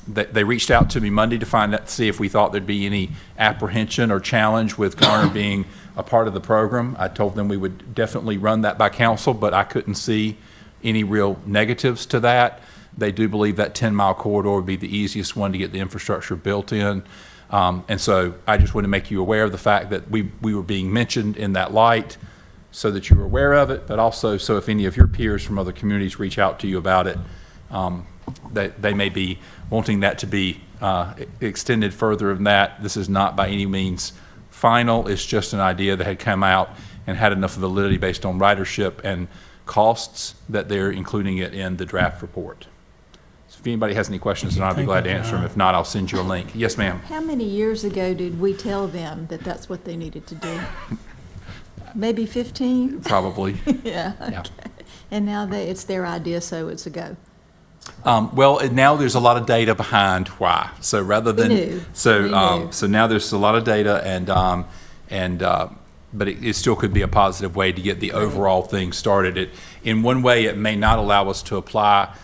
They reached out to me Monday to see if we thought there'd be any apprehension or challenge with Garner being a part of the program. I told them we would definitely run that by council, but I couldn't see any real negatives to that. They do believe that 10-mile corridor would be the easiest one to get the infrastructure built in. And so I just want to make you aware of the fact that we were being mentioned in that light so that you were aware of it, but also so if any of your peers from other communities reach out to you about it, they may be wanting that to be extended further than that. This is not by any means final. It's just an idea that had come out and had enough validity based on ridership and costs that they're including it in the draft report. If anybody has any questions, then I'll be glad to answer them. If not, I'll send you a link. Yes, ma'am. How many years ago did we tell them that that's what they needed to do? Maybe 15? Probably. Yeah. Yeah. Okay. And now it's their idea, so it's a go. Well, now there's a lot of data behind why. So rather than We knew. so now there's a lot of data, but it still could be a positive way to get the overall thing started. In one way, it may not allow us to apply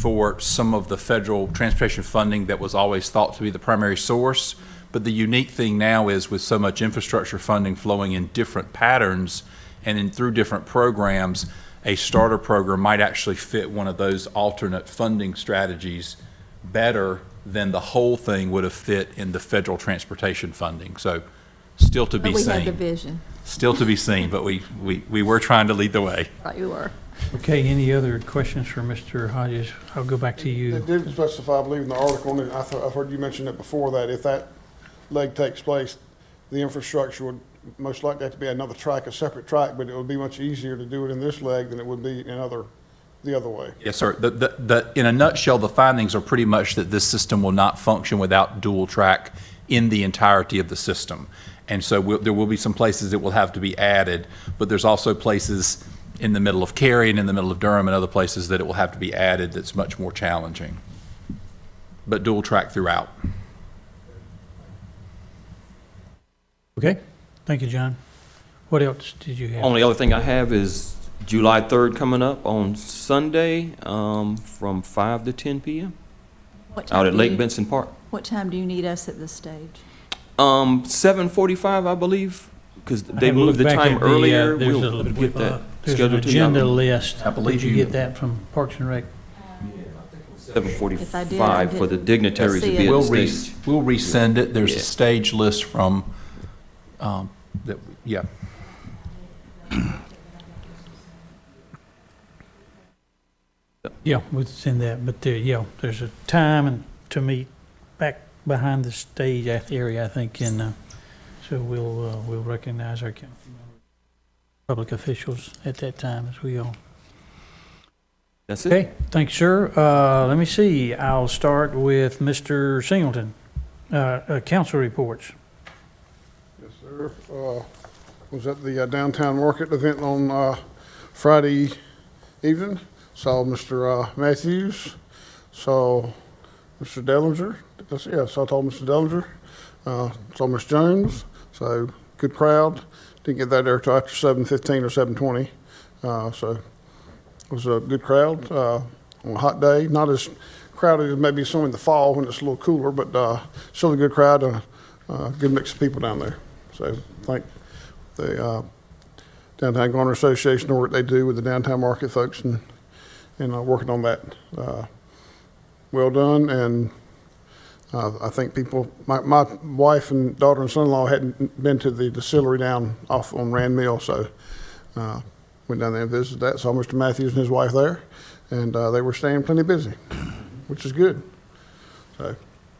for some of the federal transportation funding that was always thought to be the primary source. But the unique thing now is with so much infrastructure funding flowing in different patterns and through different programs, a starter program might actually fit one of those alternate funding strategies better than the whole thing would have fit in the federal transportation funding. So still to be We seen. had the vision. Still to be seen, but we were trying to lead the way. Right, you were. Okay, any other questions for Mr. Hodges? I'll go back to It you. did specify, I believe, in the article, and I've heard you mention it before, that if that leg takes place, the infrastructure would most likely have to be another track, a separate track, but it would be much easier to do it in this leg than it would be the other way. Yes, sir. In a nutshell, the findings are pretty much that this system will not function without dual track in the entirety of the system. And so there will be some places that will have to be added, but there's also places in the middle of Cary and in the middle of Durham and other places that it will have to be added that's much more challenging. But dual track throughout. Okay, thank you, John. What else did you have? Only other thing I have is July 3rd coming up on Sunday, from 5 to 10 p.m. What time out at do Lake you- Benson Park. What time do you need us at this stage? 7:45, I believe, because I they had to moved the look back time at the, earlier. there's We'll a- get that There's an scheduled to you. agenda list. I believe Did you you- get that from Parks and Rec? If I did, I 7:45 for the didn't dignitaries to see be it. at the stage. We'll resend it. There's Yeah. a stage list from, yeah. Yeah, we'll send that, but there, yeah, there's a time and to meet back behind the stage area, I think, and, so we'll recognize our council members, public officials at that time as we all. That's it. Okay, thanks, sir. Let me see. I'll start with Mr. Singleton. Council reports. Yes, sir. Was at the downtown market event on Friday evening. Saw Mr. Matthews, saw Mr. Dellinger. Saw Mr. Dellinger. Saw Ms. Jones. So good crowd. Didn't get that there till after 7:15 or 7:20. So it was a good crowd on a hot day. Not as crowded as maybe some in the fall when it's a little cooler, but still a good crowd. Good mix of people down there. So thank the Downtown Garner Association for what they do with the downtown market folks and working on that. Well done, and I think people, my wife and daughter and son-in-law hadn't been to the distillery down off on Rand Mill, so went down there and visited that. Saw Mr. Matthews and his wife there, and they were staying plenty busy, which is good. So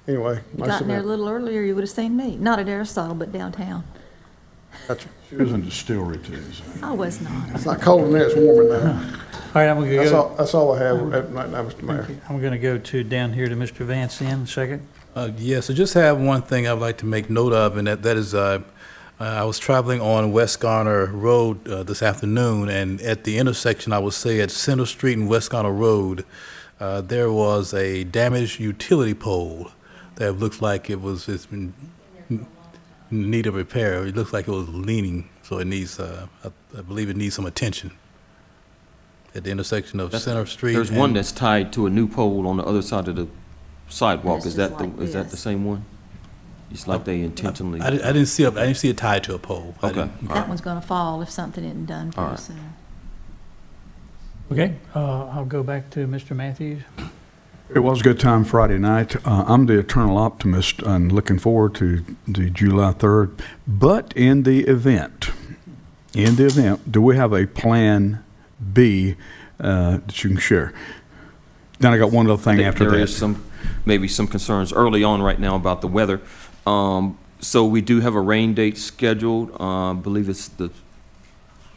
anyway, nice Gotten there a event. little earlier, you would have seen me. Not at Aristotle, but downtown. Gotcha. She was in distillery too. I was not. It's not cold in there, it's warm in there. All right, I'm gonna go. That's all I have right now, Mr. Mayor. I'm gonna go to down here to Mr. Vance in a second. Yes, I just have one thing I'd like to make note of, and that is I was traveling on West Garner Road this afternoon, and at the intersection, I would say at Center Street and West Garner Road, there was a damaged utility pole that looks like it's been in need of repair. It looks like it was leaning, so it needs, I believe it needs some attention. At the intersection of Center Street. There's one that's tied to a new pole on the other side of the sidewalk. It's Is just that like is that the this. same one? It's like they intentionally. I didn't see it tied to a pole. I Okay. didn't- That one's gonna fall if something isn't done All pretty right. soon. Okay, I'll go back to Mr. Matthews. It was a good time Friday night. I'm the eternal optimist and looking forward to the July 3rd. But in the event, do we have a plan B that you can share? Then I got one other thing after There is that. maybe some concerns early on right now about the weather. So we do have a rain date scheduled. I believe it's the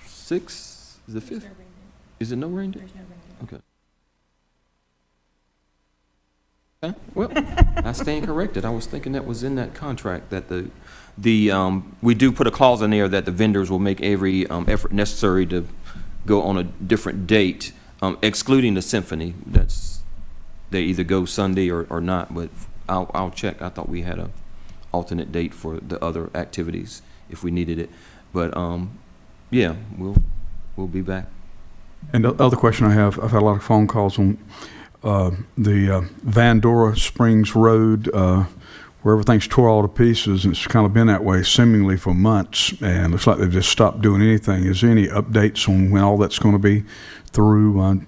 6th, is it 5th? Is it no rain date? Okay. Okay, well, I stand corrected. I was thinking that was in that contract, that we do put a clause in there that the vendors will make every effort necessary to go on a different date, excluding the symphony. They either go Sunday or not, but I'll check. I thought we had a alternate date for the other activities if we needed it. But yeah, we'll be back. And the other question I have, I've had a lot of phone calls on the Vandora Springs Road, where everything's tore all to pieces, and it's kind of been that way seemingly for months, and looks like they've just stopped doing anything. Is there any updates on when all that's going to be through?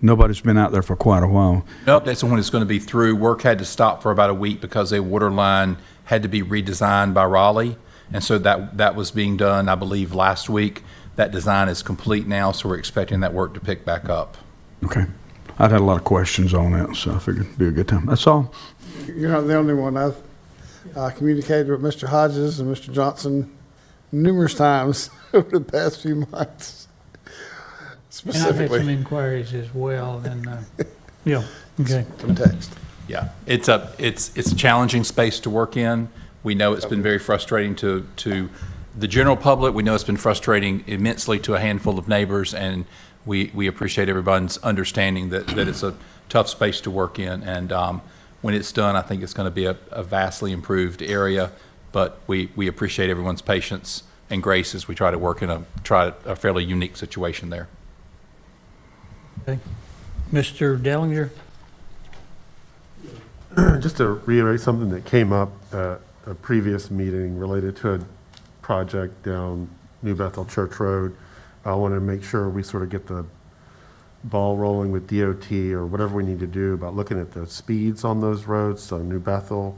Nobody's been out there for quite a while. Nope, that's when it's going to be through. Work had to stop for about a week because a water line had to be redesigned by Raleigh, and so that was being done, I believe, last week. that design is complete now, so we're expecting that work to pick back up. Okay. I'd had a lot of questions on that, so I figured it'd be a good time. That's all. You're not the only one. I've communicated with Mr. Hodges and Mr. Johnson numerous times over the past few months. And I've had some Specifically, inquiries as well, and, yeah, okay. from text. Yeah, it's a challenging space to work in. We know it's been very frustrating to the general public. We know it's been frustrating immensely to a handful of neighbors, and we appreciate everyone's understanding that it's a tough space to work in. And when it's done, I think it's going to be a vastly improved area. But we appreciate everyone's patience and grace as we try to work in a fairly unique situation there. Okay. Mr. Dellinger? Just to reiterate something that came up at a previous meeting related to a project down New Bethel Church Road. I want to make sure we sort of get the ball rolling with DOT or whatever we need to do about looking at the speeds on those roads, so New Bethel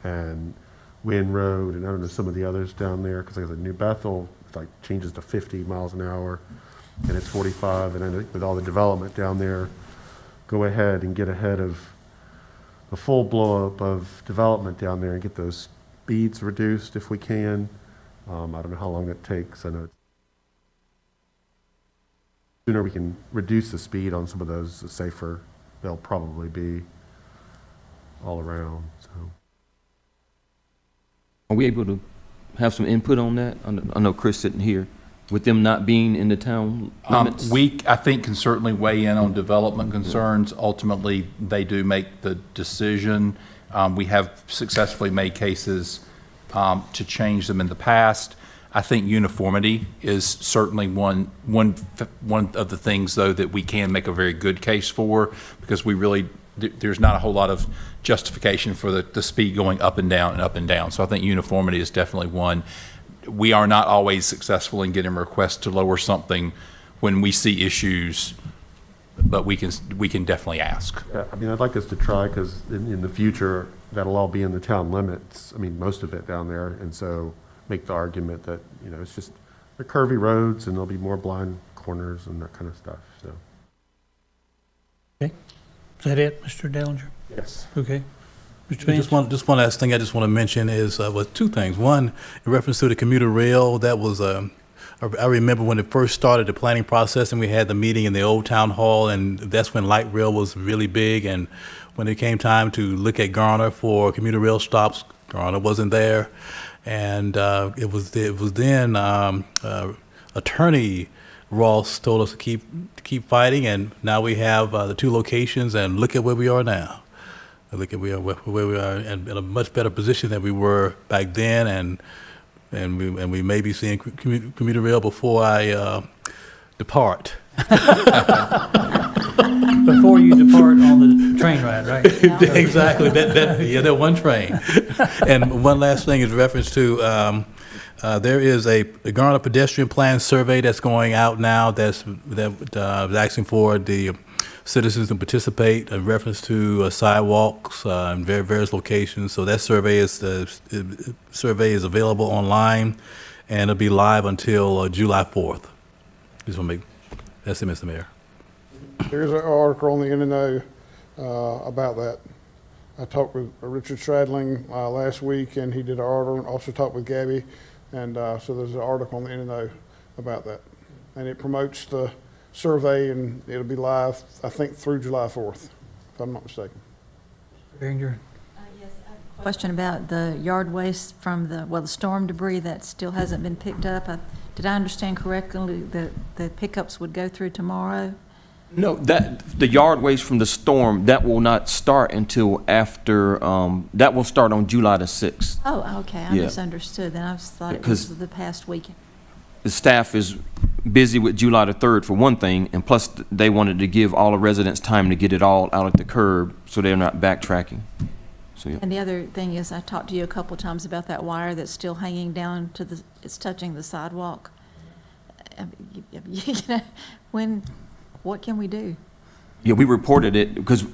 and Wynn Road, and I don't know some of the others down there, because like I said, New Bethel like changes to 50 miles an hour, and it's 45, and then with all the development down there, go ahead and get ahead of the full blow up of development down there and get those speeds reduced if we can. I don't know how long it takes. I know it's sooner we can reduce the speed on some of those, the safer they'll probably be all around. So Are we able to have some input on that? I know Chris sitting here, with them not being in the town limits? I think, can certainly weigh in on development concerns. Ultimately, they do make the decision. We have successfully made cases to change them in the past. I think uniformity is certainly one of the things, though, that we can make a very good case for, because we really, there's not a whole lot of justification for the speed going up and down and up and down. So I think uniformity is definitely one. We are not always successful in getting requests to lower something when we see issues, but we can definitely ask. yeah, I mean, I'd like us to try, because in the future, that'll all be in the town limits. I mean, most of it down there, and so make the argument that, you know, it's just the curvy roads and there'll be more blind corners and that kind of stuff, so. Okay. Is that it, Mr. Dellinger? Yes. Okay. Mr. Vance? Just one last thing I just want to mention is, two things. One, in reference to the commuter rail, that was, I remember when it first started the planning process and we had the meeting in the old town hall, and that's when light rail was really big. And when it came time to look at Garner for commuter rail stops, Garner wasn't there. And it was then Attorney Ross told us to keep fighting, and now we have the two locations, and look at where we are now. Look at where we are in a much better position than we were back then, and we may be seeing commuter rail before I depart. Before you depart on the train ride, right? Exactly, that one train. And one last thing is reference to, there is a Garner pedestrian plan survey that's going out now that's asking for the citizens to participate in reference to sidewalks in various locations. So that survey is available online, and it'll be live until July 4th. That's it, Mr. Mayor. There's an article on the NNO about that. I talked with Richard Stradling last week, and he did an article. Also talked with Gabby, and so there's an article on the NNO about that. And it promotes the survey, and it'll be live, I think, through July 4th, if I'm not mistaken. Behringer? Question about the yard waste from the storm debris that still hasn't been picked up. Did I understand correctly that the pickups would go through tomorrow? No, the yard waste from the storm, that will not start until after, that will start on July the 6th. Oh, okay, I Yeah. misunderstood, then I thought it Because was the past week. The staff is busy with July the 3rd for one thing, and plus they wanted to give all the residents time to get it all out at the curb so they're not backtracking. So, yeah. And the other thing is, I talked to you a couple times about that wire that's still hanging down it's touching the sidewalk. You know, what can we do? Yeah, we reported it because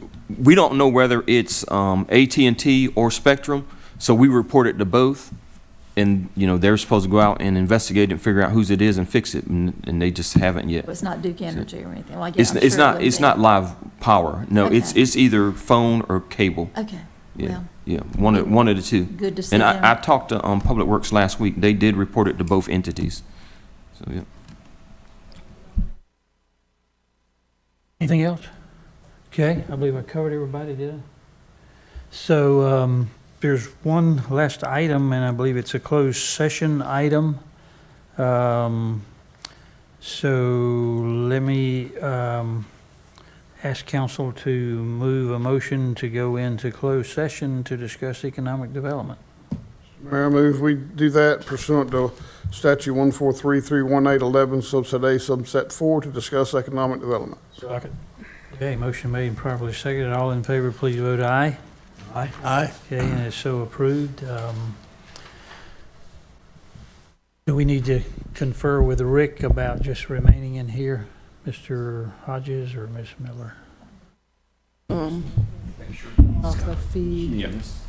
we don't know whether it's AT&T or Spectrum, so we reported to both. and, you know, they're supposed to go out and investigate and figure out whose it is and fix it, and they just haven't yet. It's not Duke Energy or anything, like, yeah, It's, I'm it's sure it not, would it's be. not live power. No, it's, Okay. it's either phone or cable. Okay, Yeah, well, yeah, one of the two. good to see And them. I talked to, Public Works last week. They did report it to both entities. So, yeah. Anything else? Okay, I believe I covered everybody, did I? So, there's one last item, and I believe it's a closed session item. So let me, ask council to move a motion to go into closed session to discuss economic development. Mayor, I move we do that pursuant to statute 143-318-11, subset A, subset 4, to discuss economic development. Okay, motion made and properly seconded. All in favor, please vote aye. Aye. Aye. Okay, and it's so approved. Do we need to confer with Rick about just remaining in here, Mr. Hodges or Ms. Miller? Off the feed. Yes.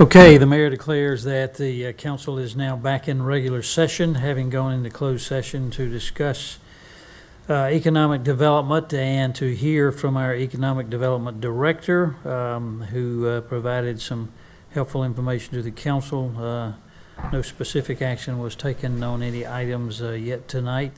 Okay, the mayor declares that the council is now back in regular session, having gone into closed session to discuss economic development and to hear from our economic development director, who provided some helpful information to the council. No specific action was taken on any items yet tonight.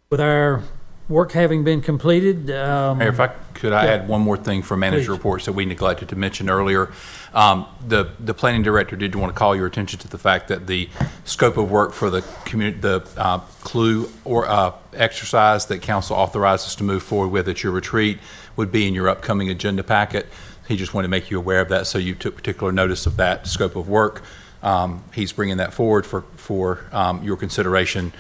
With our work having been completed, Mayor, if I could, I yeah. add one more thing for manager Please. reports that we neglected to mention earlier. The planning director did want to call your attention to the fact that the scope of work for the clue or exercise that council authorized us to move forward with at your retreat would be in your upcoming agenda packet. He just wanted to make you aware of that, so you took particular notice of that scope of work. He's bringing that forward for your consideration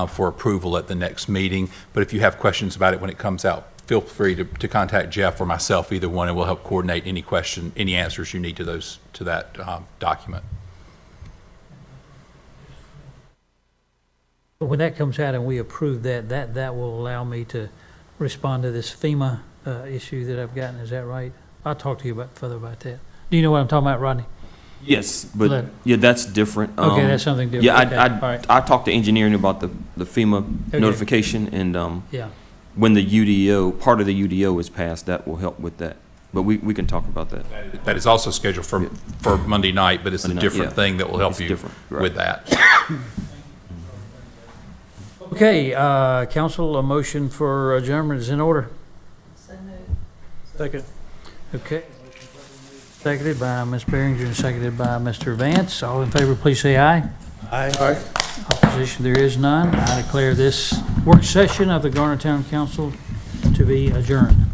for approval at the next meeting. But if you have questions about it when it comes out, feel free to contact Jeff or myself, either one, and we'll help coordinate any answers you need to that document. But when that comes out and we approve that will allow me to respond to this FEMA issue that I've gotten. Is that right? I'll talk to you further about that. Do you know what I'm talking about, Rodney? Yes, but yeah, that's different. Okay, that's something different. Yeah, Okay, all right. I talked to engineering about the FEMA Okay. notification, and Yeah. when the part of the UDO is passed, that will help with that. But we can talk about that. That is also scheduled for Monday night, but it's a Monday night, different yeah. thing that will help It's you different, right. with that. Okay, council, a motion for adjournment is in order. Second. Okay. Seconded by Ms. Behringer and seconded by Mr. Vance. All in favor, please say aye. Aye. Opposition, there is none. I declare this work session of the Garner Town Council to be adjourned.